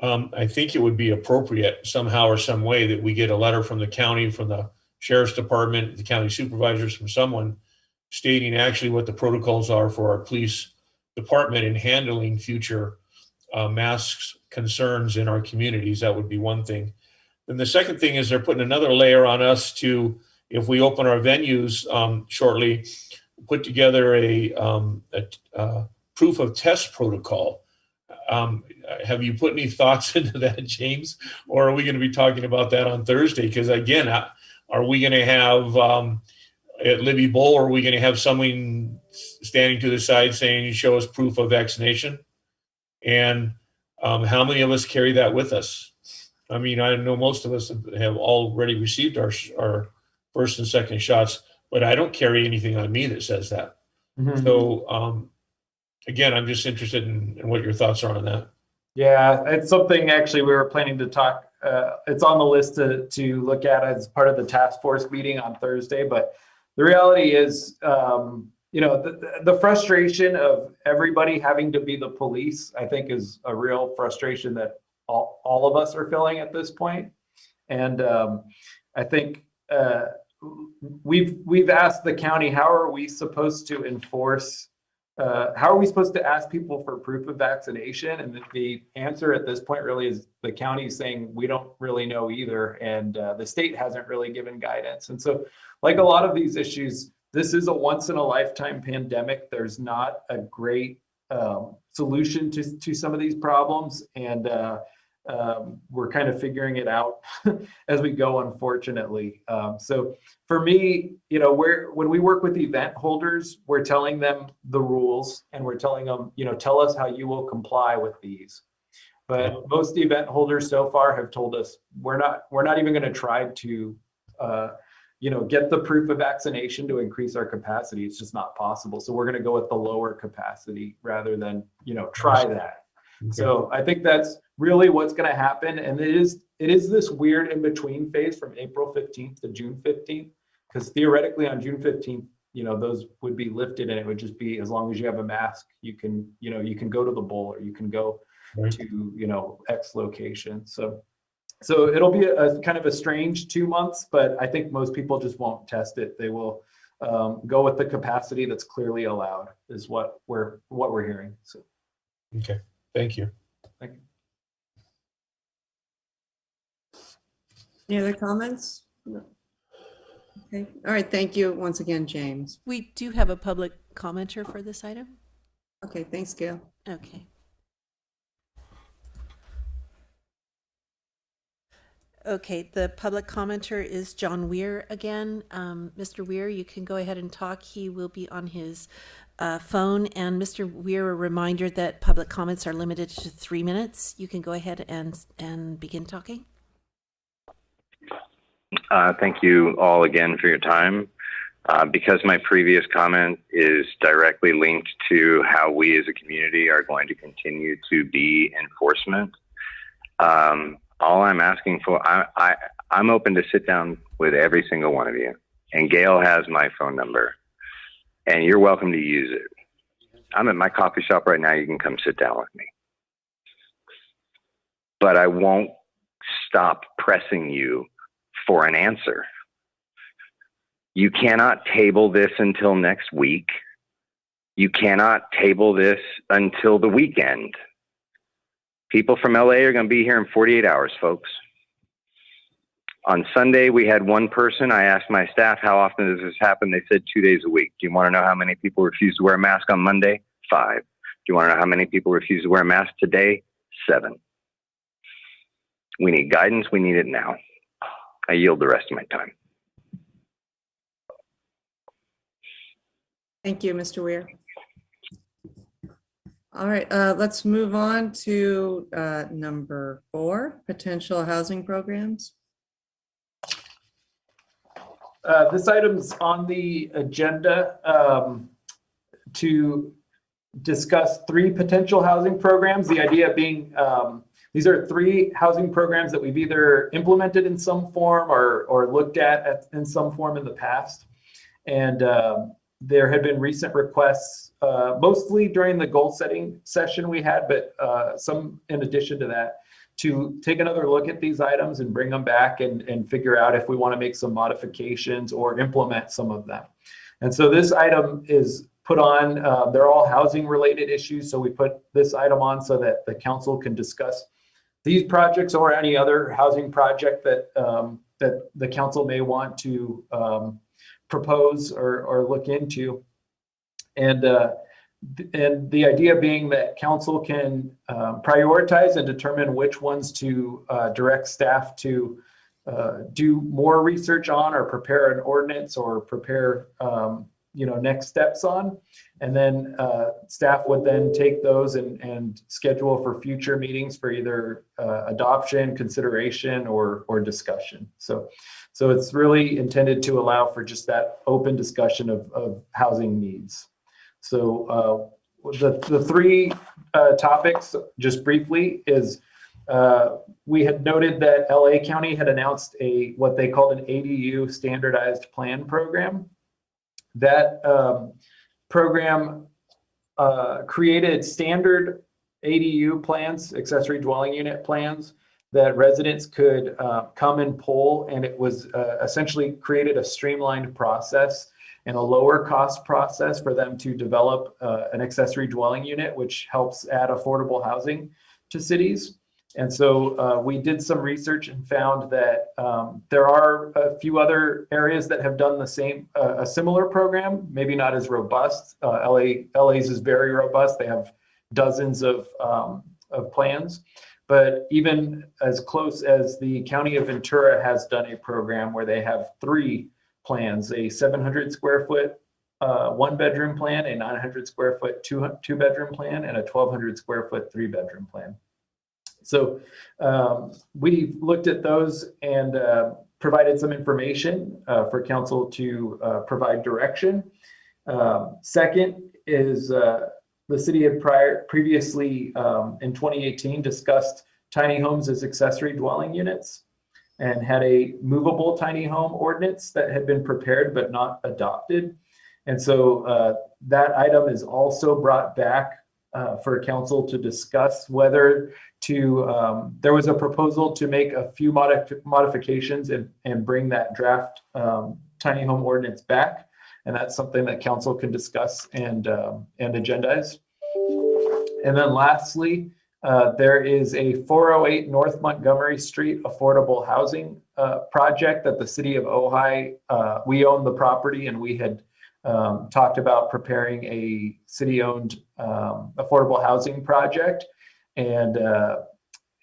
I think it would be appropriate somehow or some way that we get a letter from the county, from the sheriff's department, the county supervisors, from someone stating actually what the protocols are for our police department in handling future masks concerns in our communities. That would be one thing. Then the second thing is they're putting another layer on us to, if we open our venues shortly, put together a proof of test protocol. Have you put any thoughts into that, James? Or are we going to be talking about that on Thursday? Because again, are we going to have at Libby Bowl, are we going to have someone standing to the side saying, show us proof of vaccination? And how many of us carry that with us? I mean, I know most of us have already received our first and second shots, but I don't carry anything on me that says that. Mhm. So again, I'm just interested in what your thoughts are on that. Yeah, it's something actually we were planning to talk. It's on the list to look at as part of the task force meeting on Thursday. But the reality is, the frustration of everybody having to be the police, I think, is a real frustration that all of us are feeling at this point. And I think we've asked the county, how are we supposed to enforce? How are we supposed to ask people for proof of vaccination? And the answer at this point really is the county saying we don't really know either, and the state hasn't really given guidance. And so, like a lot of these issues, this is a once-in-a-lifetime pandemic. There's not a great solution to some of these problems, and we're kind of figuring it out as we go, unfortunately. So for me, when we work with event holders, we're telling them the rules and we're telling them, tell us how you will comply with these. But most event holders so far have told us we're not even going to try to get the proof of vaccination to increase our capacity. It's just not possible. So we're going to go with the lower capacity rather than try that. Okay. So I think that's really what's going to happen. And it is this weird in between phase from April 15th to June 15th, because theoretically on June 15th, those would be lifted, and it would just be, as long as you have a mask, you can go to the bowl, or you can go to, X location. So it'll be a kind of a strange 2 months, but I think most people just won't test it. They will go with the capacity that's clearly allowed, is what we're hearing. So. Okay. Thank you. Thank you. Any other comments? No. Okay. All right. Thank you once again, James. We do have a public commenter for this item. Okay. Thanks, Gail. Okay. Okay, the public commenter is John Weir again. Mr. Weir, you can go ahead and talk. He will be on his phone. And Mr. Weir, a reminder that public comments are limited to 3 minutes. You can go ahead and begin talking. Thank you all again for your time. Because my previous comment is directly linked to how we as a community are going to continue to be enforcement, all I'm asking for, I'm open to sit down with every single one of you. And Gail has my phone number, and you're welcome to use it. I'm at my coffee shop right now. You can come sit down with me. But I won't stop pressing you for an answer. You cannot table this until next week. You cannot table this until the weekend. People from LA are going to be here in 48 hours, folks. On Sunday, we had one person. I asked my staff, how often does this happen? They said 2 days a week. Do you want to know how many people refuse to wear a mask on Monday? 5. Do you want to know how many people refuse to wear a mask today? 7. We need guidance. We need it now. I yield the rest of my time. Thank you, Mr. Weir. All right, let's move on to number 4, potential housing programs. This item's on the agenda to discuss 3 potential housing programs. The idea being these are 3 housing programs that we've either implemented in some form or looked at in some form in the past. And there had been recent requests, mostly during the goal setting session we had, but some in addition to that, to take another look at these items and bring them back and figure out if we want to make some modifications or implement some of them. And so this item is put on, they're all housing related issues. So we put this item on so that the council can discuss these projects or any other housing project that that the council may want to propose or look into. And the idea being that council can prioritize and determine which ones to direct staff to do more research on or prepare an ordinance or prepare next steps on. And then staff would then take those and schedule for future meetings for either adoption, consideration, or discussion. So it's really intended to allow for just that open discussion of housing needs. So the 3 topics, just briefly, is we had noted that LA County had announced what they called an ADU standardized plan program. That program created standard ADU plans, accessory dwelling unit plans, that residents could come and pull, and it was essentially created a streamlined process and a lower cost process for them to develop an accessory dwelling unit, which helps add affordable housing to cities. And so we did some research and found that there are a few other areas that have done the same, a similar program, maybe not as robust. LA's is very robust. They have dozens of plans, but even as close as the County of Ventura has done a program where they have 3 plans, a 700 square foot 1-bedroom plan, a 900 square foot 2-bedroom plan, and a 1,200 square foot 3-bedroom plan. So we looked at those and provided some information for council to provide direction. Second is the city had previously in 2018 discussed tiny homes as accessory dwelling units and had a movable tiny home ordinance that had been prepared but not adopted. And so that item is also brought back for council to discuss whether to, there was a proposal to make a few modifications and bring that draft tiny home ordinance back. And that's something that council can discuss and agendize. And then lastly, there is a 408 North Montgomery Street affordable housing project that the city of Ojai, we own the property, and we had talked about preparing a city-owned affordable housing project. And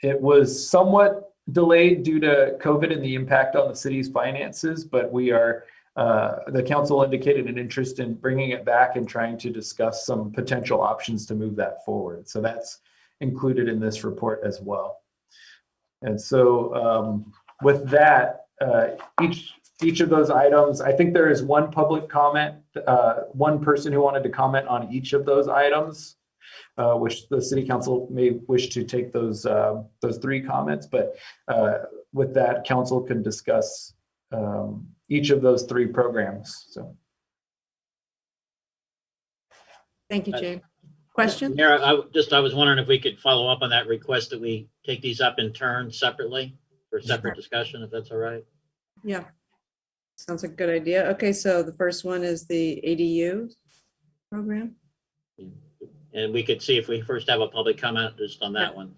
it was somewhat delayed due to COVID and the impact on the city's finances, but we are, the council indicated an interest in bringing it back and trying to discuss some potential options to move that forward. So that's included in this report as well. And so with that, each of those items, I think there is one public comment, one person who wanted to comment on each of those items, which the city council may wish to take those 3 comments, but with that, council can discuss each of those 3 programs. So, Thank you, Jay. Question? Mayor, I was wondering if we could follow up on that request that we take these up in turn separately for separate discussion, if that's all right. Yeah. Sounds like a good idea. Okay, so the first one is the ADU program. And we could see if we first have a public comment just on that one.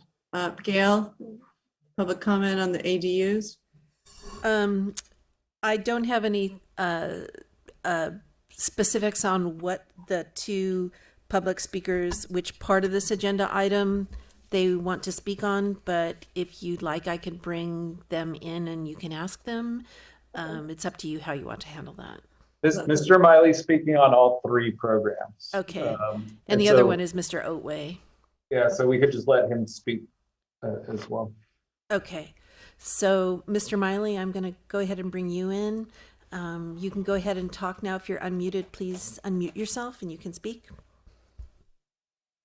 Gail, public comment on the ADUs? I don't have any specifics on what the 2 public speakers, which part of this agenda item they want to speak on, but if you'd like, I can bring them in and you can ask them. It's up to you how you want to handle that. Mr. Miley speaking on all 3 programs. Okay. And the other one is Mr. Ojai. Yeah, so we could just let him speak as well. Okay. So, Mr. Miley, I'm going to go ahead and bring you in. You can go ahead and talk now. If you're unmuted, please unmute yourself and you can speak.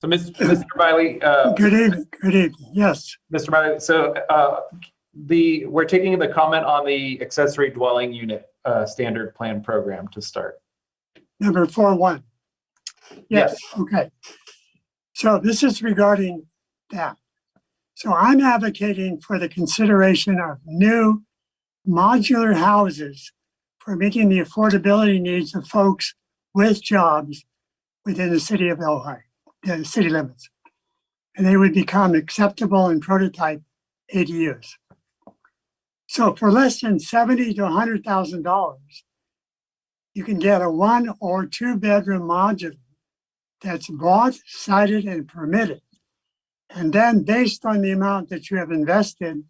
So, Mr. Miley, Good evening, good evening, yes. Mr. Miley, so we're taking the comment on the accessory dwelling unit standard plan program to start. Number 4.1. Yes, okay. So this is regarding that. So I'm advocating for the consideration of new modular houses for meeting the affordability needs of folks with jobs within the city of Ojai, the city limits. And they would become acceptable and prototype ADUs. So for less than $70,000 to $100,000, you can get a 1 or 2 bedroom modular that's bought, sited, and permitted. And then based on the amount that you have invested,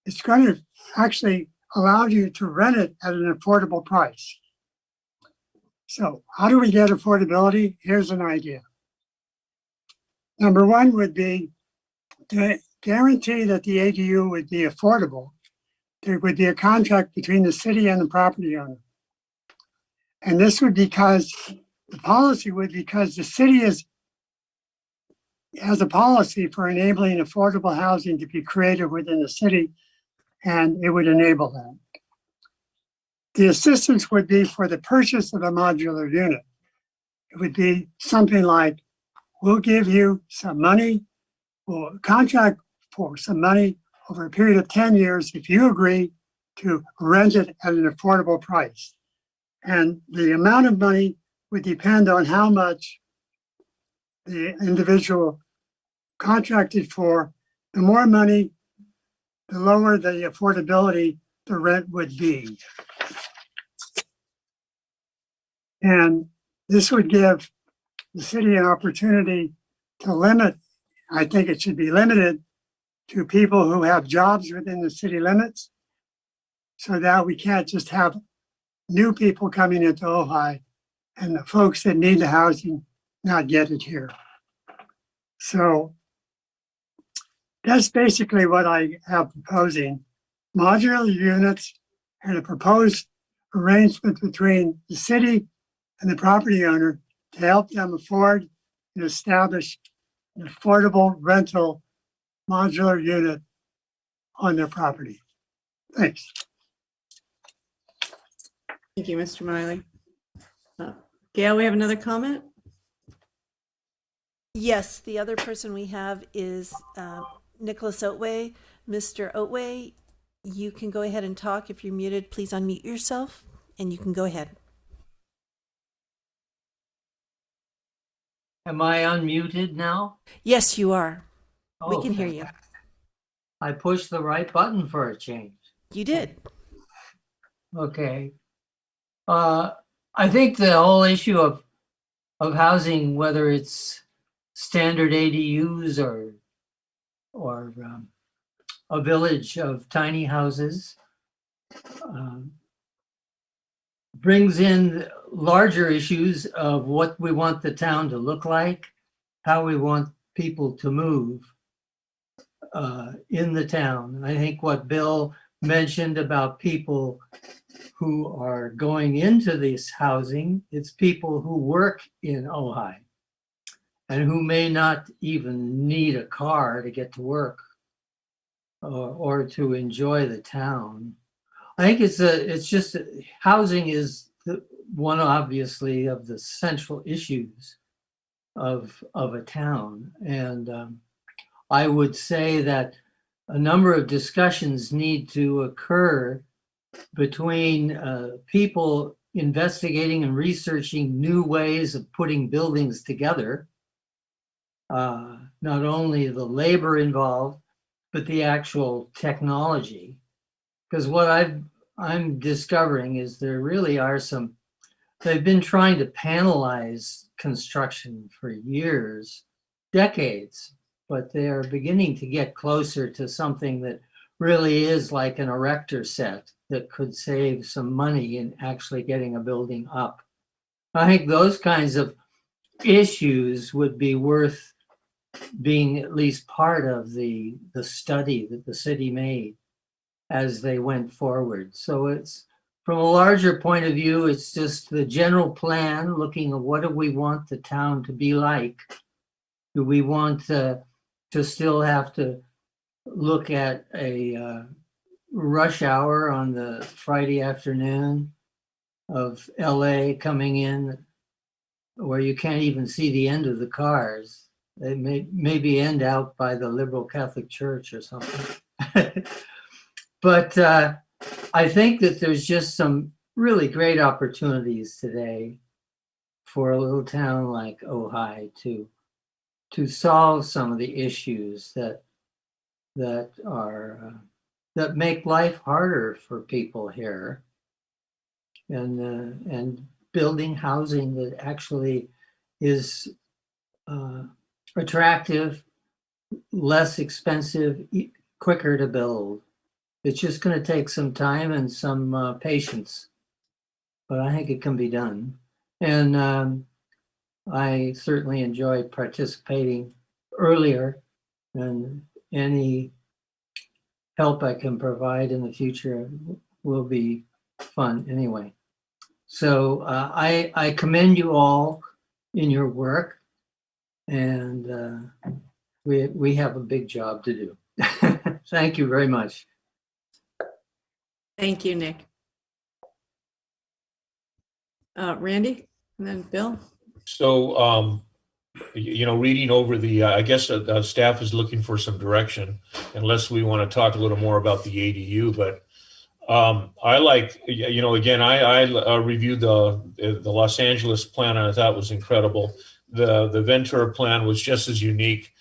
it's going to actually allow you to rent it at an affordable price. So how do we get affordability? Here's an idea. Number one would be to guarantee that the ADU would be affordable. There would be a contract between the city and the property owner. And this would because the policy would because the city has a policy for enabling affordable housing to be created within the city, and it would enable that. The assistance would be for the purchase of a modular unit. It would be something like, we'll give you some money, we'll contract for some money over a period of 10 years if you agree to rent it at an affordable price. And the amount of money would depend on how much the individual contracted for. The more money, the lower the affordability the rent would be. And this would give the city an opportunity to limit, I think it should be limited to people who have jobs within the city limits, so that we can't just have new people coming into Ojai and the folks that need the housing not get it here. So that's basically what I have proposing. Modular units and a proposed arrangement between the city and the property owner to help them afford and establish an affordable rental modular unit on their property. Thanks. Thank you, Mr. Miley. Gail, we have another comment? Yes, the other person we have is Nicholas Otway. Mr. Otway, you can go ahead and talk. If you're muted, please unmute yourself and you can go ahead. Am I unmuted now? Yes, you are. We can hear Okay. you. I pushed the right button for a change. You did. Okay. I think the whole issue of housing, whether it's standard ADUs or a village of tiny houses, brings in larger issues of what we want the town to look like, how we want people to move in the town. I think what Bill mentioned about people who are going into this housing, it's people who work in Ojai and who may not even need a car to get to work or to enjoy the town. I think it's just housing is one, obviously, of the central issues of a town. And I would say that a number of discussions need to occur between people investigating and researching new ways of putting buildings together, not only the labor involved, but the actual technology. Because what I'm discovering is there really are some, they've been trying to panelize construction for years, decades, but they are beginning to get closer to something that really is like an erector set that could save some money in actually getting a building up. I think those kinds of issues would be worth being at least part of the study that the city made as they went forward. So it's from a larger point of view, it's just the general plan, looking at what do we want the town to be like? Do we want to still have to look at a rush hour on the Friday afternoon of LA coming in where you can't even see the end of the cars? They maybe end out by the Liberal Catholic Church or something. But I think that there's just some really great opportunities today for a little town like Ojai to solve some of the issues that make life harder for people here, and building housing that actually is attractive, less expensive, quicker to build. It's just going to take some time and some patience, but I think it can be done. And I certainly enjoyed participating earlier, and any help I can provide in the future will be fun anyway. So I commend you all in your work, and we have a big job to do. Thank you very much. Thank you, Nick. Randy, and then Bill. So, reading over the, I guess the staff is looking for some direction, unless we want to talk a little more about the ADU. But I like, again, I reviewed the Los Angeles plan, and I thought it was incredible. The Ventura plan was just as unique.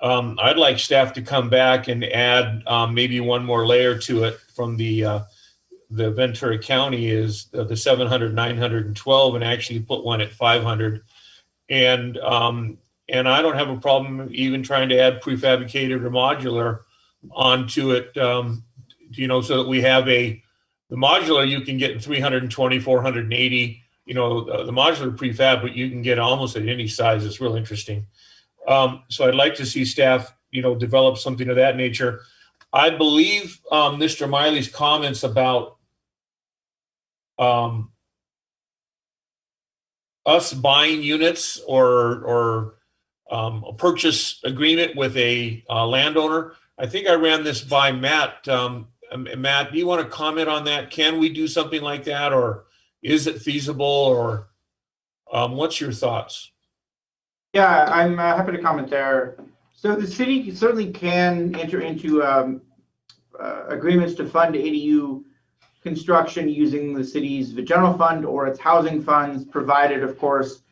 I'd like staff to come back and add maybe one more layer to it from the Ventura County is the 700, 912, and actually put one at 500. And I don't have a problem even trying to add prefabricated or modular onto it, so that we have the modular you can get in 320, 480, the modular prefab, but you can get almost at any size. It's real interesting. So I'd like to see staff, develop something of that nature. I believe Mr. Miley's comments about us buying units or a purchase agreement with a landowner. I think I ran this by Matt. Matt, do you want to comment on that? Can we do something like that, or is it feasible, or what's your thoughts? Yeah, I'm happy to comment there. So the city certainly can enter into agreements to fund ADU construction using the city's general fund or its housing funds, provided, of course,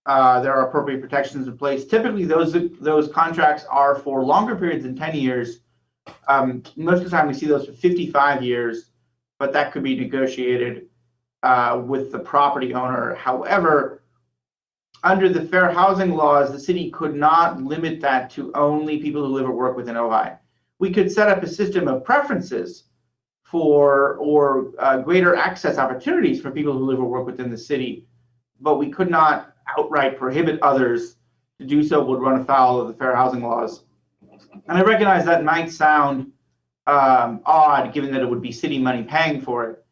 there are appropriate protections in place. Typically, those contracts are for longer periods than 10 years. Most of the time, we see those for 55 years, but that could be negotiated with the property owner. However, under the fair housing laws, the city could not limit that to only people who live or work within Ojai. We could set up a system of preferences or greater access opportunities for people who live or work within the city, but we could not outright prohibit others to do so. Would run afoul of the fair housing laws. And I recognize that might sound odd, given that it would be city money paying for it,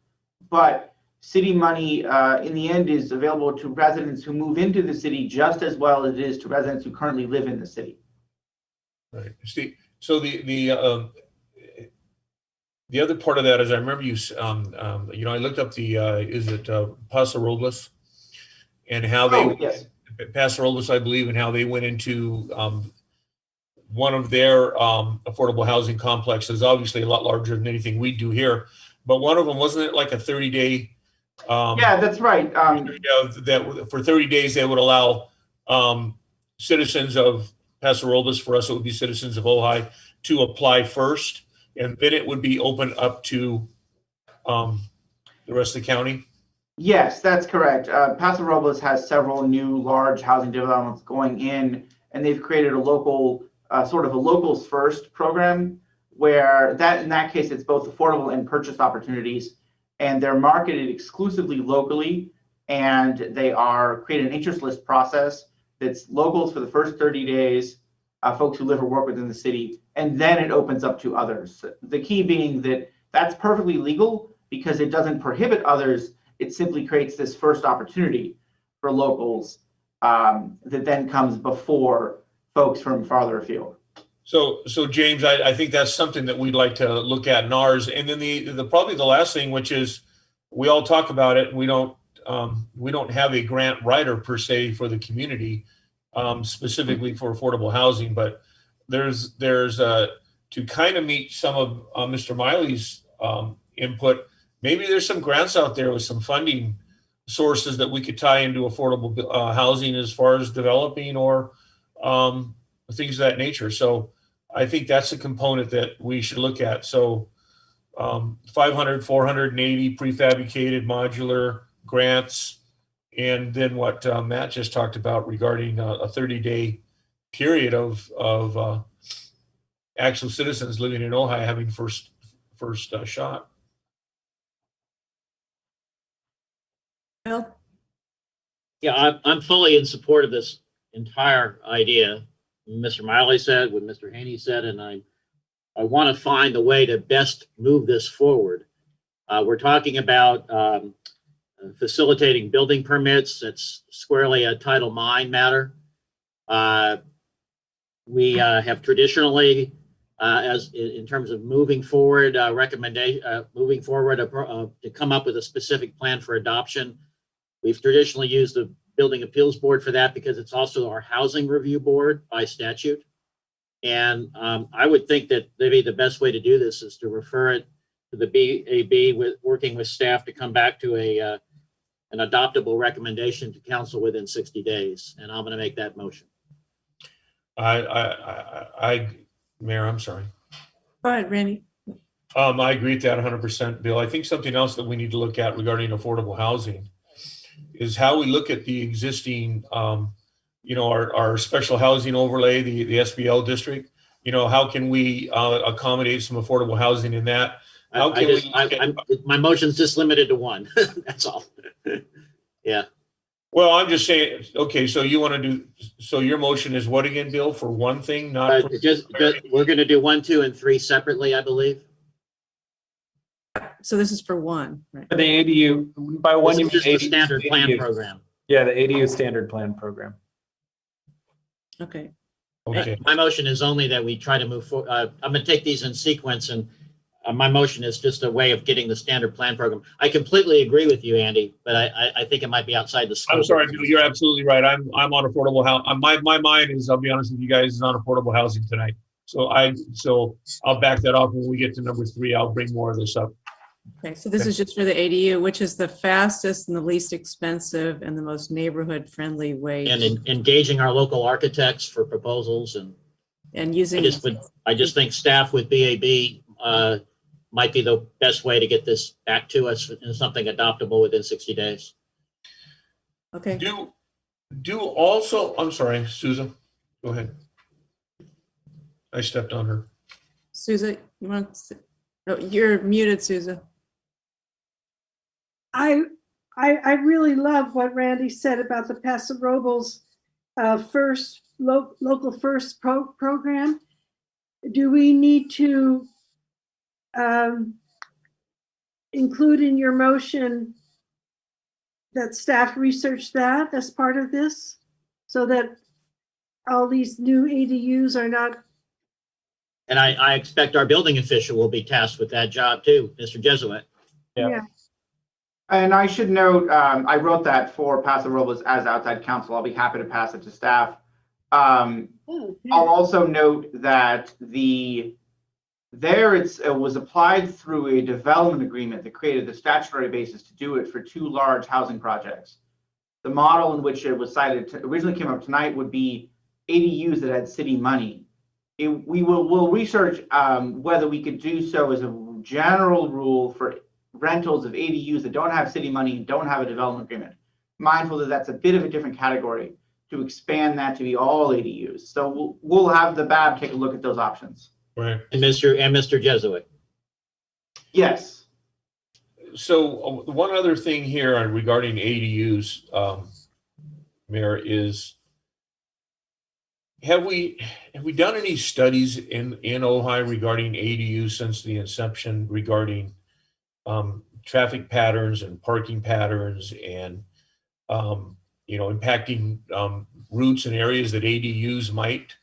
but city money in the end is available to residents who move into the city just as well as it is to residents who currently live in the city. Right. Steve, so the other part of that is I remember you, I looked up is it Paso Robles, and how they, yes. Paso Robles, I believe, and how they went into one of their affordable housing complexes, obviously a lot larger than anything we do here, but one of them, wasn't it like a 30-day? Yeah, that's right. That for 30 days they would allow citizens of Paso Robles, for us it would be citizens of Ojai, to apply first, and then it would be open up to the rest of the county? Yes, that's correct. Paso Robles has several new large housing developments going in, and they've created a local, sort of a locals first program, where in that case, it's both affordable and purchase opportunities, and they're marketed exclusively locally, and they are creating an interest list process that's locals for the first 30 days, folks who live or work within the city, and then it opens up to others. The key being that that's perfectly legal, because it doesn't prohibit others. It simply creates this first opportunity for locals that then comes before folks from farther afield. So James, I think that's something that we'd like to look at in ours. And then the probably the last thing, which is we all talk about it. We don't have a grant writer per se for the community, specifically for affordable housing, but there's to kind of meet some of Mr. Miley's input. Maybe there's some grants out there with some funding sources that we could tie into affordable housing as far as developing or things of that nature. So I think that's a component that we should look at. So 500, 480 prefabricated modular grants, and then what Matt just talked about regarding a 30-day period of actual citizens living in Ojai having first shot. Bill? Yeah, I'm fully in support of this entire idea. Mr. Miley said, what Mr. Haney said, and I want to find the way to best move this forward. We're talking about facilitating building permits. That's squarely a Title IX matter. We have traditionally, as in terms of moving forward, to come up with a specific plan for adoption. We've traditionally used the Building Appeals Board for that because it's also our housing review board by statute. And I would think that maybe the best way to do this is to refer it to the BAB with working with staff to come back to an adoptable recommendation to council within 60 days. And I'm going to make that motion. Mayor, I'm sorry. Go ahead, Randy. I agree with that 100%, Bill. I think something else that we need to look at regarding affordable housing is how we look at the existing, our special housing overlay, the SBL district. How can we accommodate some affordable housing in that? How can my motion's just limited to one. That's all. Yeah. Well, I'm just saying, okay, so you want to do, so your motion is what again, Bill, for one thing, not for we're going to do 1, 2, and 3 separately, I believe. So this is for one, right? The ADU, by one, you mean This is the ADU, standard plan ADU. program. Yeah, the ADU standard plan program. Okay. Okay. My motion is only that we try to move forward. I'm going to take these in sequence, and my motion is just a way of getting the standard plan program. I completely agree with you, Andy, but I think it might be outside the scope. I'm sorry, Bill, you're absolutely right. I'm on affordable housing. My mind is, I'll be honest with you guys, is on affordable housing tonight. So I'll back that off when we get to number 3. I'll bring more of this up. Okay, so this is just for the ADU, which is the fastest and the least expensive and the most neighborhood-friendly way. And engaging our local architects for proposals and using. I just think staff with BAB might be the best way to get this back to us in something adoptable within 60 days. Okay. Do also, I'm sorry, Susan, go ahead. I stepped on her. Susan, you want to, no, you're muted, Susan. I really love what Randy said about the Paso Robles local first program. Do we need to include in your motion that staff research that as part of this so that all these new ADUs are not? And I expect our building official will be tasked with that job too, Mr. Jesuit. Yeah. And I should note, I wrote that for Paso Robles as outside counsel. I'll be happy to pass it to staff. I'll also note that it was applied through a development agreement that created the statutory basis to do it for 2 large housing projects. The model in which it was cited originally came up tonight would be ADUs that had city money. We'll research whether we could do so as a general rule for rentals of ADUs that don't have city money and don't have a development agreement. Mindful that that's a bit of a different category, to expand that to be all ADUs. So we'll have the BAB take a look at those options. Right. And Mr. Jesuit. Yes. So one other thing here regarding ADUs, Mayor, is have we done any studies in Ojai regarding ADUs since the inception regarding traffic patterns and parking patterns and, impacting routes and areas that ADUs might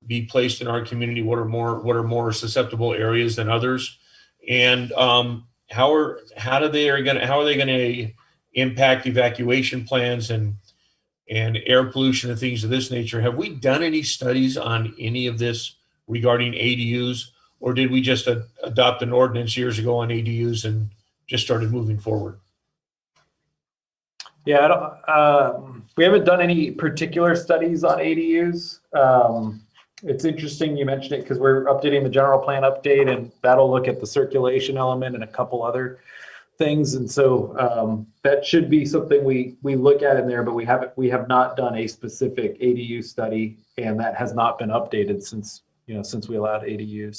be placed in our community. What are more susceptible areas than others? And how are they going to impact evacuation plans and air pollution and things of this nature? Have we done any studies on any of this regarding ADUs, or did we just adopt an ordinance years ago on ADUs and just started moving forward? Yeah, we haven't done any particular studies on ADUs. It's interesting you mentioned it because we're updating the general plan update, and that'll look at the circulation element and a couple other things. And so that should be something we look at in there, but we have not done a specific ADU study, and that has not been updated since we allowed ADUs.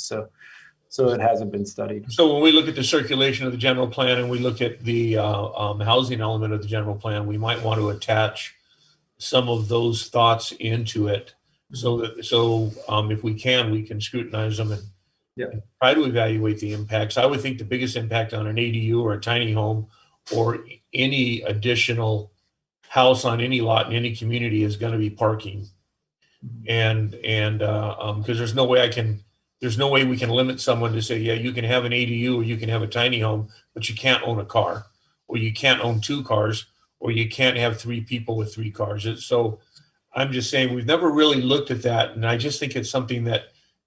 So it hasn't been studied. So when we look at the circulation of the general plan and we look at the housing element of the general plan, we might want to attach some of those thoughts into it, so if we can scrutinize them and try to evaluate the impacts. I would think the biggest impact on an ADU or a tiny home or any additional house on any lot in any community is going to be parking, and because there's no way we can limit someone to say, yeah, you can have an ADU or you can have a tiny home, but you can't own a car, or you can't own 2 cars, or you can't have 3 people with 3 cars. So I'm just saying we've never really looked at that. And I just think it's something that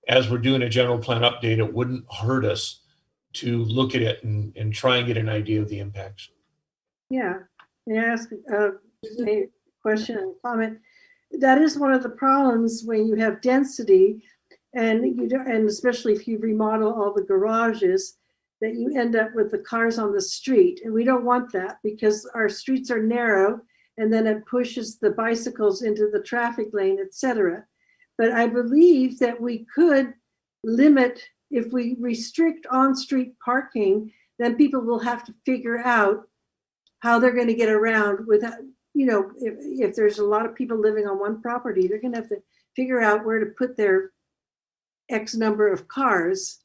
as we're doing a general plan update, it wouldn't hurt us to look at it and try and get an idea of the impacts. Yeah, may I ask a question and comment? That is one of the problems when you have density, and especially if you remodel all the garages, that you end up with the cars on the street. And we don't want that because our streets are narrow, and then it pushes the bicycles into the traffic lane, etc. But I believe that we could limit, if we restrict on-street parking, then people will have to figure out how they're going to get around without, if there's a lot of people living on one property, they're going to have to figure out where to put their X number of cars.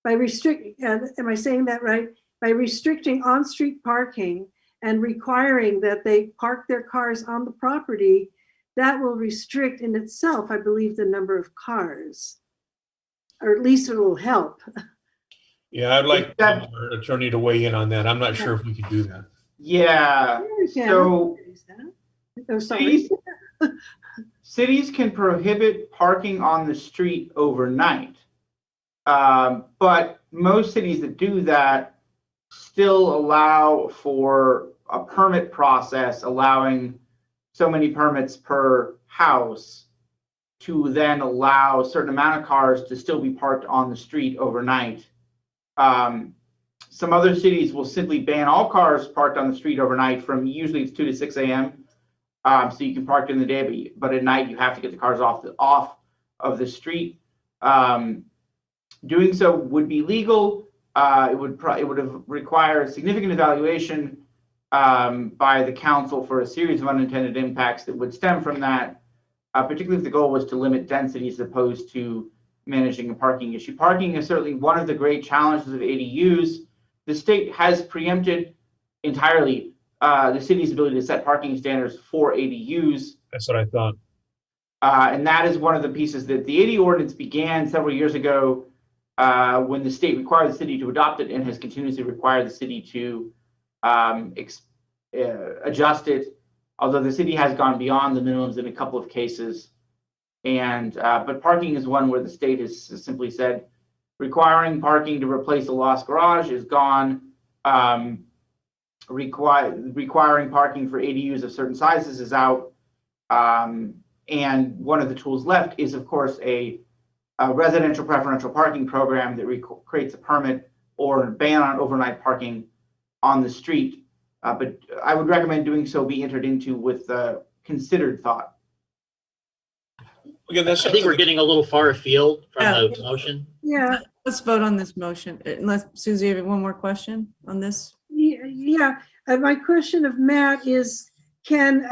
By restricting, am I saying that right? By restricting on-street parking and requiring that they park their cars on the property, that will restrict in itself, I believe, the number of cars, or at least it will help. Yeah, I'd like our attorney to weigh in on that. I'm not sure if we could do that. Yeah. So sorry. cities can prohibit parking on the street overnight. But most cities that do that still allow for a permit process, allowing so many permits per house to then allow a certain amount of cars to still be parked on the street overnight. Some other cities will simply ban all cars parked on the street overnight from usually it's 2 to 6 a.m. So you can park during the day, but at night you have to get the cars off of the street. Doing so would be legal. It would have required significant evaluation by the council for a series of unintended impacts that would stem from that, particularly if the goal was to limit density as opposed to managing a parking issue. Parking is certainly one of the great challenges of ADUs. The state has preempted entirely the city's ability to set parking standards for ADUs. That's what I thought. And that is one of the pieces that the ADU ordinance began several years ago when the state required the city to adopt it, and has continuously required the city to adjust it, although the city has gone beyond the minimums in a couple of cases. But parking is one where the state has simply said requiring parking to replace a lost garage is gone. Requiring parking for ADUs of certain sizes is out. And one of the tools left is, of course, a residential preferential parking program that creates a permit or a ban on overnight parking on the street. But I would recommend doing so be entered into with considered thought. Again, I think we're getting a little far afield from the motion. Yeah. Let's vote on this motion. Unless, Susie, you have one more question on this? Yeah. My question of Matt is, can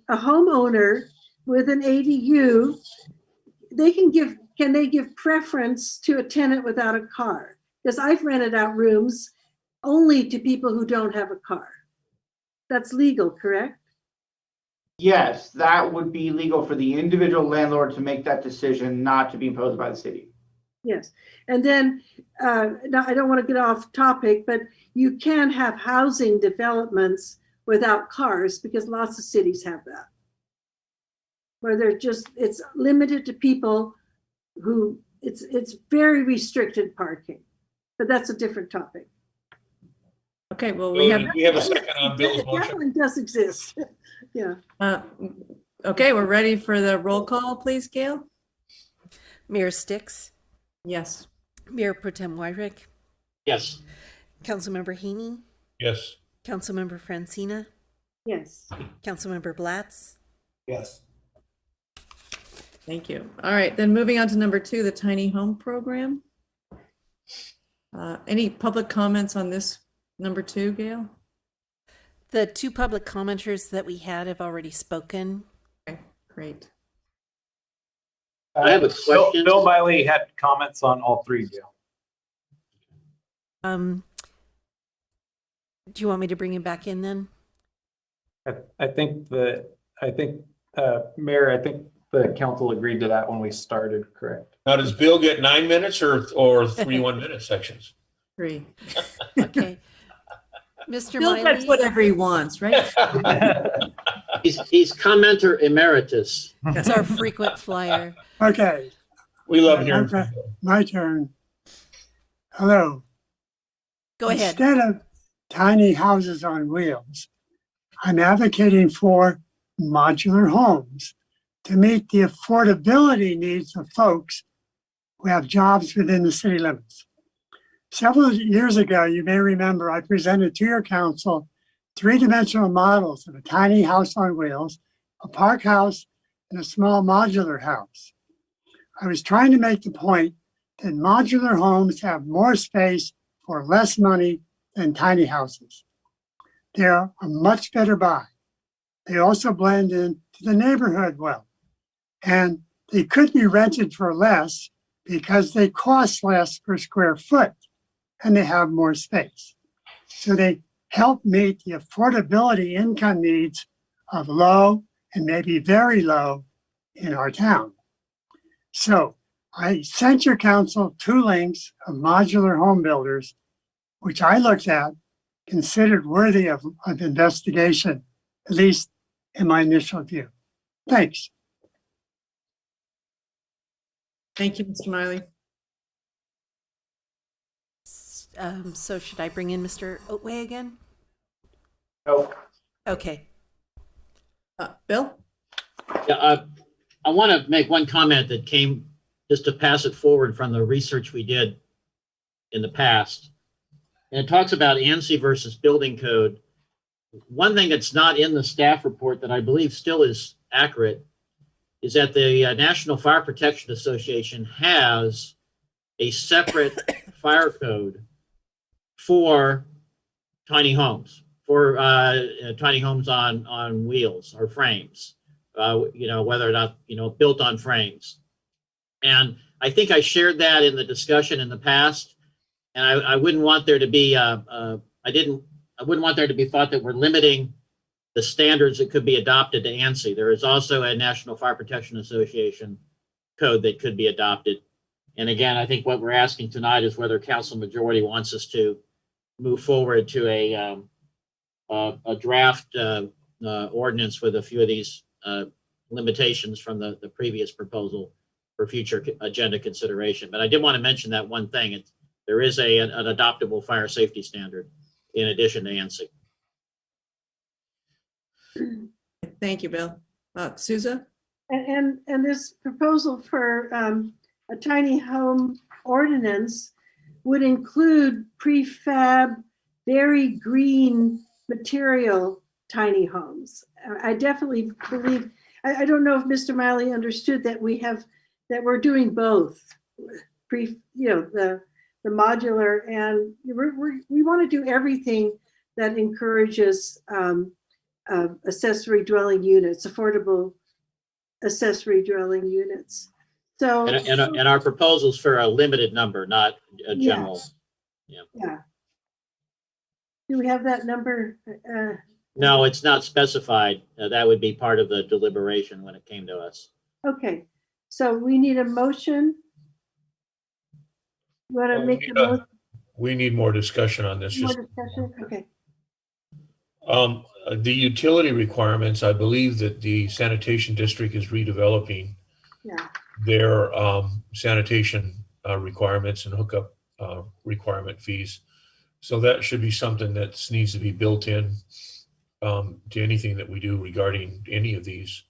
a homeowner with an ADU, can they give preference to a tenant without a car? Because I've rented out rooms only to people who don't have a car. That's legal, correct? Yes, that would be legal for the individual landlord to make that decision, not to be imposed by the city. Yes. And then, now I don't want to get off topic, but you can have housing developments without cars because lots of cities have that. Where they're just, it's limited to people who, it's very restricted parking. But that's a different topic. Okay, well, We have a second on Bill's It motion. definitely does exist. Yeah. Okay, we're ready for the roll call, please, Gail? Mayor Sticks, Yes. Mayor Pro Tem Wyrick, Yes. Councilmember Haney, Yes. Councilmember Francina, Yes. Councilmember Blatz, Yes. Thank you. All right, then moving on to number 2, the tiny home program. Any public comments on this number 2, Gail? The 2 public commenters that we had have already spoken. Okay, great. I have a question. Bill Miley had comments on all 3, Gail. Do you want me to bring him back in then? I think Mayor, I think the council agreed to that when we started, correct? Now, does Bill get 9 minutes or 3 1-minute sections? 3. Okay. Mr. Bill gets Miley, whatever he wants, right? He's commenter emeritus. that's our frequent flyer. Okay, We love hearing Okay. from Bill. my turn. Hello. Go ahead. Instead of tiny houses on wheels, I'm advocating for modular homes to meet the affordability needs of folks who have jobs within the city limits. Several years ago, you may remember, I presented to your council 3-dimensional models of a tiny house on wheels, a park house, and a small modular house. I was trying to make the point that modular homes have more space for less money than tiny houses. They're a much better buy. They also blend into the neighborhood well. And they could be rented for less because they cost less per square foot and they have more space. So they help meet the affordability income needs of low and maybe very low in our town. So I sent your council 2 links of modular home builders, which I looked at, considered worthy of investigation, at least in my initial view. Thanks. Thank you, Mr. Miley. So should I bring in Mr. Ojai again? Nope. Okay. Bill? Yeah, I want to make one comment that came just to pass it forward from the research we did in the past. And it talks about ANSI versus building code. One thing that's not in the staff report that I believe still is accurate is that the National Fire Protection Association has a separate fire code for tiny homes, for tiny homes on wheels or frames, whether or not, built on frames. And I think I shared that in the discussion in the past. And I wouldn't want there to be, I wouldn't want there to be thought that we're limiting the standards that could be adopted to ANSI. There is also a National Fire Protection Association code that could be adopted. And again, I think what we're asking tonight is whether council majority wants us to move forward to a draft ordinance with a few of these limitations from the previous proposal for future agenda consideration. But I did want to mention that one thing. There is an adoptable fire safety standard in addition to ANSI. Thank you, Bill. Souza? And this proposal for a tiny home ordinance would include prefab, very green material tiny homes. I definitely believe, I don't know if Mr. Miley understood that that we're doing both. The modular, and we want to do everything that encourages accessory dwelling units, affordable accessory dwelling units. So and our proposals for a limited number, not a general. Yes. Yeah. Do we have that number? No, it's not specified. That would be part of the deliberation when it came to us. Okay, so we need a motion. You want to Well, make a motion? We need more discussion on this. More Just discussion? Okay. the utility requirements, I believe that the sanitation district is redeveloping Yeah. their sanitation requirements and hookup requirement fees. So that should be something that needs to be built in to anything that we do regarding any of these.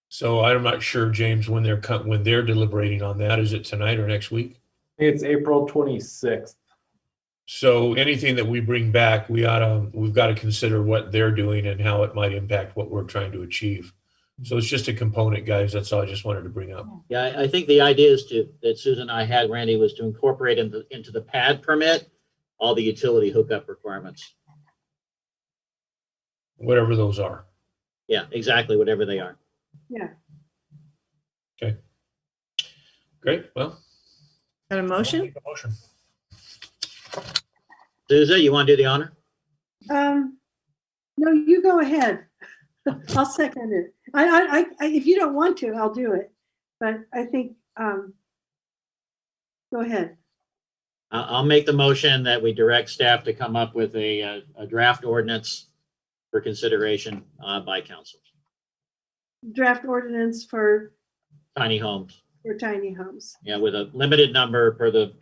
So I'm not sure, James, when they're deliberating on that. Is it tonight or next week? It's April 26th. So anything that we bring back, we've got to consider what they're doing and how it might impact what we're trying to achieve. So it's just a component, guys. That's all I just wanted to bring up. Yeah, I think the idea is that Susan and I had, Randy, was to incorporate into the pad permit all the utility hookup requirements. Whatever those are. Yeah, exactly, whatever they are. Yeah. Okay. Great. Well. Got a motion? I'll make a motion. Susan, you want to do the honor? No, you go ahead. I'll second it. I if you don't want to, I'll do it. But I think, go ahead. I'll make the motion that we direct staff to come up with a draft ordinance for consideration by council. Draft ordinance for Tiny homes. tiny homes. Yeah, with a limited number per the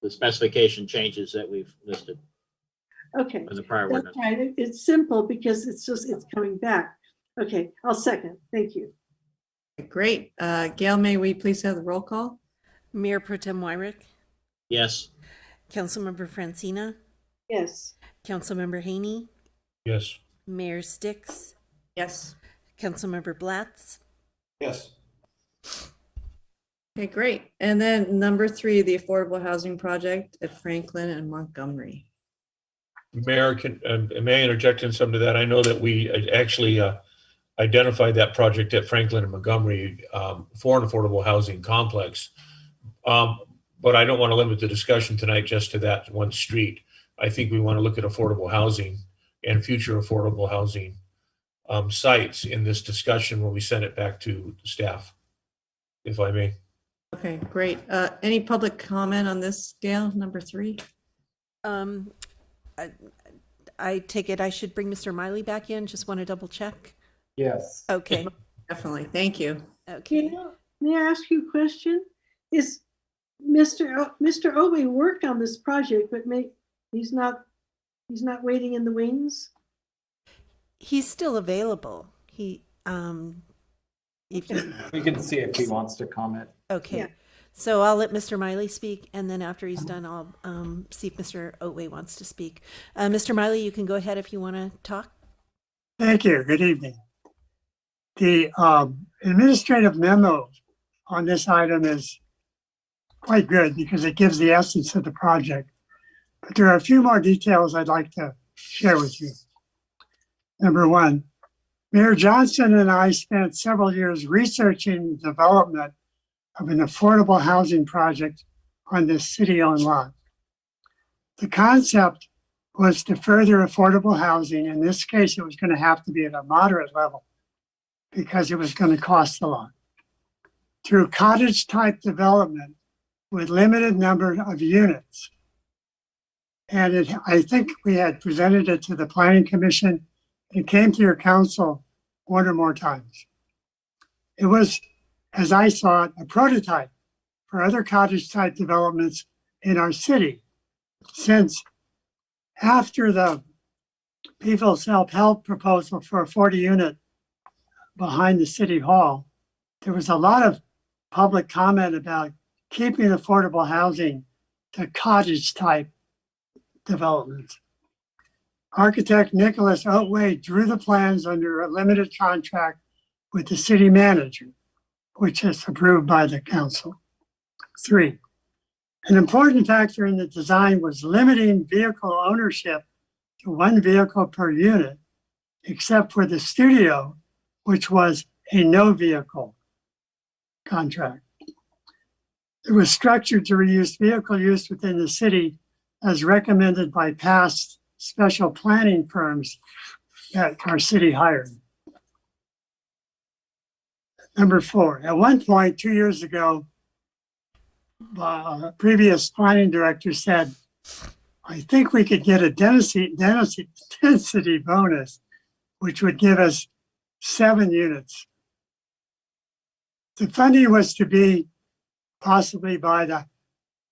specification changes that we've listed Okay. in the prior That's ordinance. right. It's simple because it's coming back. Okay, I'll second. Thank you. Great. Gail, may we please have the roll call? Mayor Pro Tem Wyrick, Yes. Councilmember Francina, Yes. Councilmember Haney, Yes. Mayor Sticks, Yes. Councilmember Blatz, Yes. Okay, great. And then number 3, the affordable housing project at Franklin and Montgomery. Mayor, may I interject in something to that? I know that we actually identified that project at Franklin and Montgomery for an affordable housing complex. But I don't want to limit the discussion tonight just to that one street. I think we want to look at affordable housing and future affordable housing sites in this discussion when we send it back to staff, if I may. Okay, great. Any public comment on this, Gail, number 3? I take it I should bring Mr. Miley back in. Just want to double check. Yes. Okay. Definitely. Thank you. Okay. May I ask you a question? Is Mr. Ojai worked on this project, but he's not waiting in the wings? He's still available. If you, We can see if he wants to comment. okay. Yeah. So I'll let Mr. Miley speak, and then after he's done, I'll see if Mr. Ojai wants to speak. Mr. Miley, you can go ahead if you want to talk. Thank you. Good evening. The administrative memo on this item is quite good because it gives the essence of the project. But there are a few more details I'd like to share with you. Number 1, Mayor Johnson and I spent several years researching the development of an affordable housing project on this city-owned lot. The concept was to further affordable housing. In this case, it was going to have to be at a moderate level because it was going to cost a lot. Through cottage-type development with limited number of units. And I think we had presented it to the Planning Commission. It came to your council 1 or more times. It was, as I saw it, a prototype for other cottage-type developments in our city. Since after the People's Self-Help proposal for a 40-unit behind the city hall, there was a lot of public comment about keeping affordable housing to cottage-type developments. Architect Nicholas Ojai drew the plans under a limited contract with the city manager, which is approved by the council. 3, an important factor in the design was limiting vehicle ownership to 1 vehicle per unit, except for the studio, which was a no vehicle contract. It was structured to reduce vehicle use within the city as recommended by past special planning firms that our city hired. Number 4, at one point 2 years ago, the previous planning director said, I think we could get a density bonus, which would give us 7 units. The funding was to be possibly by the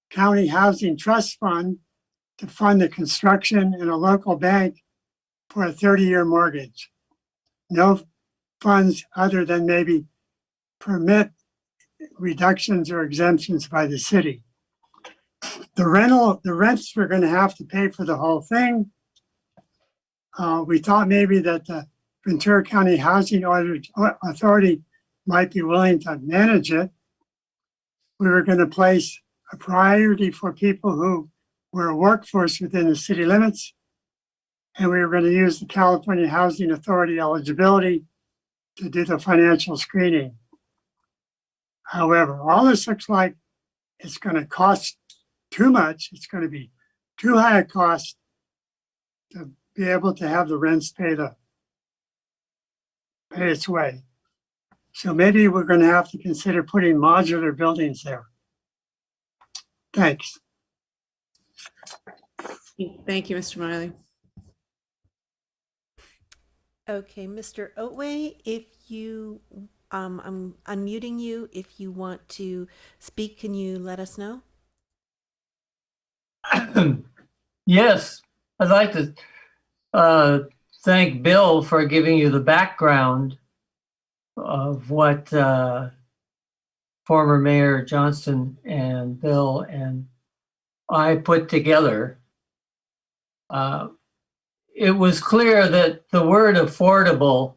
County Housing Trust Fund to fund the construction in a local bank for a 30-year mortgage. No funds other than maybe permit reductions or exemptions by the city. The rents we're going to have to pay for the whole thing. We thought maybe that the Ventura County Housing Authority might be willing to manage it. We were going to place a priority for people who were a workforce within the city limits. And we were going to use the California Housing Authority eligibility to do the financial screening. However, all this looks like it's going to cost too much. It's going to be too high a cost to be able to have the rents pay its way. So maybe we're going to have to consider putting modular buildings there. Thanks. Thank you, Mr. Miley. Okay, Mr. Ojai, if you, I'm unmuting you. If you want to speak, can you let us know? Yes, I'd like to thank Bill for giving you the background of what former Mayor Johnston and Bill and I put together. It was clear that the word affordable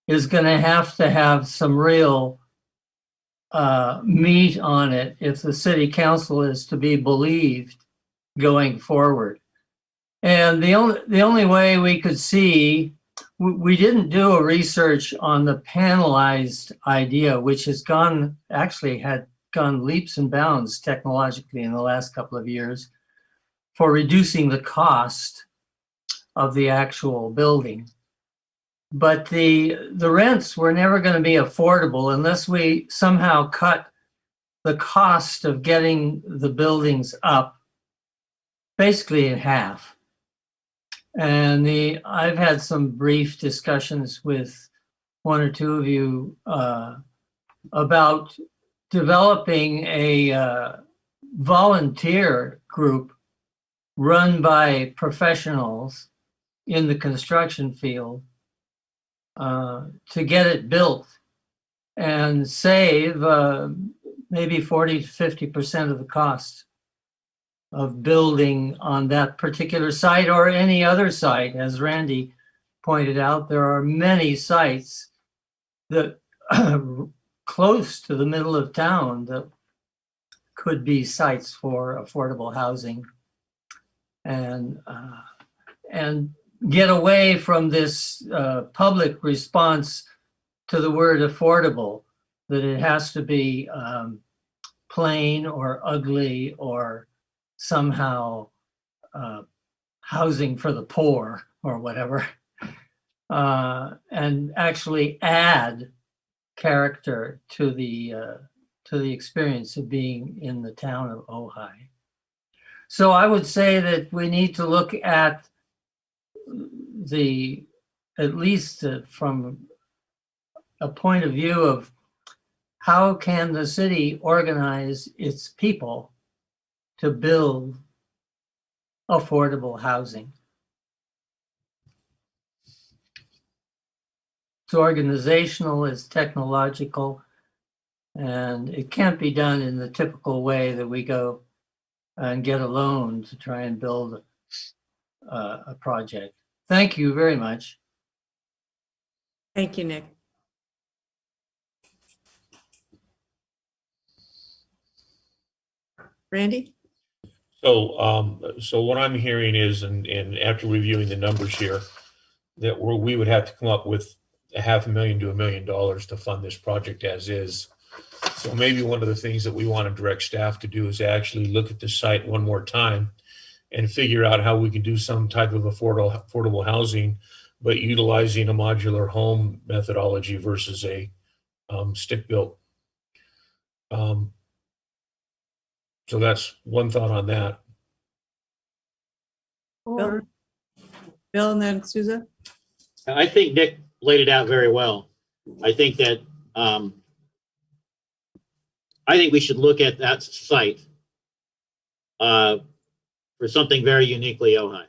is going to have some real meat on it if the city council is to be believed going forward. And the only way we could see, we didn't do a research on the panelized idea, which had gone leaps and bounds technologically in the last couple of years for reducing the cost of the actual building. But the rents were never going to be affordable unless we somehow cut the cost of getting the buildings up basically in half. And I've had some brief discussions with one or two of you about developing a volunteer group run by professionals in the construction field to get it built and save maybe 40 to 50% of the cost of building on that particular site or any other site. As Randy pointed out, there are many sites that close to the middle of town that could be sites for affordable housing, and get away from this public response to the word affordable, that it has to be plain or ugly or somehow housing for the poor or whatever, and actually add character to the experience of being in the town of Ojai. So I would say that we need to look at at least from a point of view of how can the city organize its people to build affordable housing. It's organizational, it's technological, and it can't be done in the typical way that we go and get a loan to try and build a project. Thank you very much. Thank you, Nick. Randy? So what I'm hearing is, and after reviewing the numbers here, that we would have to come up with $500,000 to $1 million to fund this project as is. So maybe one of the things that we want to direct staff to do is actually look at the site one more time and figure out how we can do some type of affordable housing, but utilizing a modular home methodology versus a stick-built. So that's one thought on that. Or Bill and then Souza? I think Nick laid it out very well. I think that I think we should look at that site for something very uniquely Ojai.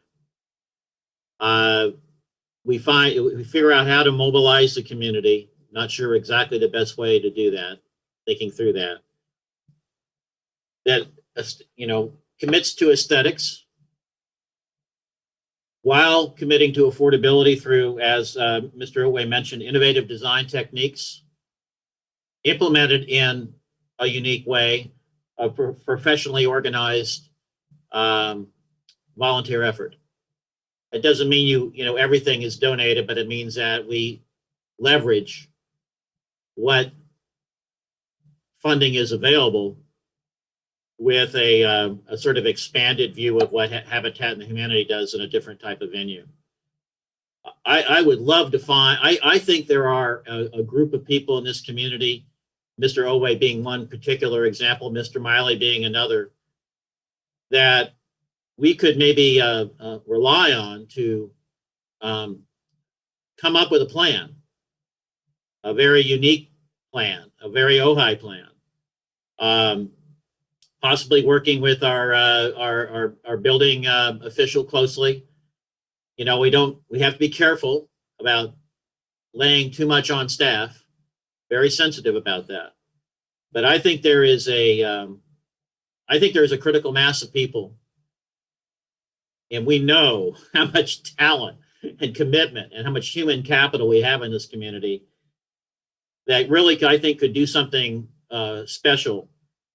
We figure out how to mobilize the community. Not sure exactly the best way to do that. Thinking through that. That commits to aesthetics while committing to affordability through, as Mr. Ojai mentioned, innovative design techniques implemented in a unique way, a professionally organized volunteer effort. It doesn't mean everything is donated, but it means that we leverage what funding is available with a sort of expanded view of what Habitat and Humanity does in a different type of venue. I would love to find, I think there are a group of people in this community, Mr. Ojai being one particular example, Mr. Miley being another, that we could maybe rely on to come up with a plan, a very unique plan, a very Ojai plan. Possibly working with our building official closely. We have to be careful about laying too much on staff. Very sensitive about that. But I think there is a critical mass of people, and we know how much talent and commitment and how much human capital we have in this community that really, I think, could do something special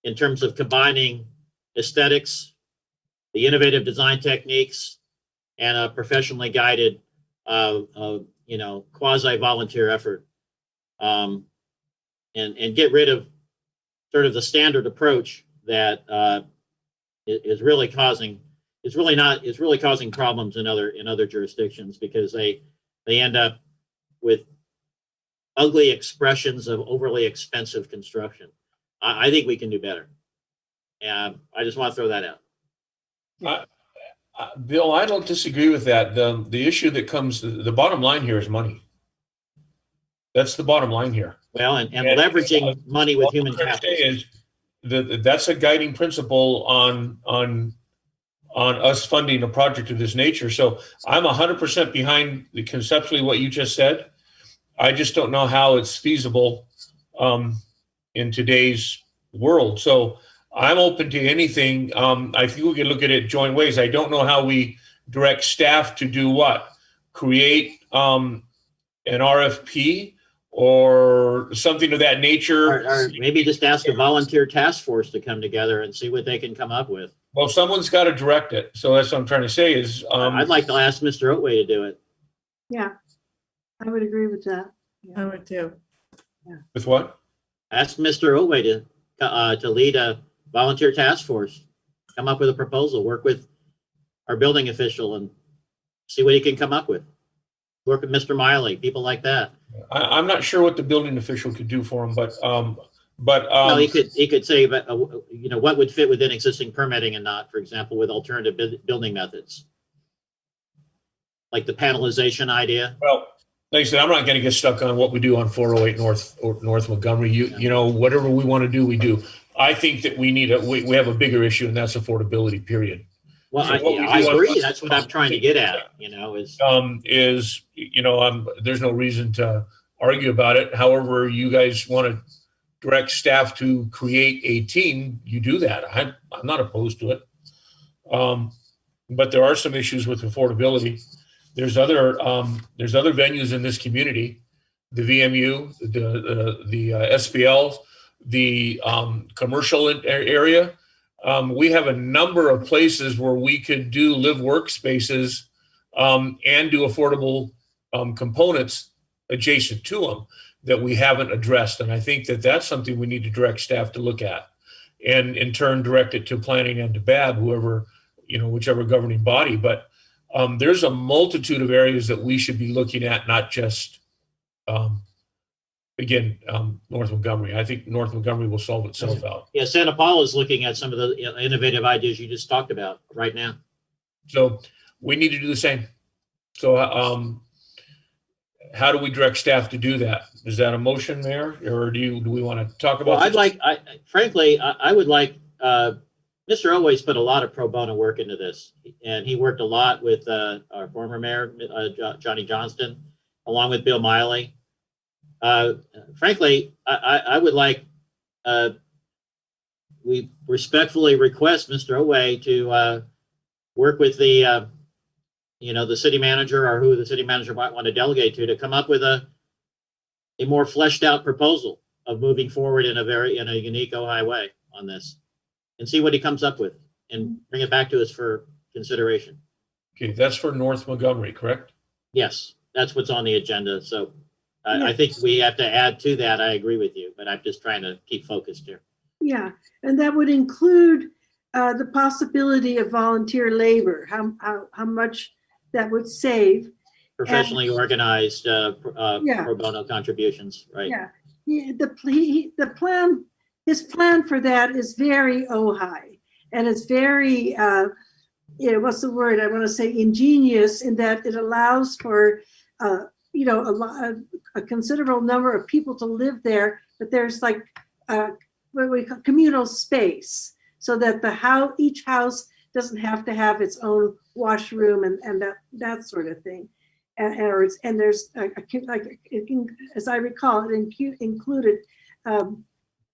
in terms of combining aesthetics, the innovative design techniques, and a professionally guided, quasi-volunteer effort, and get rid of sort of the standard approach that is really causing problems in other jurisdictions, because they end up with ugly expressions of overly expensive construction. I think we can do better. And I just want to throw that out. Bill, I don't disagree with that. The issue that comes, the bottom line here is money. That's the bottom line here. Well, and leveraging money with human capital. That's a guiding principle on us funding a project of this nature. So I'm 100% behind conceptually what you just said. I just don't know how it's feasible in today's world. So I'm open to anything. I think we can look at it joint ways. I don't know how we direct staff to do what? Create an RFP or something of that nature. Or maybe just ask a volunteer task force to come together and see what they can come up with. Well, someone's got to direct it. So that's what I'm trying to say is. I'd like to ask Mr. Ojai to do it. yeah, I would agree with that. I would too. With what? Ask Mr. Ojai to lead a volunteer task force, come up with a proposal, work with our building official and see what he can come up with. Work with Mr. Miley, people like that. I'm not sure what the building official could do for him, but well, he could say, but what would fit within existing permitting and not, for example, with alternative building methods, like the panelization idea. Well, like I said, I'm not going to get stuck on what we do on 408 North Montgomery. You know, whatever we want to do, we do. I think that we have a bigger issue, and that's affordability. Period. Well, so I agree. That's what I'm trying to get at. There's no reason to argue about it. However, you guys want to direct staff to create a team, you do that. I'm not opposed to it. But there are some issues with affordability. There's other venues in this community, the VMU, the SPL, the commercial area. We have a number of places where we could do live workspaces and do affordable components adjacent to them that we haven't addressed. And I think that that's something we need to direct staff to look at, and in turn direct it to planning and to BAB, whoever whichever governing body. But there's a multitude of areas that we should be looking at, not just, North Montgomery. I think North Montgomery will solve itself out. Yeah, Santa Paula is looking at some of the innovative ideas you just talked about right now. So we need to do the same. So how do we direct staff to do that? Is that a motion, Mayor, or do we want to talk about? Well, frankly, I would like, Mr. Ojai's put a lot of pro bono work into this, and he worked a lot with our former mayor, Johnny Johnston, along with Bill Miley. Frankly, I would like, we respectfully request Mr. Ojai to work with the city manager, or who the city manager might want to delegate to come up with a more fleshed out proposal of moving forward in a unique Ojai way on this, and see what he comes up with and bring it back to us for consideration. Okay, that's for North Montgomery, correct? Yes, that's what's on the agenda. So I think we have to add to that. I agree with you, but I'm just trying to keep focused here. Yeah, and that would include the possibility of volunteer labor, how much that would save. Professionally organized pro bono contributions, right? Yeah, his plan for that is very Ojai, and it's very, what's the word? I want to say ingenious, in that it allows for, a considerable number of people to live there, but there's like what we call communal space, so that each house doesn't have to have its own washroom and that sort of thing. And there's as I recall, it included,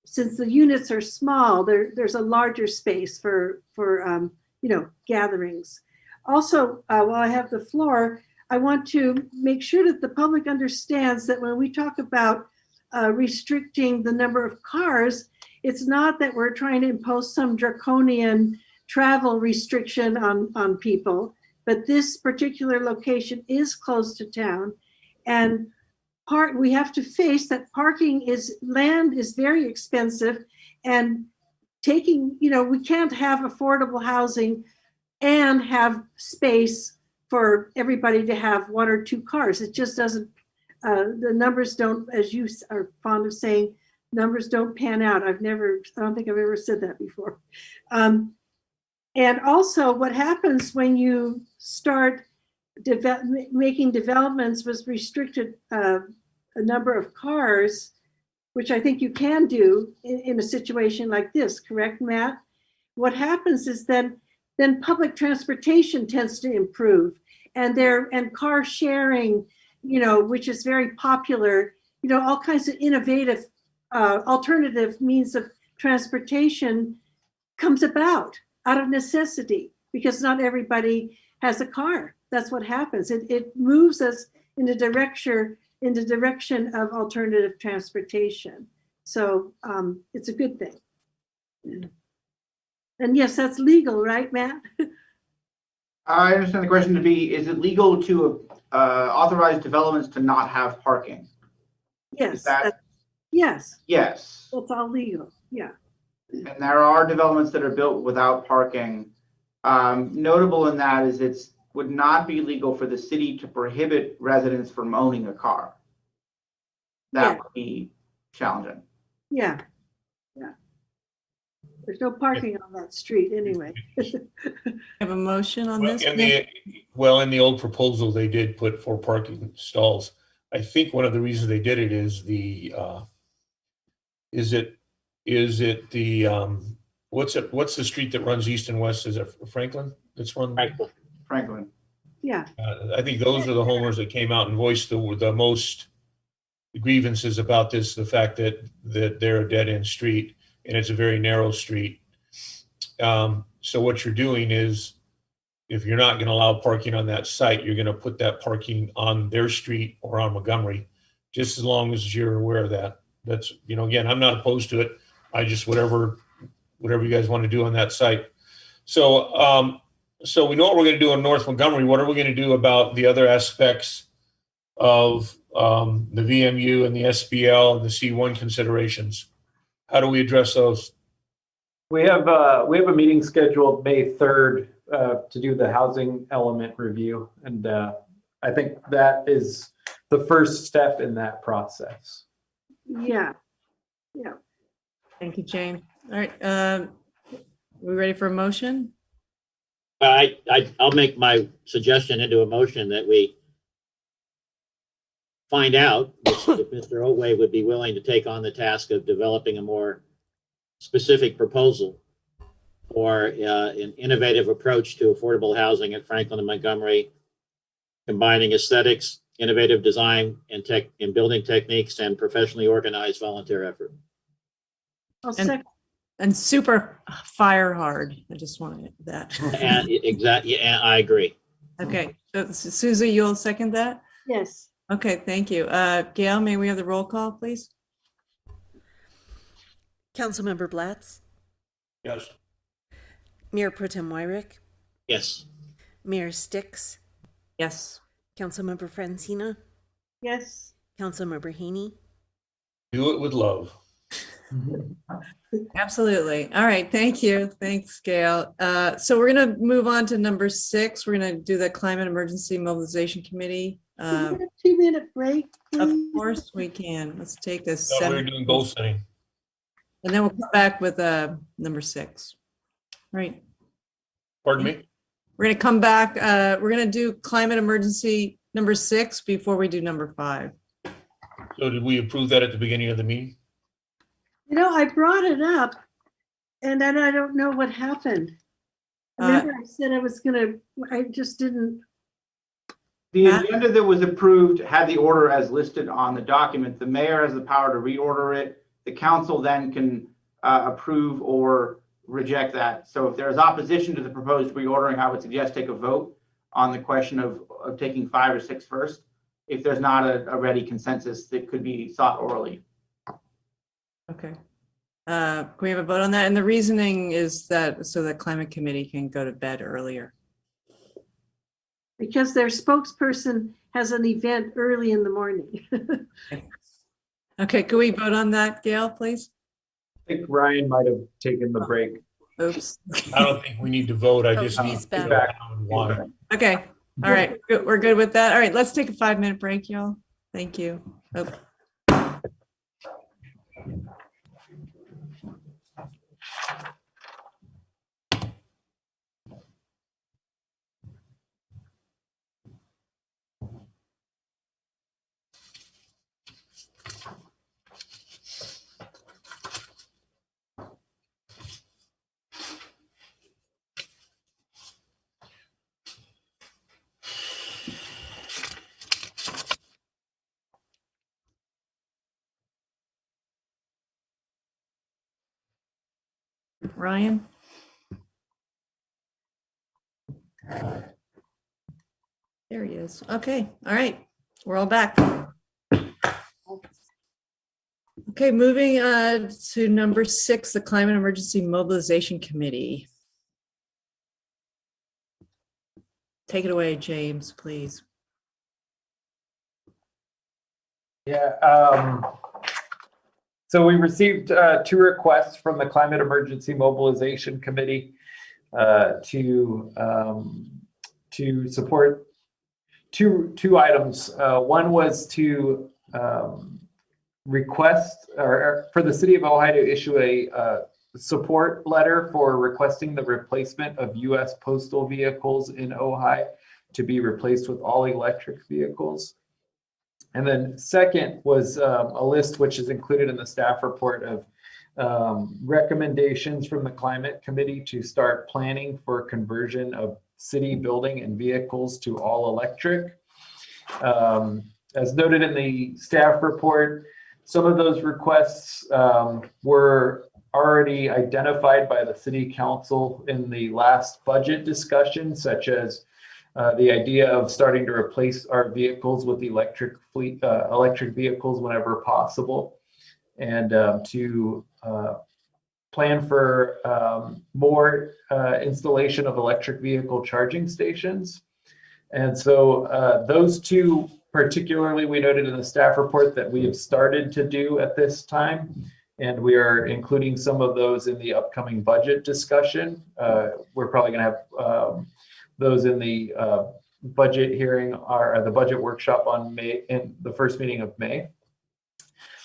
since the units are small, there's a larger space for gatherings. Also, while I have the floor, I want to make sure that the public understands that when we talk about restricting the number of cars, it's not that we're trying to impose some draconian travel restriction on people, but this particular location is close to town, and we have to face that land is very expensive, and we can't have affordable housing and have space for everybody to have one or two cars. It just doesn't, the numbers don't, as you are fond of saying, numbers don't pan out. I don't think I've ever said that before. And also, what happens when you start making developments with restricted a number of cars, which I think you can do in a situation like this, correct, Matt? What happens is then public transportation tends to improve, and car sharing, which is very popular, all kinds of innovative alternative means of transportation comes about out of necessity, because not everybody has a car. That's what happens. It moves us in the direction of alternative transportation. So it's a good thing. And yes, that's legal, right, Matt? I understand the question to be, is it legal to authorize developments to not have parking? Yes. Yes. Yes. That's all legal, yeah. And there are developments that are built without parking. Notable in that is it would not be legal for the city to prohibit residents from owning a car. That would be challenging. Yeah. There's no parking on that street anyway. Have a motion on this? In the old proposal, they did put 4 parking stalls. I think one of the reasons they did it is what's the street that runs east and west? Is it Franklin? That's run Franklin. Yeah. I think those are the homeowners that came out and voiced the most grievances about this, the fact that they're a dead end street and it's a very narrow street. So what you're doing is, if you're not going to allow parking on that site, you're going to put that parking on their street or on Montgomery, just as long as you're aware of that. That's, again, I'm not opposed to it. I just, whatever you guys want to do on that site. So, so we know what we're going to do in North Montgomery. What are we going to do about the other aspects of the VMU and the SBL and the C1 considerations? How do we address those? We have a meeting scheduled May 3rd to do the housing element review. And I think that is the first step in that process. Yeah, yeah. Thank you, Jane. All right, we ready for a motion? I'll make my suggestion into a motion that we find out if Mr. Ojai would be willing to take on the task of developing a more specific proposal for an innovative approach to affordable housing at Franklin and Montgomery, combining aesthetics, innovative design, and building techniques, and professionally organized volunteer effort. I'll second. And super fire hard. I just wanted that. And exactly, yeah, I agree. Okay, so Susie, you'll second that? Yes. Okay, thank you. Gail, may we have the roll call, please? Councilmember Blatz, Yes. Mayor Pro Tem Wyrick, Yes. Mayor Sticks, Yes. Councilmember Francina, Yes. Councilmember Haney. Do it with love. Absolutely. All right, thank you. Thanks, Gail. So we're going to move on to number 6. We're going to do the Climate Emergency Mobilization Committee. Can we get a 2-minute break, Of please? course we can. Let's take this. Thought we were doing goal setting. And then we'll come back with number 6. Right. Pardon me? We're going to come back. We're going to do Climate Emergency number 6 before we do number 5. So did we approve that at the beginning of the meeting? You know, I brought it up and then I don't know what happened. Remember I said I was gonna, I just didn't. The agenda that was approved had the order as listed on the document. The mayor has the power to reorder it. The council then can approve or reject that. So if there is opposition to the proposed reordering, I would suggest take a vote on the question of taking 5 or 6 first. If there's not a ready consensus that could be sought orally. Okay. Can we have a vote on that? And the reasoning is that so the Climate Committee can go to bed earlier. Because their spokesperson has an event early in the morning. Okay, can we vote on that, Gail, please? I think Ryan might have taken the break. Oops. I don't think we need to vote. I just need he's to know back. how and why. Okay. All right. Good. We're good with that. All right. Let's take a 5-minute break, y'all. Thank you. Oh. Ryan? There he is. Okay. All right. We're all back. Okay, moving to number 6, the Climate Emergency Mobilization Committee. Take it away, James, please. Yeah. So we received 2 requests from the Climate Emergency Mobilization Committee to support two items. One was to request or for the city of Ojai to issue a support letter for requesting the replacement of U.S. postal vehicles in Ojai to be replaced with all electric vehicles. And then second was a list which is included in the staff report of recommendations from the Climate Committee to start planning for conversion of city building and vehicles to all electric. As noted in the staff report, some of those requests were already identified by the city council in the last budget discussion, such as the idea of starting to replace our vehicles with electric vehicles whenever possible, and to plan for more installation of electric vehicle charging stations. And so those 2 particularly we noted in the staff report that we have started to do at this time. and we are including some of those in the upcoming budget discussion. We're probably going to have those in the budget hearing or the budget workshop on May, in the first meeting of May.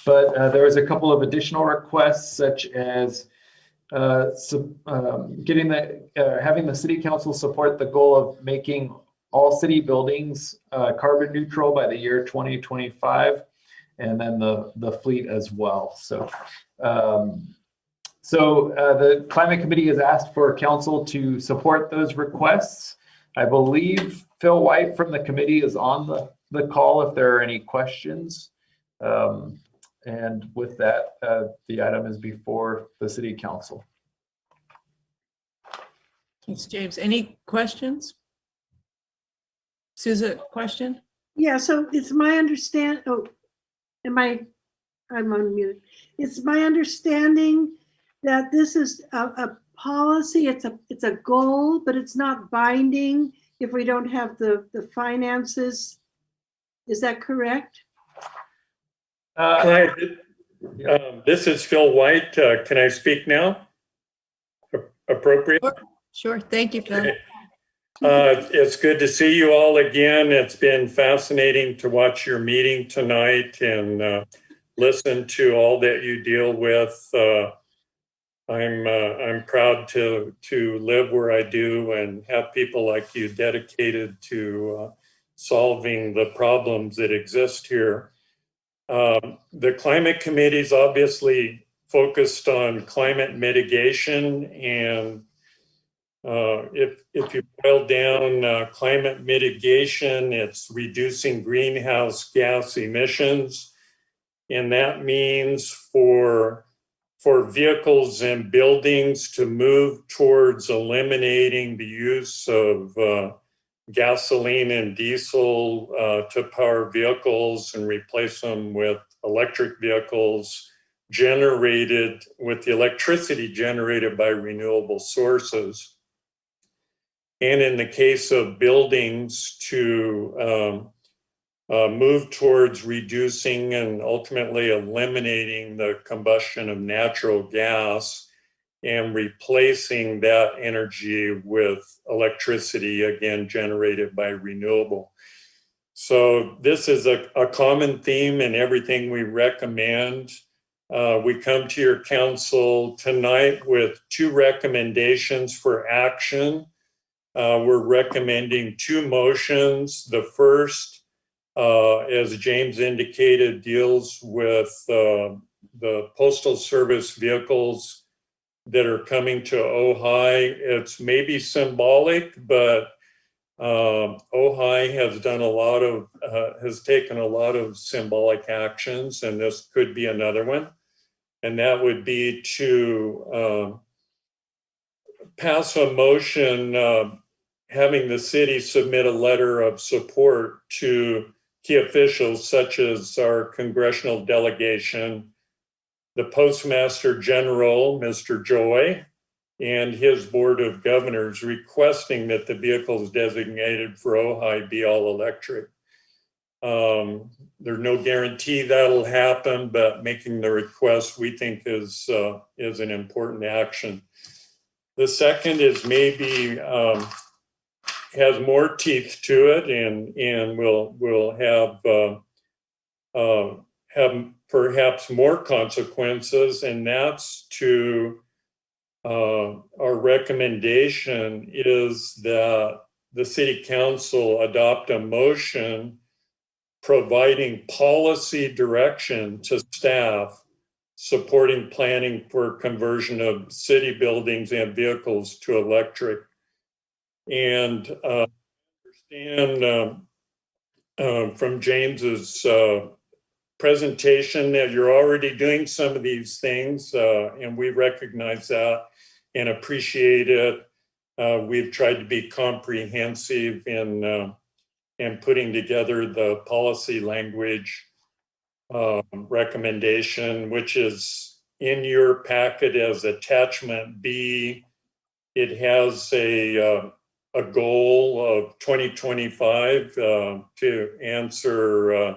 But there was a couple of additional requests, such as having the city council support the goal of making all city buildings carbon neutral by the year 2025, and then the fleet as well. So, the Climate Committee has asked for council to support those requests. I believe Phil White from the committee is on the call if there are any questions. And with that, the item is before the city council. Thanks, James. Any questions? Susan, question? Yeah, so it's my understand, I'm unmuted. It's my understanding that this is a policy, it's a goal, but it's not binding if we don't have the finances. Is that correct? Hi, this is Phil White. Can I speak now? Appropriate? Sure. Thank you, Phil. Okay. It's good to see you all again. It's been fascinating to watch your meeting tonight and listen to all that you deal with. I'm proud to live where I do and have people like you dedicated to solving the problems that exist here. The Climate Committee is obviously focused on climate mitigation, and if you boil down climate mitigation, it's reducing greenhouse gas emissions, and that means for vehicles and buildings to move towards eliminating the use of gasoline and diesel to power vehicles and replace them with electric vehicles generated with the electricity generated by renewable sources. And in the case of buildings, to move towards reducing and ultimately eliminating the combustion of natural gas and replacing that energy with electricity, again, generated by renewable. So this is a common theme in everything we recommend. We come to your council tonight with 2 recommendations for action. We're recommending 2 motions. The first, as James indicated, deals with the Postal Service vehicles that are coming to Ojai. It's maybe symbolic, but Ojai has done has taken a lot of symbolic actions, and this could be another one. And that would be to pass a motion having the city submit a letter of support to key officials such as our congressional delegation, the Postmaster General, Mr. Joy, and his Board of Governors, requesting that the vehicles designated for Ojai be all electric. There's no guarantee that'll happen, but making the request we think is an important action. The second is maybe has more teeth to it, and will have perhaps more consequences, and that's to our recommendation is that the city council adopt a motion providing policy direction to staff supporting planning for conversion of city buildings and vehicles to electric. And understand from James's presentation that you're already doing some of these things, and we recognize that and appreciate it. We've tried to be comprehensive in putting together the policy language recommendation, which is in your packet as attachment B. It has a goal of 2025 to answer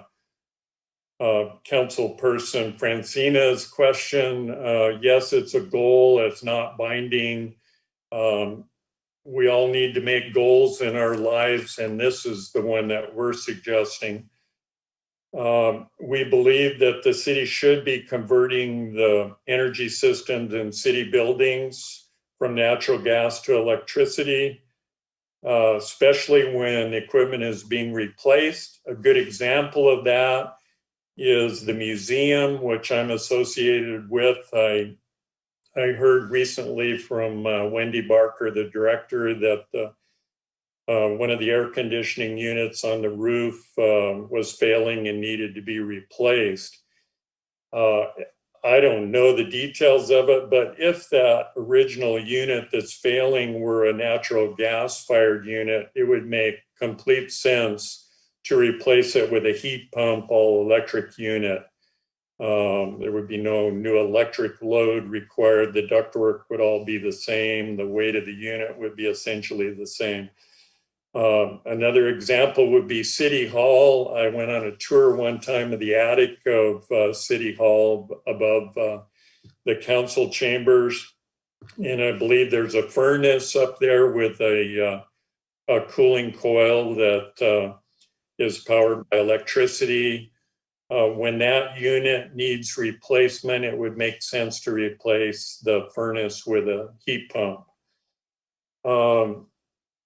Councilperson Francina's question. Yes, it's a goal. It's not binding. We all need to make goals in our lives, and this is the one that we're suggesting. We believe that the city should be converting the energy systems in city buildings from natural gas to electricity, especially when equipment is being replaced. A good example of that is the museum, which I'm associated with. I heard recently from Wendy Barker, the director, that one of the air conditioning units on the roof was failing and needed to be replaced. I don't know the details of it, but if that original unit that's failing were a natural gas fired unit, it would make complete sense to replace it with a heat pump all electric unit. There would be no new electric load required. The ductwork would all be the same. The weight of the unit would be essentially the same. Another example would be City Hall. I went on a tour one time of the attic of City Hall above the council chambers. And I believe there's a furnace up there with a cooling coil that is powered by electricity. When that unit needs replacement, it would make sense to replace the furnace with a heat pump.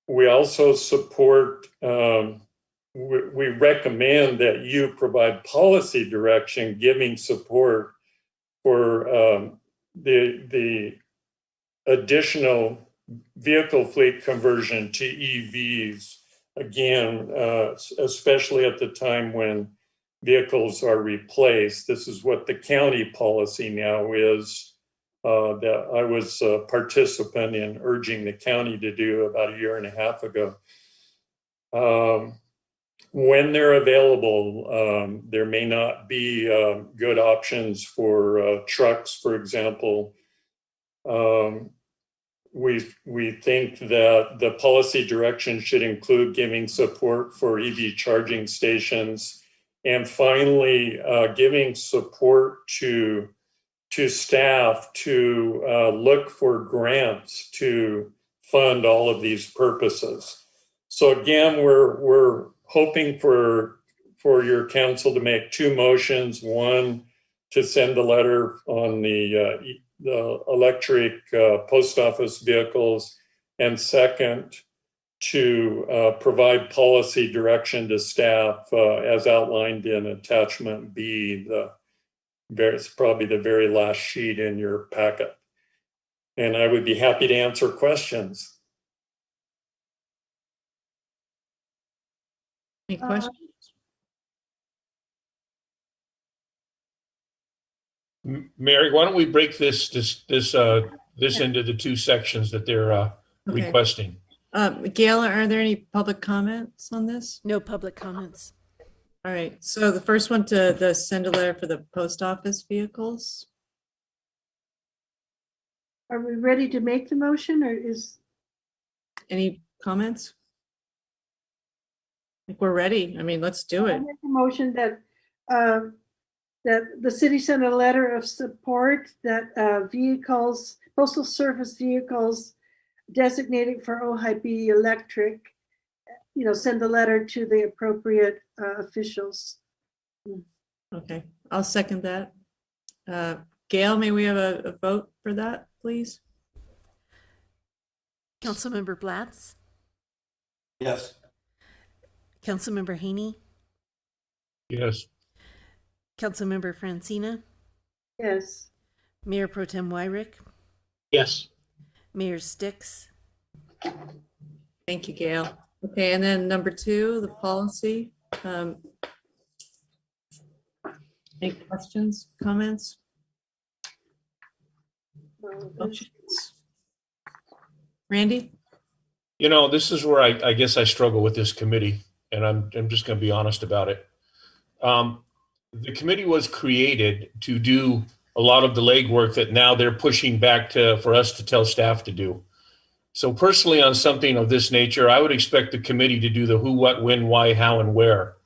We also support, we recommend that you provide policy direction giving support for the additional vehicle fleet conversion to EVs. Again, especially at the time when vehicles are replaced. This is what the county policy now is, that I was a participant in urging the county to do about a year and a half ago. When they're available, there may not be good options for trucks, for example. We think that the policy direction should include giving support for EV charging stations, and finally, giving support to staff to look for grants to fund all of these purposes. So again, we're hoping for your council to make two motions. One, to send a letter on the electric post office vehicles, and second, to provide policy direction to staff as outlined in attachment B. It's probably the very last sheet in your packet. And I would be happy to answer questions. Any questions? Mary, why don't we break this into the two sections that they're requesting? Gail, are there any public comments on this? No public comments. All right, so the first one to send a letter for the post office vehicles. Are we ready to make the motion, or is? Any comments? I think we're ready. I mean, let's do it. I'll make a motion that that the city sent a letter of support that vehicles, postal service vehicles designated for Ojai be electric, send the letter to the appropriate officials. Okay, I'll second that. Gail, may we have a vote for that, please? Councilmember Blatz? Yes. Councilmember Haney? Yes. Councilmember Francina? Yes. Mayor Pro Tem Wyrick? Yes. Mayor Sticks? Thank you, Gail. Okay, and then number two, the policy. Any questions, comments? Motions? Randy? This is where I guess I struggle with this committee, and I'm just going to be honest about it. The committee was created to do a lot of the legwork that now they're pushing back for us to tell staff to do. So personally, on something of this nature, I would expect the committee to do the who, what, when, why, how, and where.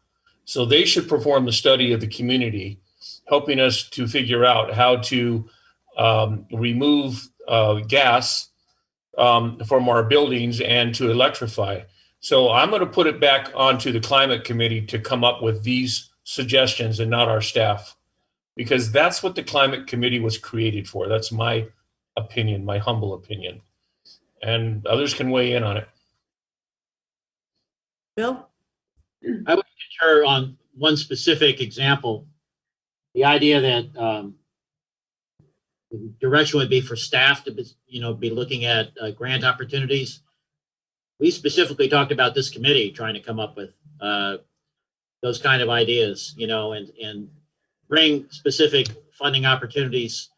So they should perform the study of the community, helping us to figure out how to remove gas from our buildings and to electrify. So I'm going to put it back onto the climate committee to come up with these suggestions and not our staff, because that's what the climate committee was created for. That's my opinion, my humble opinion. And others can weigh in on it. Bill? I would concur on one specific example. The idea that the direction would be for staff to be looking at grant opportunities. We specifically talked about this committee trying to come up with those kind of ideas, and bring specific funding opportunities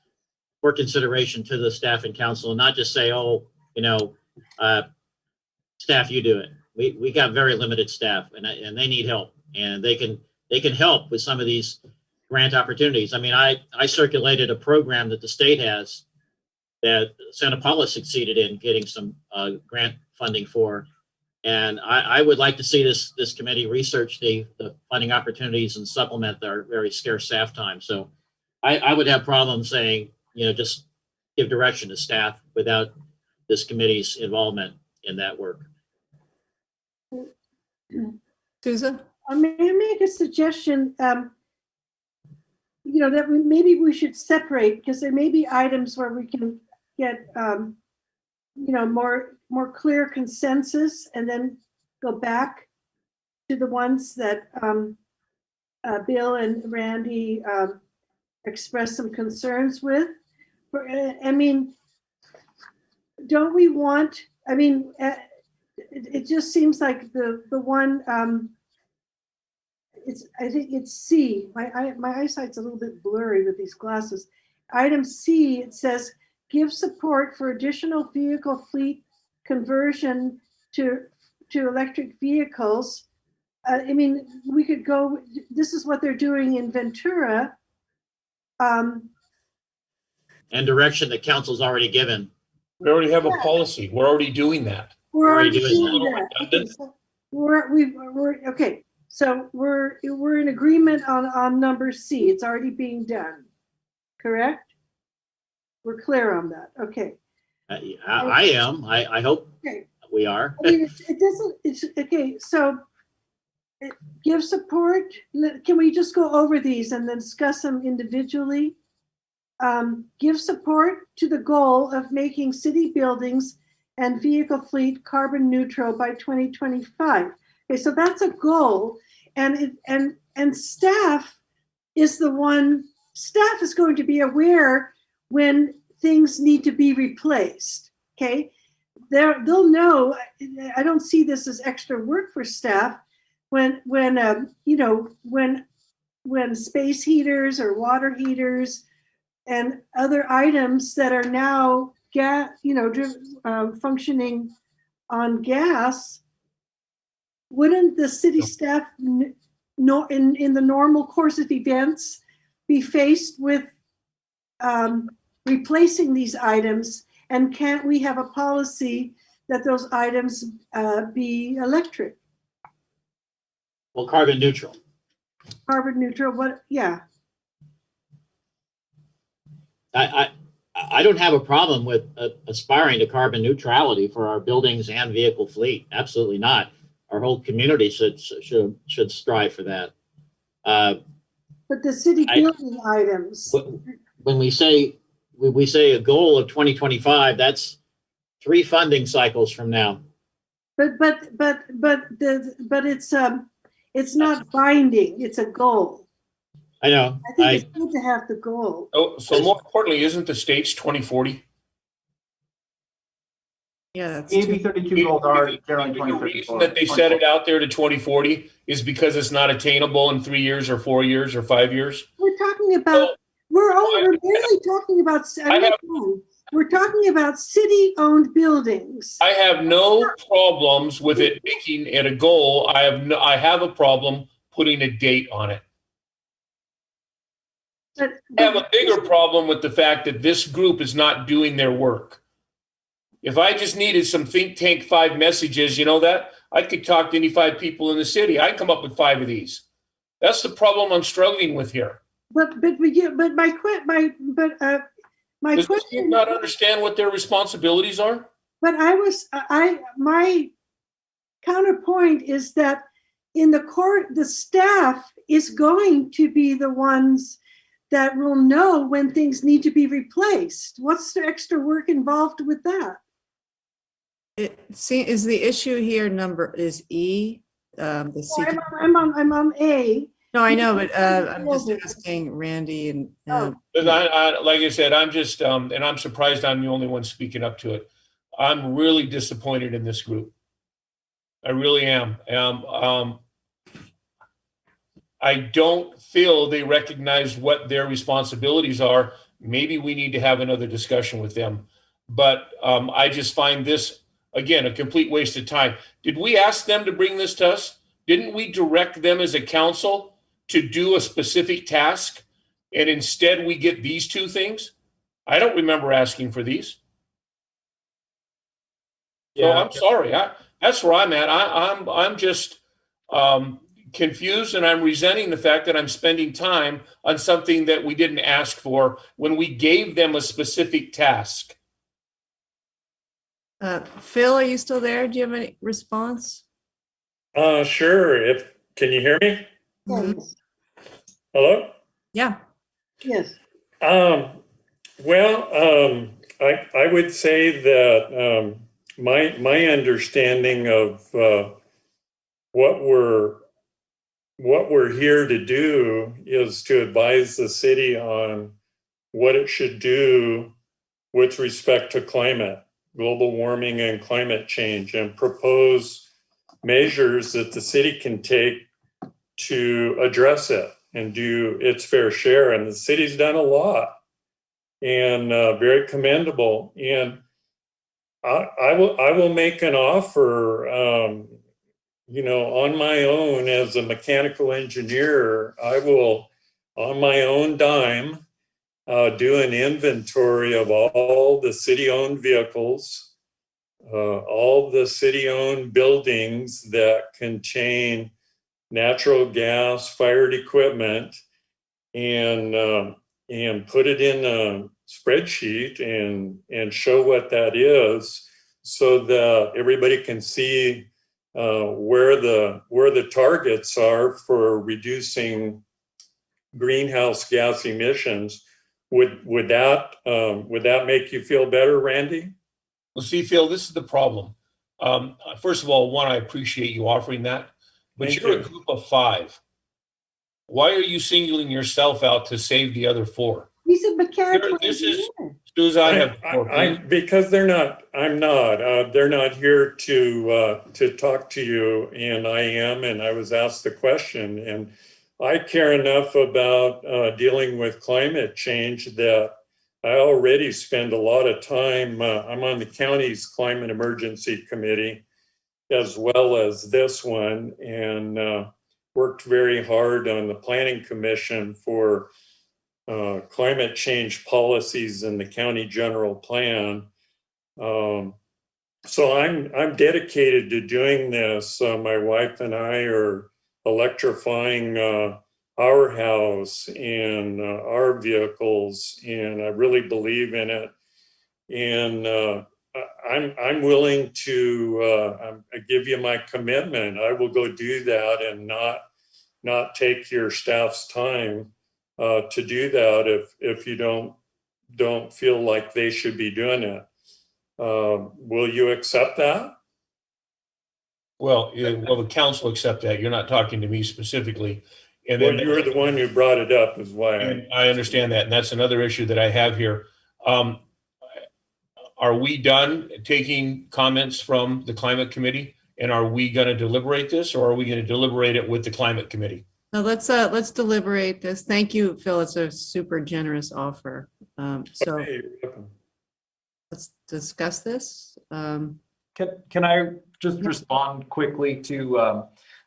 for consideration to the staff and council, and not just say, staff, you do it. We got very limited staff, and they need help, and they can help with some of these grant opportunities. I mean, I circulated a program that the state has that Santa Paula succeeded in getting some grant funding for, and I would like to see this committee research the funding opportunities and supplement their very scarce staff time. So I would have problems saying, just give direction to staff without this committee's involvement in that work. Susan? May I make a suggestion? That maybe we should separate, because there may be items where we can get, more clear consensus, and then go back to the ones that Bill and Randy expressed some concerns with. Don't we want? It just seems like the one. I think it's C. My eyesight's a little bit blurry with these glasses. Item C, it says, give support for additional vehicle fleet conversion to electric vehicles. We could go, this is what they're doing in Ventura. And direction that council's already given. We already have a policy. We're already doing that. We're already doing that. Okay, so okay. So we're in agreement on number C. It's already being done, correct? We're clear on that. Okay. I am. I hope we are. It doesn't. It's okay. So give support. Can we just go over these and then discuss them individually? Give support to the goal of making city buildings and vehicle fleet carbon neutral by 2025. Okay, so that's a goal, and staff is the one. Staff is going to be aware when things need to be replaced. Okay, they'll know. I don't see this as extra work for staff when space heaters or water heaters and other items that are now functioning on gas. Wouldn't the city staff in the normal course of events be faced with replacing these items? And can't we have a policy that those items be electric? Well, carbon neutral. Carbon neutral, what? Yeah. I don't have a problem with aspiring to carbon neutrality for our buildings and vehicle fleet. Absolutely not. Our whole community should strive for that. But the city building items. When we say a goal of 2025, that's 3 funding cycles from now. But it's not binding. It's a goal. I know. I think it's good to have the goal. Oh, so more importantly, isn't the state's 2040? Yeah, that's AB 32 goals are generally The 2034. reason that they set it out there to 2040 is because it's not attainable in 3 years or 4 years or 5 years. We're talking about. We're mainly talking about. We're talking about city-owned buildings. I have no problems with it making it a goal. I have a problem putting a date on it. I have a bigger problem with the fact that this group is not doing their work. If I just needed some think tank 5 messages, that I could talk to any 5 people in the city. I'd come up with 5 of these. That's the problem I'm struggling with here. But my Does this question. group not understand what their responsibilities are? But my counterpoint is that in the court, the staff is going to be the ones that will know when things need to be replaced. What's the extra work involved with that? Is the issue here is E? The Well, I'm on A. No, I know, but I'm just asking Randy and. Like I said, I'm just, and I'm surprised I'm the only one speaking up to it. I'm really disappointed in this group. I really am. I don't feel they recognize what their responsibilities are. Maybe we need to have another discussion with them. But I just find this, again, a complete waste of time. Did we ask them to bring this to us? Didn't we direct them as a council to do a specific task? And instead we get these two things? I don't remember asking for these. So I'm sorry. That's where I'm at. I'm just confused, and I'm resenting the fact that I'm spending time on something that we didn't ask for when we gave them a specific task. Phil, are you still there? Do you have any response? Sure. Can you hear me? Yes. Hello? Yeah. Yes. I would say that my understanding of what we're here to do is to advise the city on what it should do with respect to climate, global warming and climate change, and propose measures that the city can take to address it and do its fair share. And the city's done a lot, and very commendable. And I will make an offer, on my own as a mechanical engineer. I will, on my own dime, do an inventory of all the city-owned vehicles, all the city-owned buildings that contain natural gas fired equipment, and put it in a spreadsheet and show what that is, so that everybody can see where the targets are for reducing greenhouse gas emissions. Would that make you feel better, Randy? Well, see, Phil, this is the problem. First of all, one, I appreciate you offering that, but Thank you're you. a group of 5. Why are you singling yourself out to save the other 4? He's a mechanical This is, engineer. Susan, I have. Because they're not. I'm not. They're not here to talk to you, and I am. And I was asked the question, and I care enough about dealing with climate change that I already spend a lot of time. I'm on the county's climate emergency committee, as well as this one, and worked very hard on the planning commission for climate change policies in the county general plan. So I'm dedicated to doing this. My wife and I are electrifying our house and our vehicles, and I really believe in it. And I'm willing to give you my commitment. I will go do that and not take your staff's time to do that if you don't feel like they should be doing it. Will you accept that? Well, will the council accept that? You're not talking to me specifically. And Well, then you were the one who brought it up, is why. I understand that, and that's another issue that I have here. Are we done taking comments from the climate committee? And are we going to deliberate this, or are we going to deliberate it with the climate committee? Now let's deliberate this. Thank you, Phil. It's a super generous offer. So Okay, you're welcome. let's discuss this. Can I just respond quickly to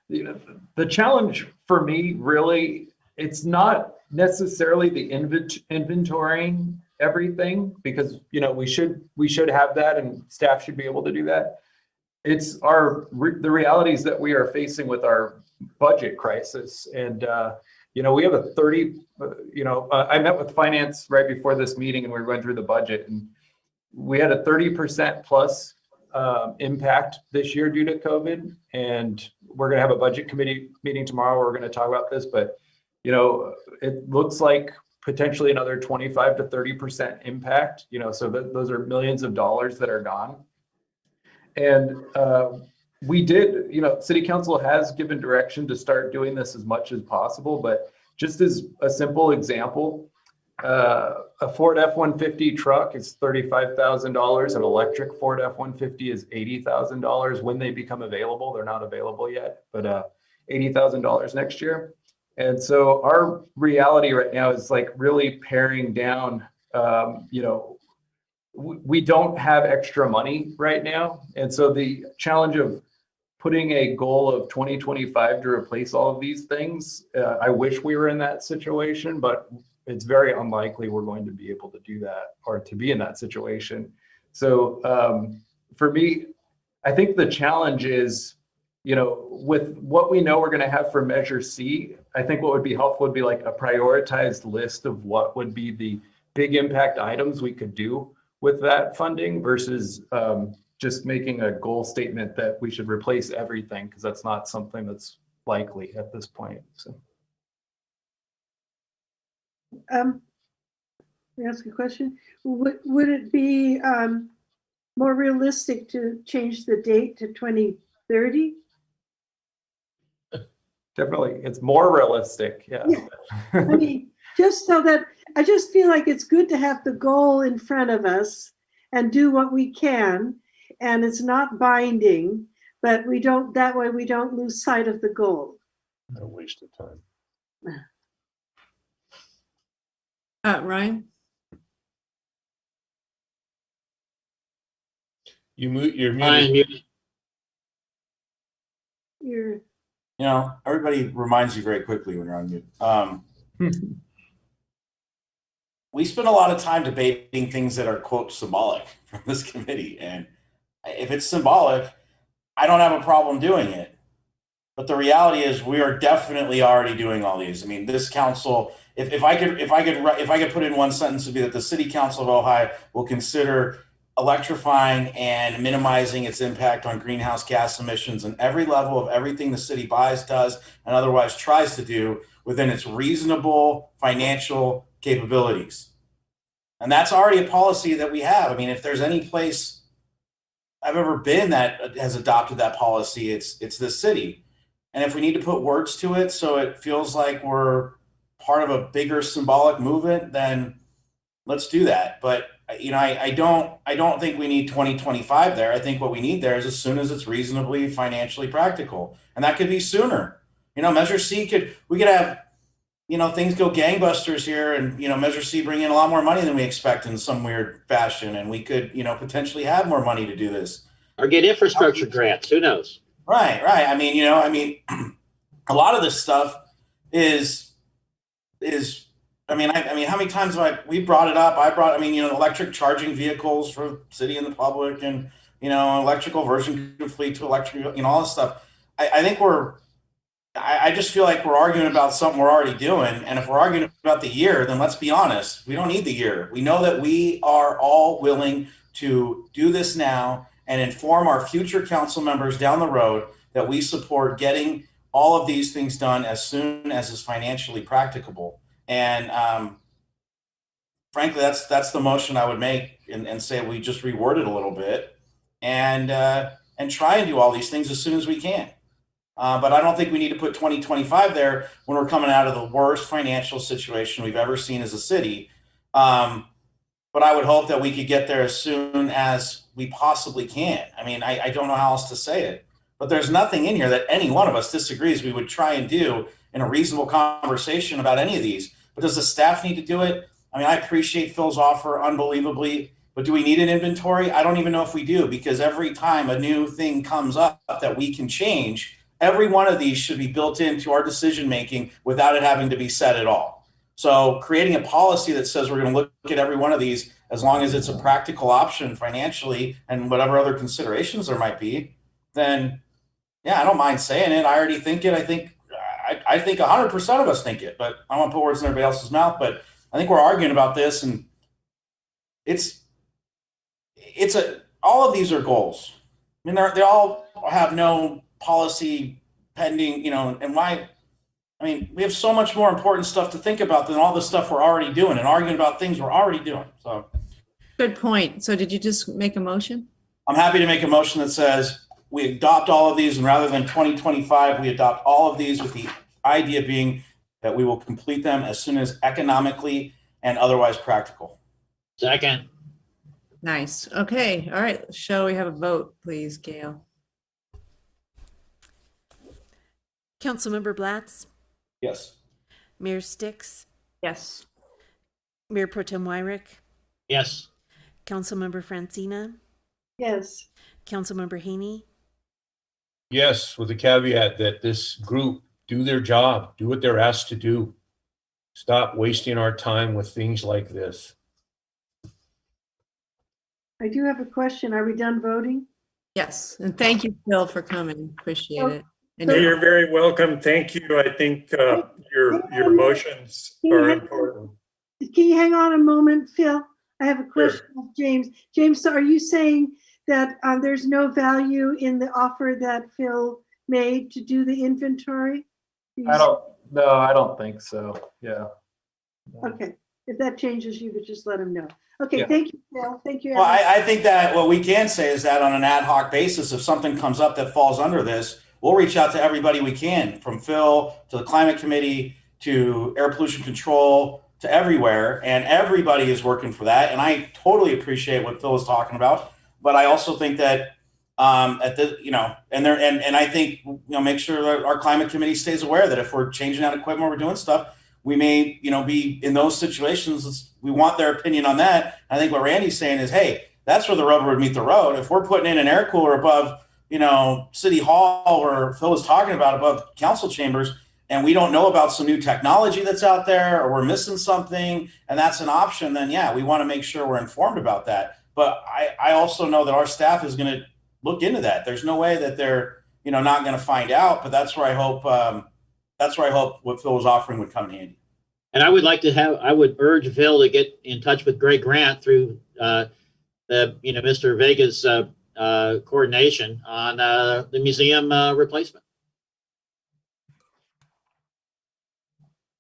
the challenge for me? Really, it's not necessarily the inventorying everything, because we should have that, and staff should be able to do that. it's the realities that we are facing with our budget crisis. And, we have a 30, I met with finance right before this meeting and we were going through the budget, and we had a 30% plus impact this year due to COVID. And we're going to have a budget committee meeting tomorrow where we're going to talk about this, but it looks like potentially another 25 to 30% impact, so those are millions of dollars that are gone. And we did, city council has given direction to start doing this as much as possible, but just as a simple example, a Ford F-150 truck is $35,000. An electric Ford F-150 is $80,000 when they become available. They're not available yet, but $80,000 next year. And so our reality right now is like really paring down, we don't have extra money right now. And so the challenge of putting a goal of 2025 to replace all of these things, I wish we were in that situation, but it's very unlikely we're going to be able to do that or to be in that situation. So for me, I think the challenge is, with what we know we're going to have for Measure C, I think what would be helpful would be like a prioritized list of what would be the big impact items we could do with that funding versus just making a goal statement that we should replace everything, because that's not something that's likely at this point. So. Let me ask a question. Would it be more realistic to change the date to 2030? Definitely, it's more realistic. Yeah. I mean, just so that I just feel like it's good to have the goal in front of us and do what we can, and it's not binding, but that way we don't lose sight of the goal. No waste of time. Ryan? You're Ryan, muted. You're everybody reminds you very quickly when you're on mute. We spend a lot of time debating things that are, quote, symbolic from this committee. And if it's symbolic, I don't have a problem doing it. But the reality is we are definitely already doing all these. I mean, this council, if I could put in one sentence, it would be that the city council of Ojai will consider electrifying and minimizing its impact on greenhouse gas emissions and every level of everything the city buys, does, and otherwise tries to do within its reasonable financial capabilities. And that's already a policy that we have. I mean, if there's any place I've ever been that has adopted that policy, it's this city. And if we need to put words to it so it feels like we're part of a bigger symbolic movement, then let's do that. But I don't think we need 2025 there. I think what we need there is as soon as it's reasonably financially practical. And that could be sooner. Measure C we could have, things go gangbusters here and, Measure C bring in a lot more money than we expect in some weird fashion. And we could, potentially have more money to do this. Or get infrastructure grants, who knows? Right. I mean, a lot of this stuff is how many times we brought it up? Electric charging vehicles for city and the public, and electrical version fleet to electric, all this stuff. I just feel like we're arguing about something we're already doing, and if we're arguing about the year, then let's be honest. We don't need the year. We know that we are all willing to do this now and inform our future council members down the road that we support getting all of these things done as soon as is financially practicable. And frankly, that's the motion I would make and say we just reword it a little bit and try and do all these things as soon as we can. But I don't think we need to put 2025 there when we're coming out of the worst financial situation we've ever seen as a city. But I would hope that we could get there as soon as we possibly can. I mean, I don't know how else to say it, but there's nothing in here that any one of us disagrees we would try and do in a reasonable conversation about any of these. But does the staff need to do it? I mean, I appreciate Phil's offer unbelievably, but do we need an inventory? I don't even know if we do, because every time a new thing comes up that we can change, every one of these should be built into our decision-making without it having to be said at all. So creating a policy that says we're going to look at every one of these as long as it's a practical option financially and whatever other considerations there might be, then yeah, I don't mind saying it. I already think it. I think 100% of us think it, but I don't want to put words in everybody else's mouth. But I think we're arguing about this, and all of these are goals. I mean, they all have no policy pending, and why? I mean, we have so much more important stuff to think about than all the stuff we're already doing and arguing about things we're already doing. So, Good point. So did you just make a motion? I'm happy to make a motion that says we adopt all of these, and rather than 2025, we adopt all of these, with the idea being that we will complete them as soon as economically and otherwise practical. Second. Nice. Okay. All right. Shall we have a vote, please, Gail? Councilmember Blatz, Yes. Mayor Sticks, Yes. Mayor Pro Tem Wyrick, Yes. Councilmember Francina, Yes. Councilmember Haney, Yes, with the caveat that this group do their job, do what they're asked to do. Stop wasting our time with things like this. I do have a question. Are we done voting? Yes. And thank you, Phil, for coming. Appreciate it. And No, you're very welcome. Thank you. I think your motions are important. Can you hang on a moment, Phil? I have a question of James. James, so are you saying that there's no value in the offer that Phil made to do the inventory? I don't think so. Yeah. Okay, if that changes, you could just let him know. Okay, Yeah. thank you, Phil. Thank you. Well, I think that what we can say is that on an ad hoc basis, if something comes up that falls under this, we'll reach out to everybody we can, from Phil to the climate committee to air pollution control to everywhere, and everybody is working for that. And I totally appreciate what Phil was talking about, but I also think that and I think make sure that our climate committee stays aware that if we're changing out equipment, we're doing stuff, we may be in those situations. We want their opinion on that. I think what Randy's saying is, hey, that's where the rubber would meet the road. If we're putting in an air cooler above City Hall, or Phil was talking about above council chambers, and we don't know about some new technology that's out there, or we're missing something, and that's an option, then yeah, we want to make sure we're informed about that. But I also know that our staff is going to look into that. There's no way that they're not going to find out, but that's where I hope what Phil was offering would come in handy. And I would urge Phil to get in touch with Greg Grant through Mr. Vega's coordination on the museum replacement.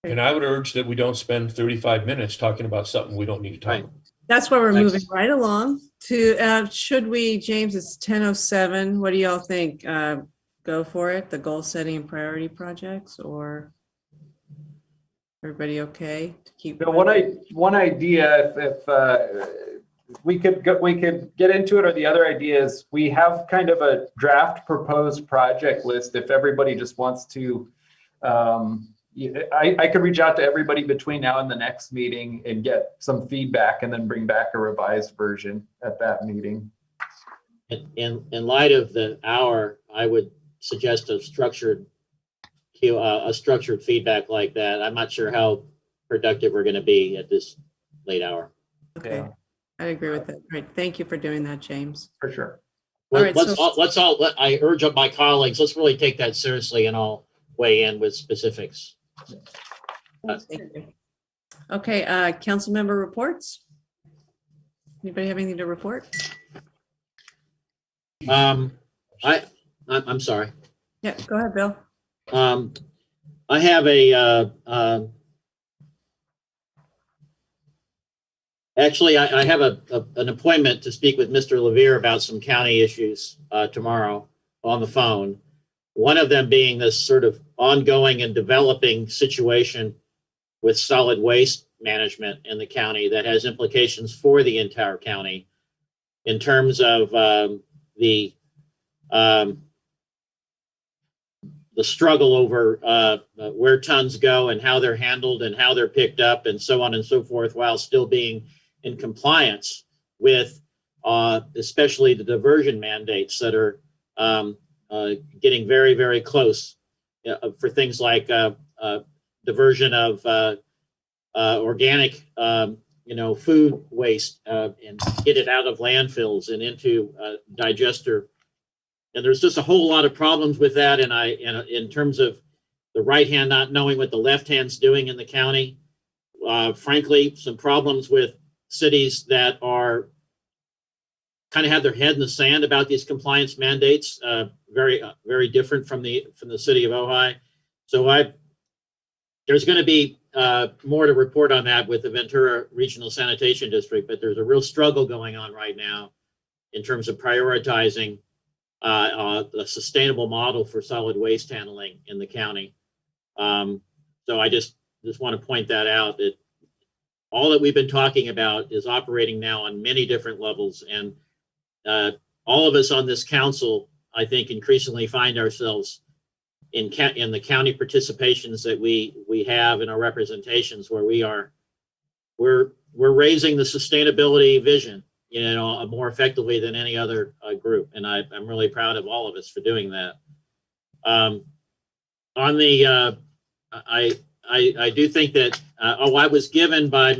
And I would urge that we don't spend 35 minutes talking about something we don't need to talk about. that's why we're Thanks. moving right along to, should we, James, it's 10:07. What do y'all think? Go for it, the goal setting and priority projects, or everybody okay to keep? One idea, if we could get into it, or the other idea is we have kind of a draft proposed project list. If everybody just wants to, I could reach out to everybody between now and the next meeting and get some feedback, and then bring back a revised version at that meeting. In light of the hour, I would suggest a structured feedback like that. I'm not sure how productive we're going to be at this late hour. Okay, Yeah. I agree with that. Right, thank you for doing that, James. For sure. All right, I urge up my colleagues, let's really take that seriously and all weigh in with specifics. Thank you. Okay, council member reports. Anybody have anything to report? I'm sorry. Yeah, go ahead, Bill. I have I have an appointment to speak with Mr. Levere about some county issues tomorrow on the phone. One of them being this sort of ongoing and developing situation with solid waste management in the county that has implications for the entire county in terms of the struggle over where tons go and how they're handled and how they're picked up and so on and so forth, while still being in compliance with especially the diversion mandates that are getting very, very close for things like diversion of organic food waste and get it out of landfills and into digester there's just a whole lot of problems with that. And in terms of the right hand not knowing what the left hand's doing in the county, frankly, some problems with cities that are kind of have their head in the sand about these compliance mandates, very different from the city of Ojai. So there's going to be more to report on that with the Ventura Regional Sanitation District, but there's a real struggle going on right now in terms of prioritizing a sustainable model for solid waste handling in the county. So I just want to point that out, that all that we've been talking about is operating now on many different levels. And all of us on this council, I think, increasingly find ourselves in the county participations that we have in our representations, where we're raising the sustainability vision, more effectively than any other group. And I'm really proud of all of us for doing that. I do think that, I was given by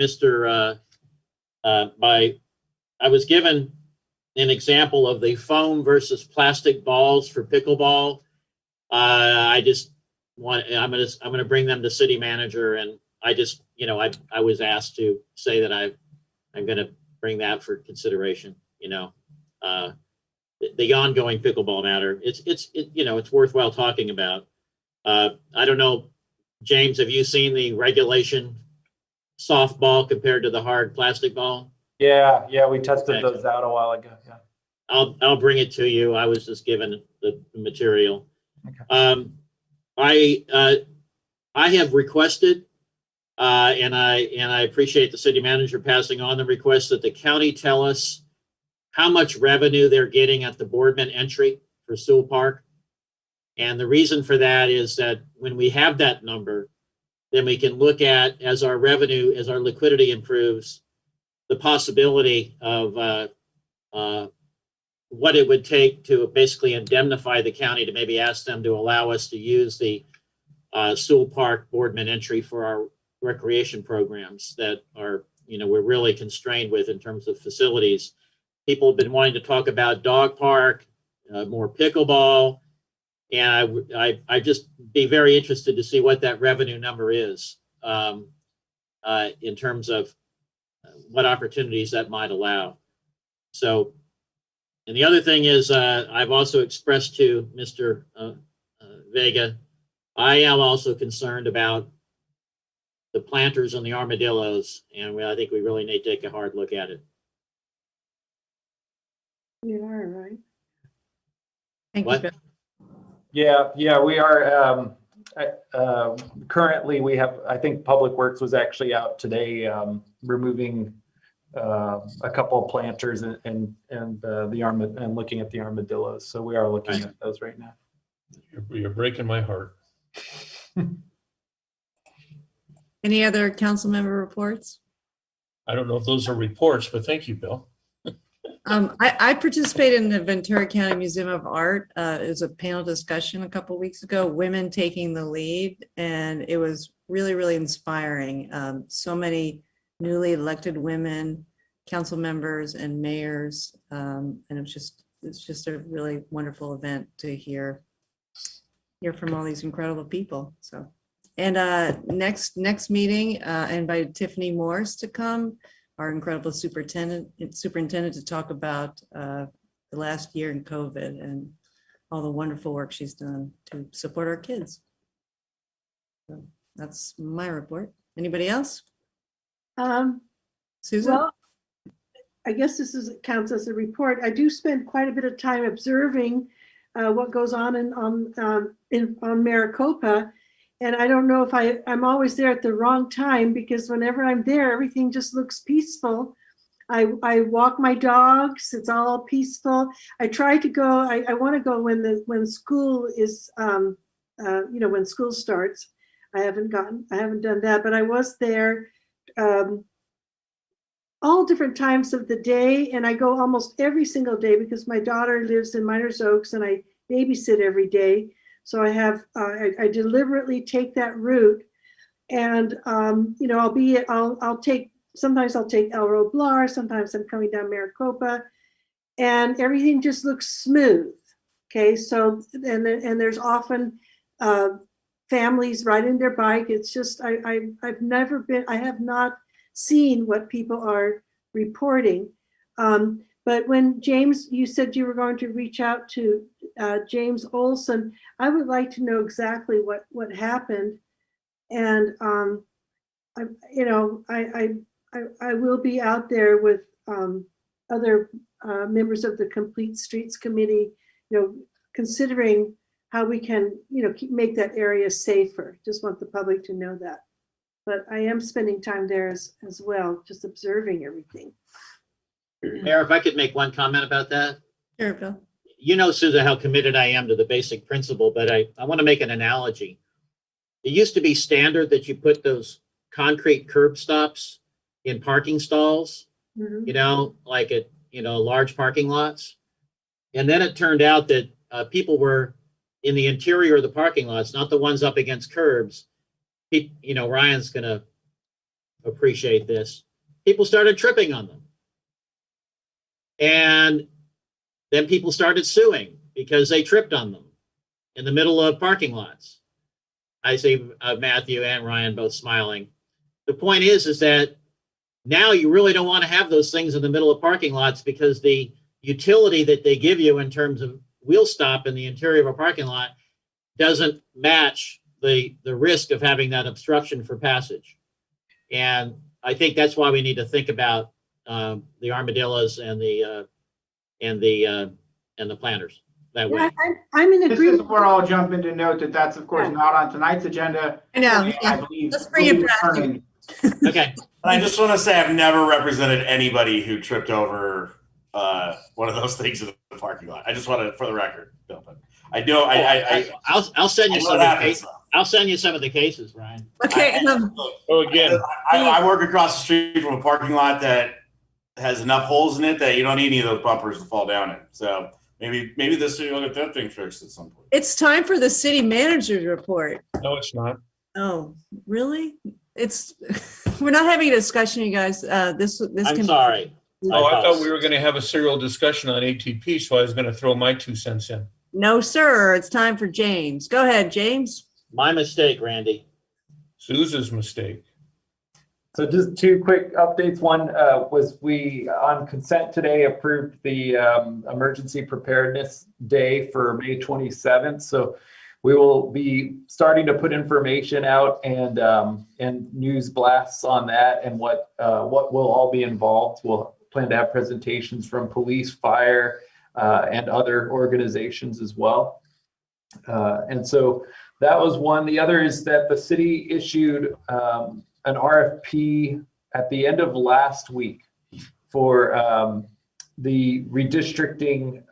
I was given an example of the foam versus plastic balls for pickleball. I'm going to bring them to city manager, and I was asked to say that I'm going to bring that for consideration. The ongoing pickleball matter. It's worthwhile talking about. I don't know, James, have you seen the regulation softball compared to the hard plastic ball? Yeah, we tested those out a while ago. Yeah. I'll bring it to you. I was just given the material. Okay. I have requested, and I appreciate the city manager passing on the request, that the county tell us how much revenue they're getting at the Boardman entry for Sewell Park. And the reason for that is that when we have that number, then we can look at, as our liquidity improves, the possibility of what it would take to basically indemnify the county, to maybe ask them to allow us to use the Sewell Park Boardman entry for our recreation programs that are, we're really constrained with in terms of facilities. People have been wanting to talk about dog park, more pickleball, and I just be very interested to see what that revenue number is in terms of what opportunities that might allow. So, and the other thing is, I've also expressed to Mr. Vega, I am also concerned about the planters and the armadillos, and I think we really need to take a hard look at it. You are right. Thank What? you, Bill. Yeah, we are. Currently, we have, I think Public Works was actually out today removing a couple of planters and looking at the armadillos. So we are looking at those right now. You're breaking my heart. Any other council member reports? I don't know if those are reports, but thank you, Bill. I participated in the Ventura County Museum of Art. It was a panel discussion a couple of weeks ago, women taking the lead, and it was really, really inspiring. So many newly elected women, council members and mayors, and it's just a really wonderful event to hear from all these incredible people. So, and next meeting, I invited Tiffany Morris to come, our incredible superintendent, to talk about the last year in COVID and all the wonderful work she's done to support our kids. So that's my report. Anybody else? Susan? Well, I guess counts as a report. I do spend quite a bit of time observing what goes on on Maricopa. And I don't know if I'm always there at the wrong time, because whenever I'm there, everything just looks peaceful. I walk my dogs. It's all peaceful. I try to go. I want to go when school is, when school starts. I haven't done that, but I was there all different times of the day, and I go almost every single day because my daughter lives in Miners Oaks, and I babysit every day. So I have, I deliberately take that route, and sometimes I'll take El Roblar, sometimes I'm coming down Maricopa, and everything just looks smooth. Okay, so, and there's often families riding their bike. It's just, I've never been, I have not seen what people are reporting. But when James, you said you were going to reach out to James Olson, I would like to know exactly what happened. And I will be out there with other members of the Complete Streets Committee, considering how we can, make that area safer. Just want the public to know that. But I am spending time there as well, just observing everything. Mayor, if I could make one comment about that. Sure, Bill. You know, Susan, how committed I am to the basic principle, but I want to make an analogy. It used to be standard that you put those concrete curb stops in parking stalls, like at, large parking lots. And then it turned out that people were in the interior of the parking lots, not the ones up against curbs. Ryan's going to appreciate this. People started tripping on them. And then people started suing because they tripped on them in the middle of parking lots. I see Matthew and Ryan both smiling. The point is that now you really don't want to have those things in the middle of parking lots because the utility that they give you in terms of wheel stop in the interior of a parking lot doesn't match the risk of having that obstruction for passage. And I think that's why we need to think about the armadillos and the planters that way. I'm in This agreement. is where I'll jump in to note that that's of course not on tonight's agenda. I know. I believe. Let's bring it back. returning. Okay. I just want to say I've never represented anybody who tripped over one of those things in the parking lot. I just want to, for the record, Bill. But I do. I'll send you some. I'll send you some of the cases, Ryan. Okay. Again, I work across the street from a parking lot that has enough holes in it that you don't need any of those bumpers to fall down in. So maybe the city will get that thing fixed at some point. It's time for the city manager's report. no, it's not. Oh, really? We're not having a discussion, you guys. This I'm can. sorry. Oh, I thought we were going to have a serial discussion on ATP, so I was going to throw my 2 cents in. No, sir. It's time for James. Go ahead, James. My mistake, Randy. Susan's mistake. So just 2 quick updates. One was we, on consent today, approved the Emergency Preparedness Day for May 27th. So we will be starting to put information out and news blasts on that and what will all be involved. We'll plan to have presentations from police, fire, and other organizations as well. And so that was one. The other is that the city issued an RFP at the end of last week for the redistricting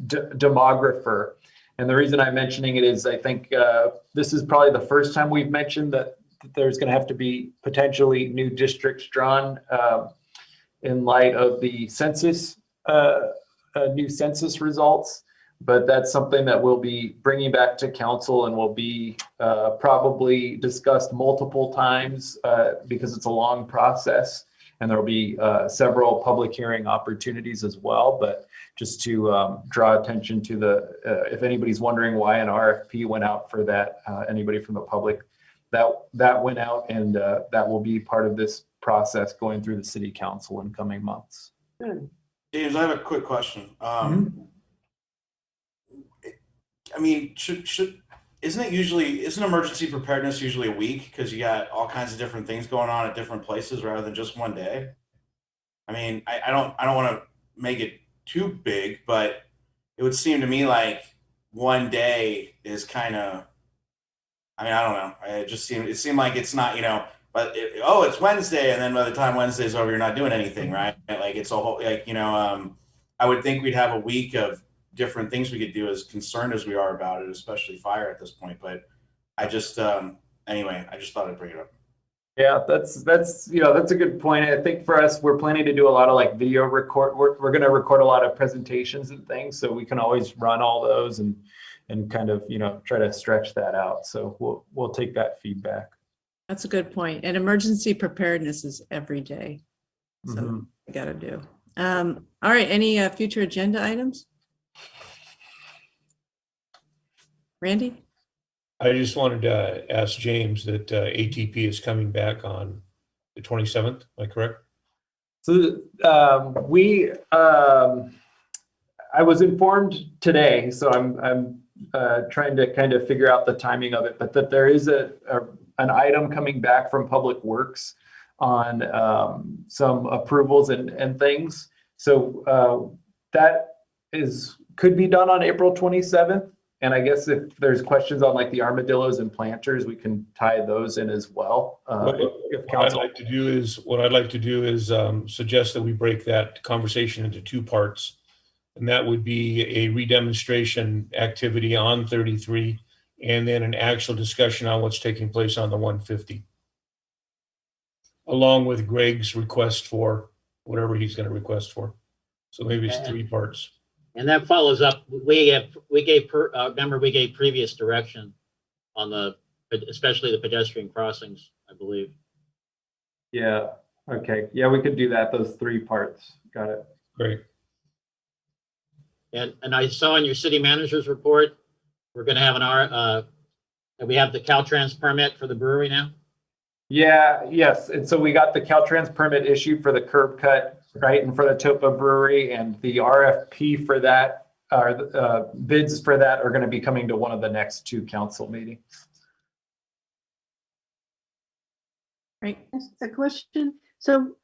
demographer. And the reason I'm mentioning it is I think this is probably the first time we've mentioned that there's going to have to be potentially new districts drawn in light of the census, new census results. But that's something that we'll be bringing back to council and will be probably discussed multiple times because it's a long process. And there will be several public hearing opportunities as well. But just to draw attention to if anybody's wondering why an RFP went out for that, anybody from the public, that went out and that will be part of this process going through the city council in coming months. Good. James, I have a quick question. I mean, isn't emergency preparedness usually a week because you got all kinds of different things going on at different places rather than just one day? I mean, I don't want to make it too big, but it would seem to me like one day is kind of, I mean, I don't know. It seemed like it's not, but it's Wednesday. And then by the time Wednesday's over, you're not doing anything, right? Like it's a whole, I would think we'd have a week of different things we could do as concerned as we are about it, especially fire at this point. But I just, anyway, I just thought I'd bring it up. Yeah, that's a good point. I think for us, we're planning to do a lot of like video record. We're going to record a lot of presentations and things, so we can always run all those and kind of try to stretch that out. So we'll take that feedback. That's a good point. And emergency preparedness is every day, so we got to do. All right. Any future agenda items? Randy? I just wanted to ask James that ATP is coming back on the 27th. Am I correct? So I was informed today, so I'm trying to kind of figure out the timing of it, but that there is an item coming back from Public Works on some approvals and things. So that could be done on April 27th. And I guess if there's questions on like the armadillos and planters, we can tie those in as well. If What I'd like to do is suggest that we break that conversation into two parts. And that would be a redemonstration activity on 33 and then an actual discussion on what's taking place on the 150. Along with Greg's request for whatever he's going to request for. So maybe it's 3 parts. And that follows up, we gave previous direction on especially the pedestrian crossings, I believe. Yeah, okay. Yeah, we could do that, those 3 parts. Got it. Great. And I saw in your city manager's report, we're going to have we have the Caltrans permit for the brewery now? Yeah, yes. And so we got the Caltrans permit issued for the curb cut, right, and for the Topa Brewery, and the RFP for that, or bids for that are going to be coming to one of the next 2 council meetings. Right. A question. So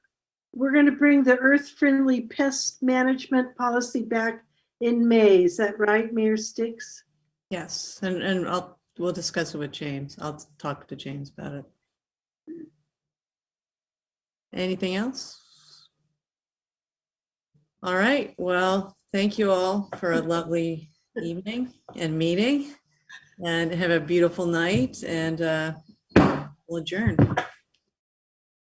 we're going to bring the earth-friendly pest management policy back in May. Is that right, Mayor Sticks? Yes, and we'll discuss it with James. I'll talk to James about it. Anything else? All right, well, thank you all for a lovely evening and meeting, and have a beautiful night, and we'll adjourn.